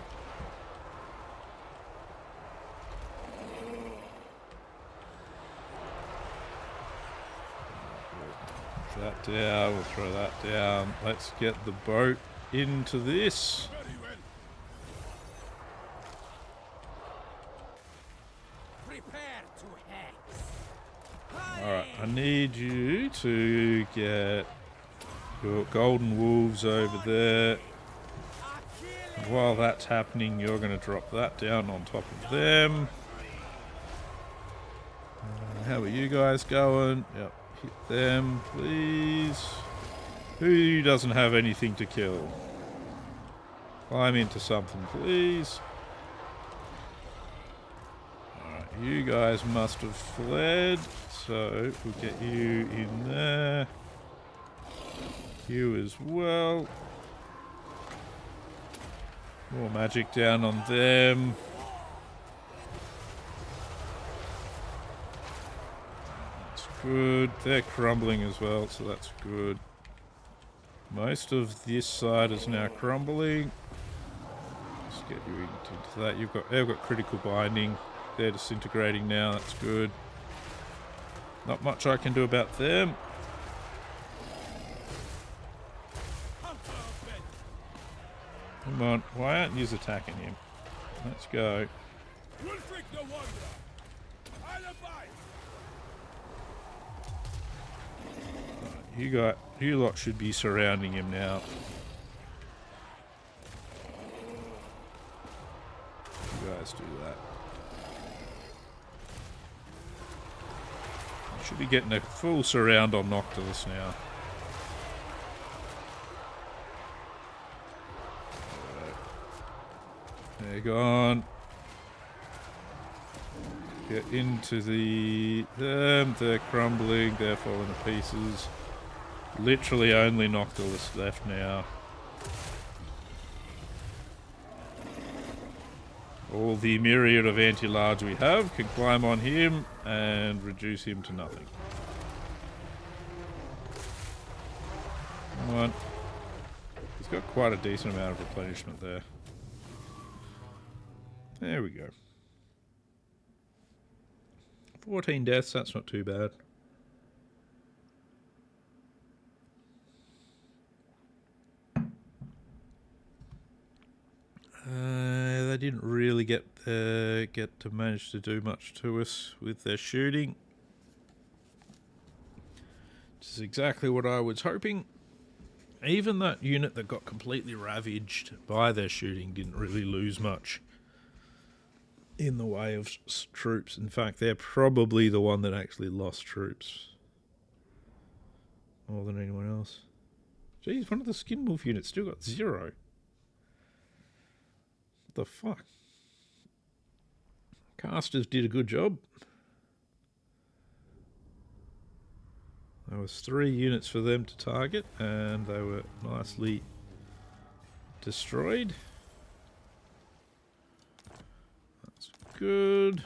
S1: That down, we'll throw that down. Let's get the boat into this.
S3: Very well.
S2: Prepare to hex.
S1: Alright, I need you to get your golden wolves over there. And while that's happening, you're going to drop that down on top of them. How are you guys going? Yep, hit them, please. Who doesn't have anything to kill? Climb into something, please. Alright, you guys must have fled, so we'll get you in there. You as well. More magic down on them. That's good. They're crumbling as well, so that's good. Most of this side is now crumbling. Let's get you into that. They've got critical binding. They're disintegrating now. That's good. Not much I can do about them. Come on, why aren't you attacking him? Let's go.
S3: Wulfrik the Wanderer. Alibi.
S1: You lot should be surrounding him now. You guys do that. You should be getting a full surround on Noctilus now. They're gone. Get into them. They're crumbling. They're falling to pieces. Literally only Noctilus left now. All the myriad of anti-large we have can climb on him and reduce him to nothing. Come on. He's got quite a decent amount of replenishment there. There we go. 14 deaths, that's not too bad. They didn't really get to manage to do much to us with their shooting. Which is exactly what I was hoping. Even that unit that got completely ravaged by their shooting didn't really lose much in the way of troops. In fact, they're probably the one that actually lost troops more than anyone else. Jeez, one of the Skin Wolf units still got 0. What the fuck? Casters did a good job. There was 3 units for them to target, and they were nicely destroyed. That's good.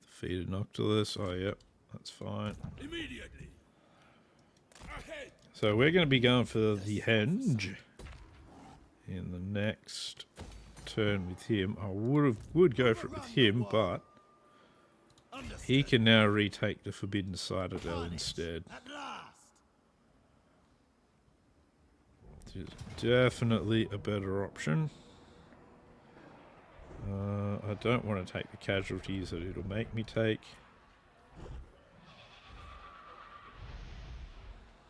S1: Defeated Noctilus. Oh, yep, that's fine.
S3: Immediately. Ahead.
S1: So we're going to be going for the Henge in the next turn with him. I would go for it with him, but he can now retake the Forbidden Citadel instead. Which is definitely a better option. I don't want to take the casualties that it'll make me take.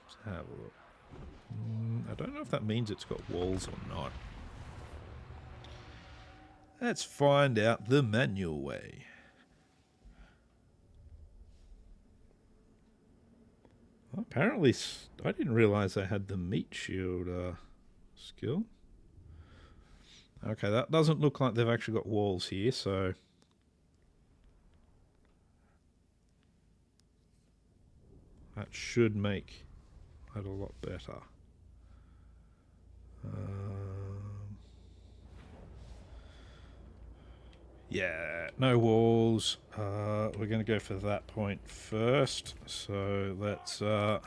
S1: Let's have a look. I don't know if that means it's got walls or not. Let's find out the manual way. Apparently, I didn't realize they had the meat shield skill. Okay, that doesn't look like they've actually got walls here, so... that should make it a lot better. Yeah, no walls. We're going to go for that point first. So let's load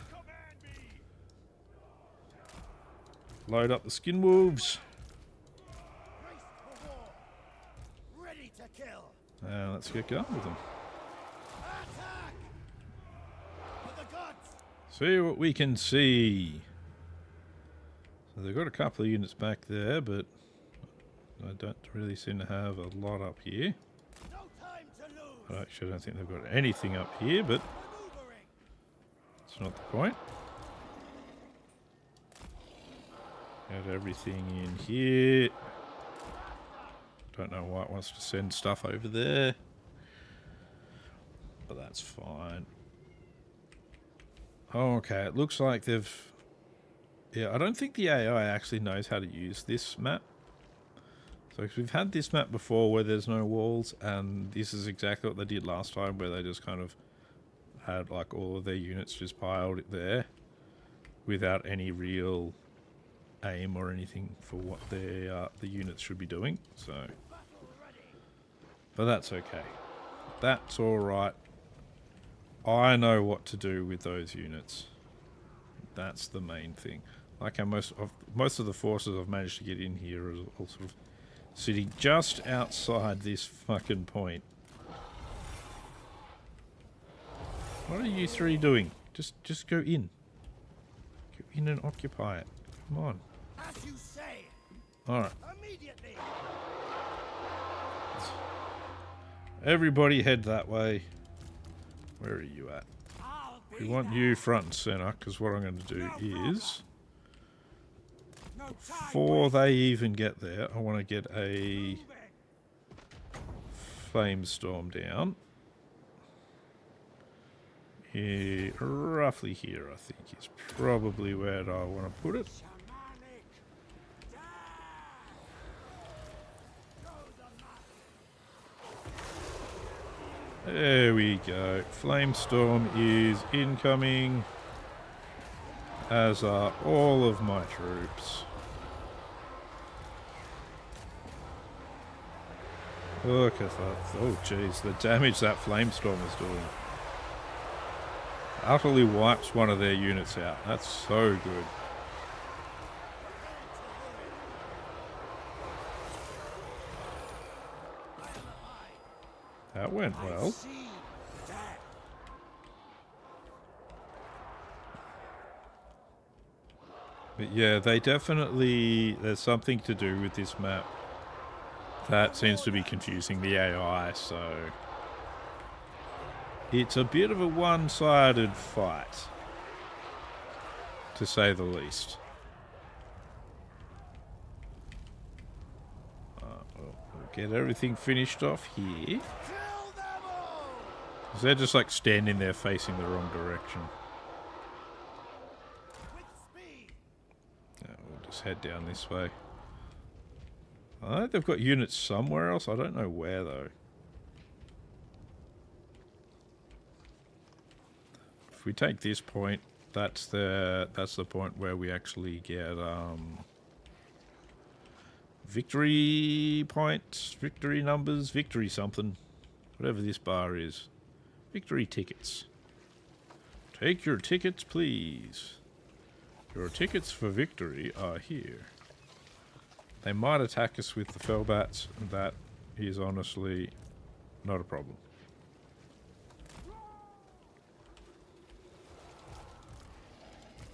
S1: up the Skin Wolves.
S2: Ready to kill.
S1: And let's get going with them.
S2: Attack! For the gods!
S1: See what we can see. So they've got a couple of units back there, but I don't really seem to have a lot up here.
S2: No time to lose.
S1: I actually don't think they've got anything up here, but
S2: Maneuvering.
S1: that's not the point. Got everything in here. Don't know why it wants to send stuff over there, but that's fine. Okay, it looks like they've... yeah, I don't think the AI actually knows how to use this map. So we've had this map before where there's no walls, and this is exactly what they did last time, where they just kind of had like all of their units just piled there without any real aim or anything for what the units should be doing. So, but that's okay. That's all right. I know what to do with those units. That's the main thing. Like how most of the forces I've managed to get in here are all sort of sitting just outside this fucking point. What are you 3 doing? Just go in. Go in and occupy it. Come on.
S2: As you say.
S1: Alright.
S2: Immediately.
S1: Everybody head that way. Where are you at?
S2: I'll
S1: We
S2: be
S1: want
S2: there.
S1: you front and center, because what I'm going to do is,
S2: No time
S1: before they even get there, I want to get a
S2: moving.
S1: flame storm down. Here, roughly here, I think is probably where I want to put it.
S2: Shamanic. Down. Go the
S1: There we go. Flamestorm is incoming, as are all of my troops. Look at that. Oh jeez, the damage that Flamestorm is doing. Utterly wipes one of their units out. That's so good. That went well. But yeah, they definitely... There's something to do with this map that seems to be confusing the AI, so... It's a bit of a one-sided fight, to say the least. We'll get everything finished off here. Because they're just like standing there facing the wrong direction. We'll just head down this way. I think they've got units somewhere else. I don't know where though. If we take this point, that's the point where we actually get victory points, victory numbers, victory something, whatever this bar is. Victory tickets. Take your tickets, please. Your tickets for victory are here. They might attack us with the Fellbats, and that is honestly not a problem.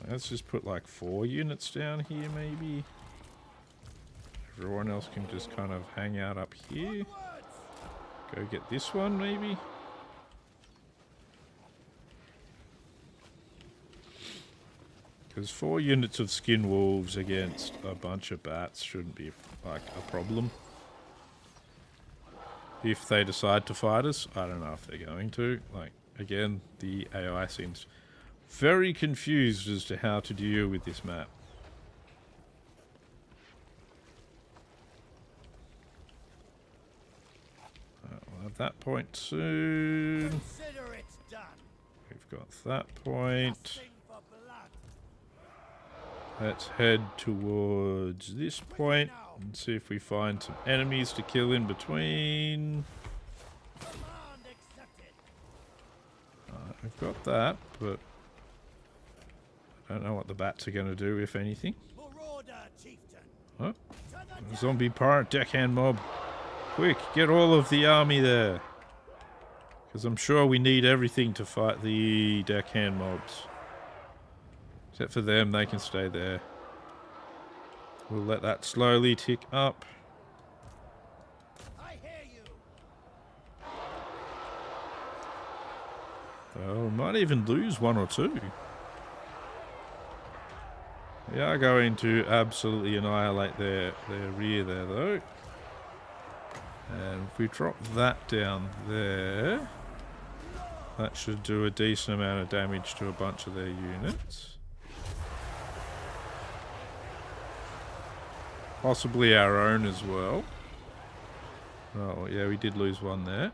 S1: Let's just put like 4 units down here, maybe. Everyone else can just kind of hang out up here. Go get this one, maybe. Because 4 units of skin wolves against a bunch of bats shouldn't be like a problem. If they decide to fight us, I don't know if they're going to. Like, again, the AI seems very confused as to how to deal with this map. We'll have that point soon.
S2: Consider it done.
S1: We've got that point. Let's head towards this point and see if we find some enemies to kill in between. We've got that, but I don't know what the bats are going to do, if anything. Oh, zombie pirate deckhand mob. Quick, get all of the army there. Because I'm sure we need everything to fight the deckhand mobs. Except for them, they can stay there. We'll let that slowly tick up.
S2: I hear you.
S1: Oh, we might even lose 1 or 2. We are going to absolutely annihilate their rear there, though. And if we drop that down there, that should do a decent amount of damage to a bunch of their units. Possibly our own as well. Oh, yeah, we did lose 1 there.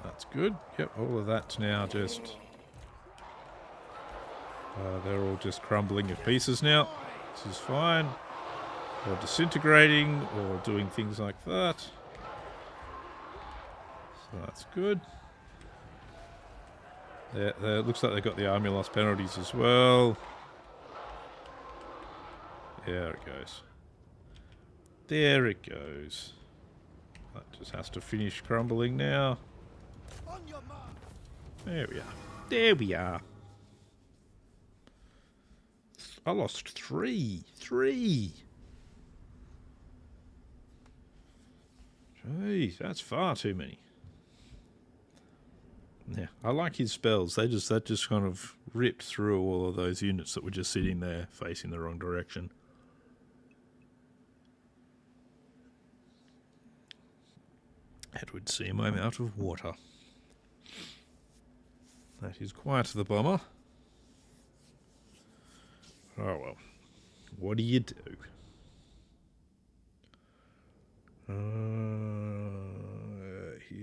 S1: That's good. Yep, all of that's now just... they're all just crumbling to pieces now. This is fine. Or disintegrating, or doing things like that. So that's good. There, it looks like they got the army loss penalties as well. There it goes. There it goes. That just has to finish crumbling now. There we are. There we are. I lost 3. 3. Jeez, that's far too many. Yeah, I like his spells. That just kind of ripped through all of those units that were just sitting there facing the wrong direction. Edward seem I'm out of water. That is quite the bummer. Oh well. What do you do?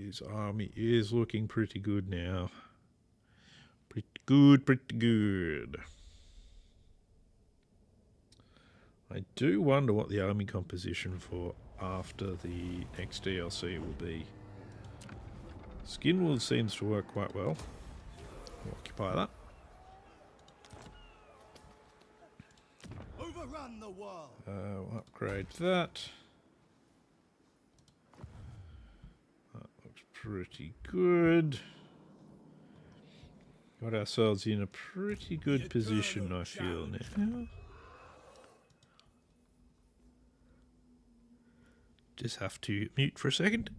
S1: his army is looking pretty good now. Pretty good, pretty good. I do wonder what the army composition for after the next DLC will be. Skinwool seems to work quite well. We'll occupy that.
S2: Overrun the world.
S1: We'll upgrade that. That looks pretty good. Got ourselves in a pretty good position, I feel now. Just have to mute for a second.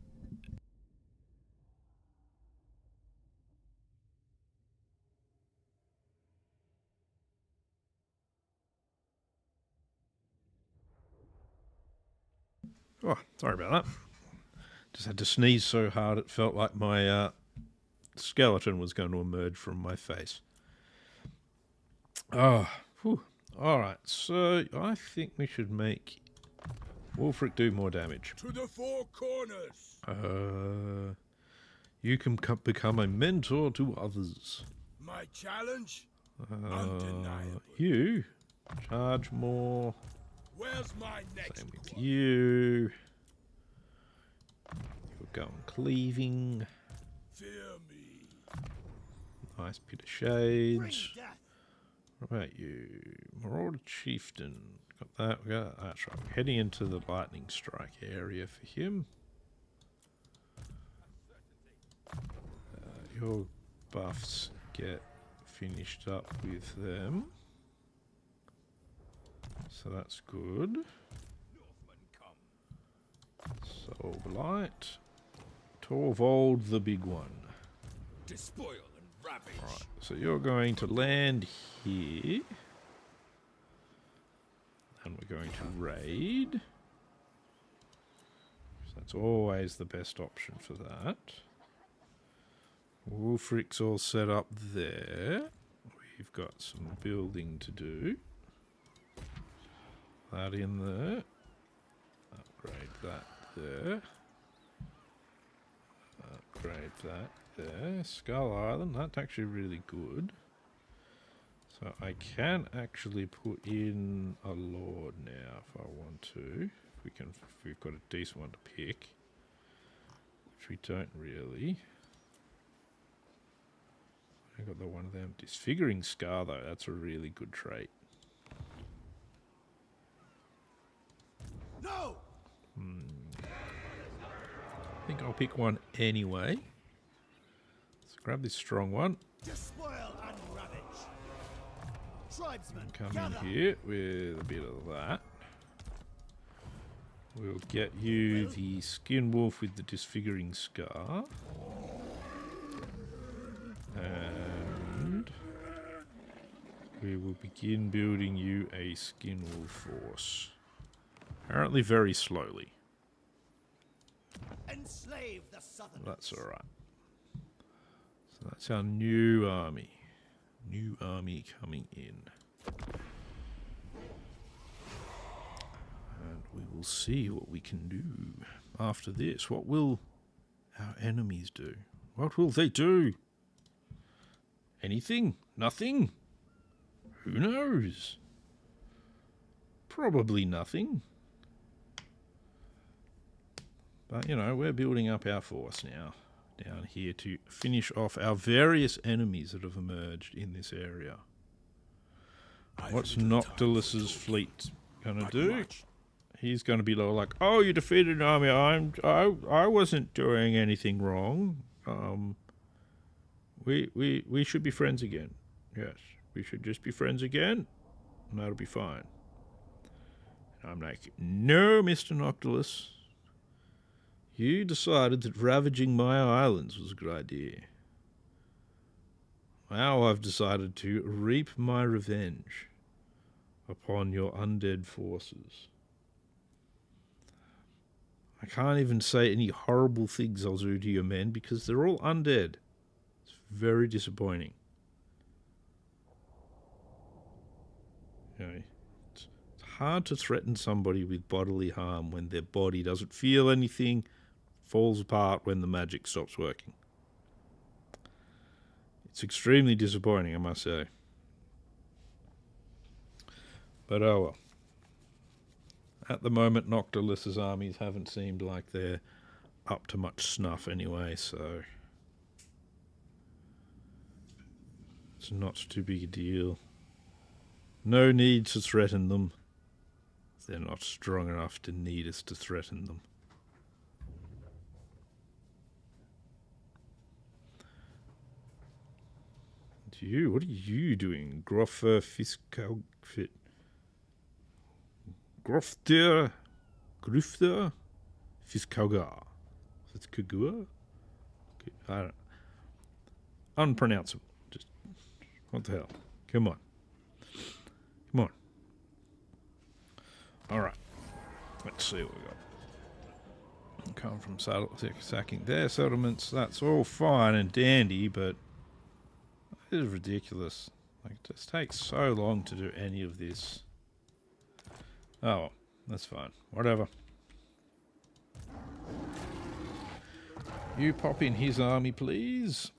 S1: Oh, sorry about that. Just had to sneeze so hard it felt like my skeleton was going to emerge from my face. Oh, whew. All right. So I think we should make Wulfrik do more damage.
S3: To the four corners.
S1: You can become a mentor to others.
S3: My challenge? Undeniable.
S1: You charge more.
S3: Where's my next
S1: Same with
S3: one?
S1: you. You're going cleaving.
S3: Fear me.
S1: Nice bit of
S2: Bring
S1: shades.
S2: death.
S1: What about you? Marauder Chieftain. Got that. We got that's right. We're heading into the lightning strike area for him. Your buffs get finished up with them. So that's good. Soul Blight. Torvald the big one.
S3: Despoil and ravage.
S1: Right, so you're going to land here. And we're going to raid. So that's always the best option for that. Wulfrik's all set up there. We've got some building to do. That in there. Upgrade that there. Upgrade that there. Skull Island, that's actually really good. So I can actually put in a lord now if I want to. If we've got a decent one to pick. Which we don't really. I got the one of them. Disfiguring Scar though, that's a really good trait.
S2: No.
S1: I think I'll pick one anyway. Let's grab this strong one.
S2: Despoil and ravage. Tribesmen,
S1: Come
S2: gather.
S1: in here with a bit of that. We'll get you the Skin Wolf with the Disfiguring Scar. And we will begin building you a Skin Wolf force. Apparently very slowly.
S2: Enslave the Southerners.
S1: That's alright. So that's our new army. New army coming in. And we will see what we can do after this. What will our enemies do? What will they do? Anything? Nothing? Who knows? Probably nothing. But, you know, we're building up our force now down here to finish off our various enemies that have emerged in this area. What's Noctilus's fleet going to do? He's going to be like, oh, you defeated an army. I wasn't doing anything wrong. We should be friends again. Yes, we should just be friends again, and that'll be fine. And I'm like, no, Mr. Noctilus. You decided that ravaging my islands was a good idea. Now I've decided to reap my revenge upon your undead forces. I can't even say any horrible things I'll do to your men because they're all undead. It's very disappointing. You know, it's hard to threaten somebody with bodily harm when their body doesn't feel anything, falls apart when the magic stops working. It's extremely disappointing, I must say. But oh well. At the moment, Noctilus's armies haven't seemed like they're up to much snuff anyway, so it's not too big a deal. No need to threaten them. They're not strong enough to need us to threaten them. What are you doing? Groffer Fiskalfit. Grofter Grufter Fiskalgar. That's Kagua? I don't know. Unpronounceable. Just what the hell? Come on. Come on. Alright. Let's see what we got. Come from sacking their settlements. That's all fine and dandy, but it is ridiculous. Like, it just takes so long to do any of this. Oh, well, that's fine. Whatever. You pop in his army, please.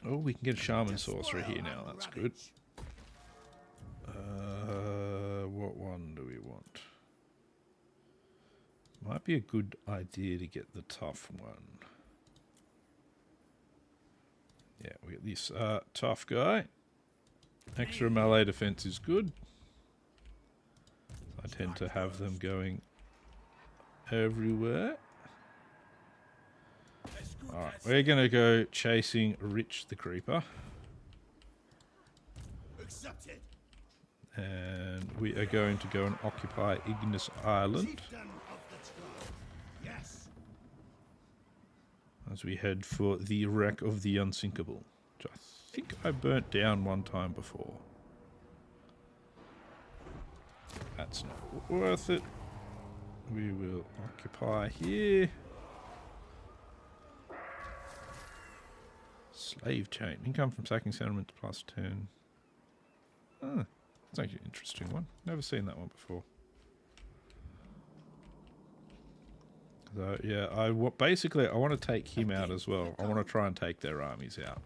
S1: Oh, we can get a shaman sorcerer here now. That's good. What one do we want? Might be a good idea to get the tough one. Yeah, we get this tough guy. Extra melee defense is good. I tend to have them going everywhere. Alright, we're going to go chasing Rich the Creeper.
S2: Accepted.
S1: And we are going to go and occupy Ignis Island
S2: Yes.
S1: as we head for the wreck of the Unsinkable, which I think I burnt down one time before. That's not worth it. We will occupy here. Slave chain. Income from sacking settlement plus 10. Ah, that's actually an interesting one. Never seen that one before. So yeah, basically I want to take him out as well. I want to try and take their armies out.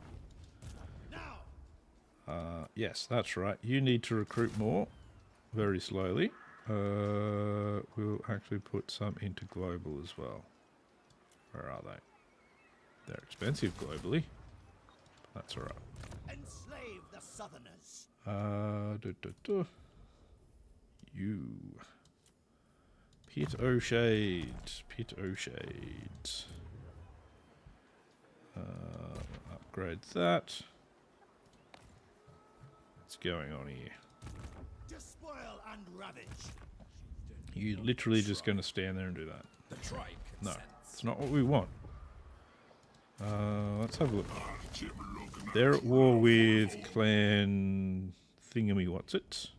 S1: Yes, that's right. You need to recruit more, very slowly. We'll actually put some into global as well. Where are they? They're expensive globally. That's alright.
S2: Enslave the Southerners.
S1: You. Pit O'Shades. Pit O'Shades. Upgrade that. What's going on here?
S2: Despoil and ravage.
S1: You literally just going to stand there and do that?
S3: The tribe
S1: No,
S3: consents.
S1: it's not what we want. Let's have a look. They're at war with Clan Thingamywhatsit.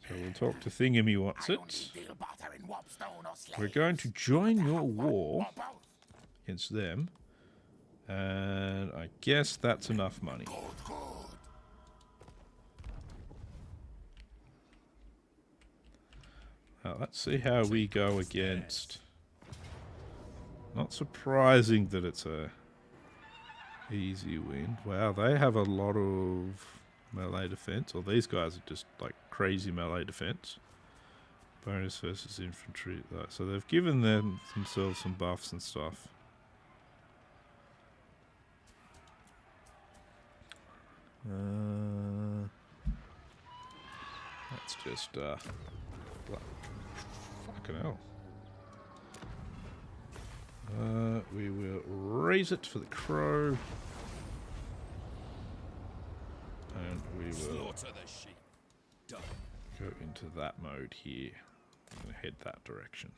S1: So we'll talk to Thingamywhatsit. We're going to join your war against them. And I guess that's enough money. Now, let's see how we go against... Not surprising that it's a easy win. Wow, they have a lot of melee defense. Or these guys are just like crazy melee defense. Bonus versus infantry. So they've given themselves some buffs and stuff. That's just fucking hell. We will raise it for the crow. And we will
S3: Slaughter the sheep. Done.
S1: go into that mode here. I'm going to head that direction.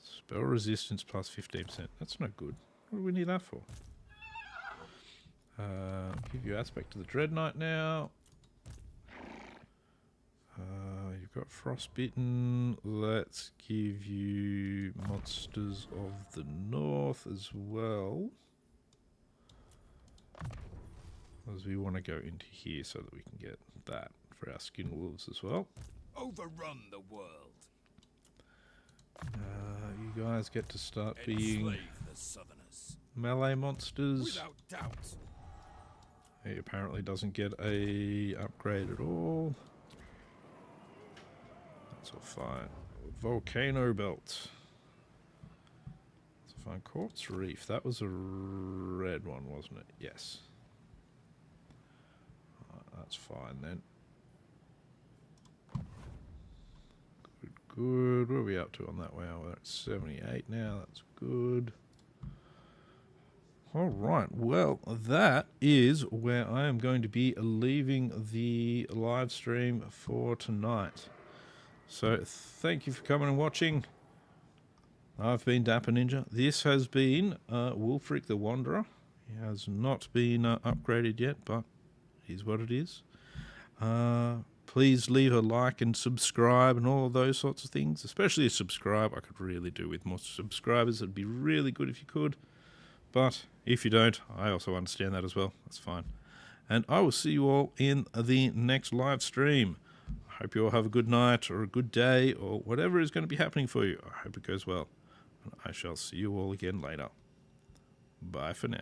S1: Spell resistance plus 15%. That's not good. What do we need that for? Give you aspect to the Dread Knight now. You've got Frostbitten. Let's give you Monsters of the North as well. Because we want to go into here so that we can get that for our Skin Wolves as well.
S3: Overrun the world.
S1: You guys get to start being
S3: Enslave the Southerners.
S1: melee monsters.
S3: Without doubt.
S1: He apparently doesn't get a upgrade at all. That's all fine. Volcano belt. That's a fine. Quartz reef. That was a red one, wasn't it? Yes. That's fine then. Good. What are we up to on that? Wow, we're at 78 now. That's good. All right. Well, that is where I am going to be leaving the live stream for tonight. So thank you for coming and watching. I've been Dapper Ninja. This has been Wulfrik the Wanderer. He has not been upgraded yet, but here's what it is. Please leave a like and subscribe and all of those sorts of things, especially a subscribe. I could really do with more subscribers. It'd be really good if you could. But if you don't, I also understand that as well. That's fine. And I will see you all in the next live stream. I hope you all have a good night or a good day or whatever is going to be happening for you. I hope it goes well. And I shall see you all again later. Bye for now.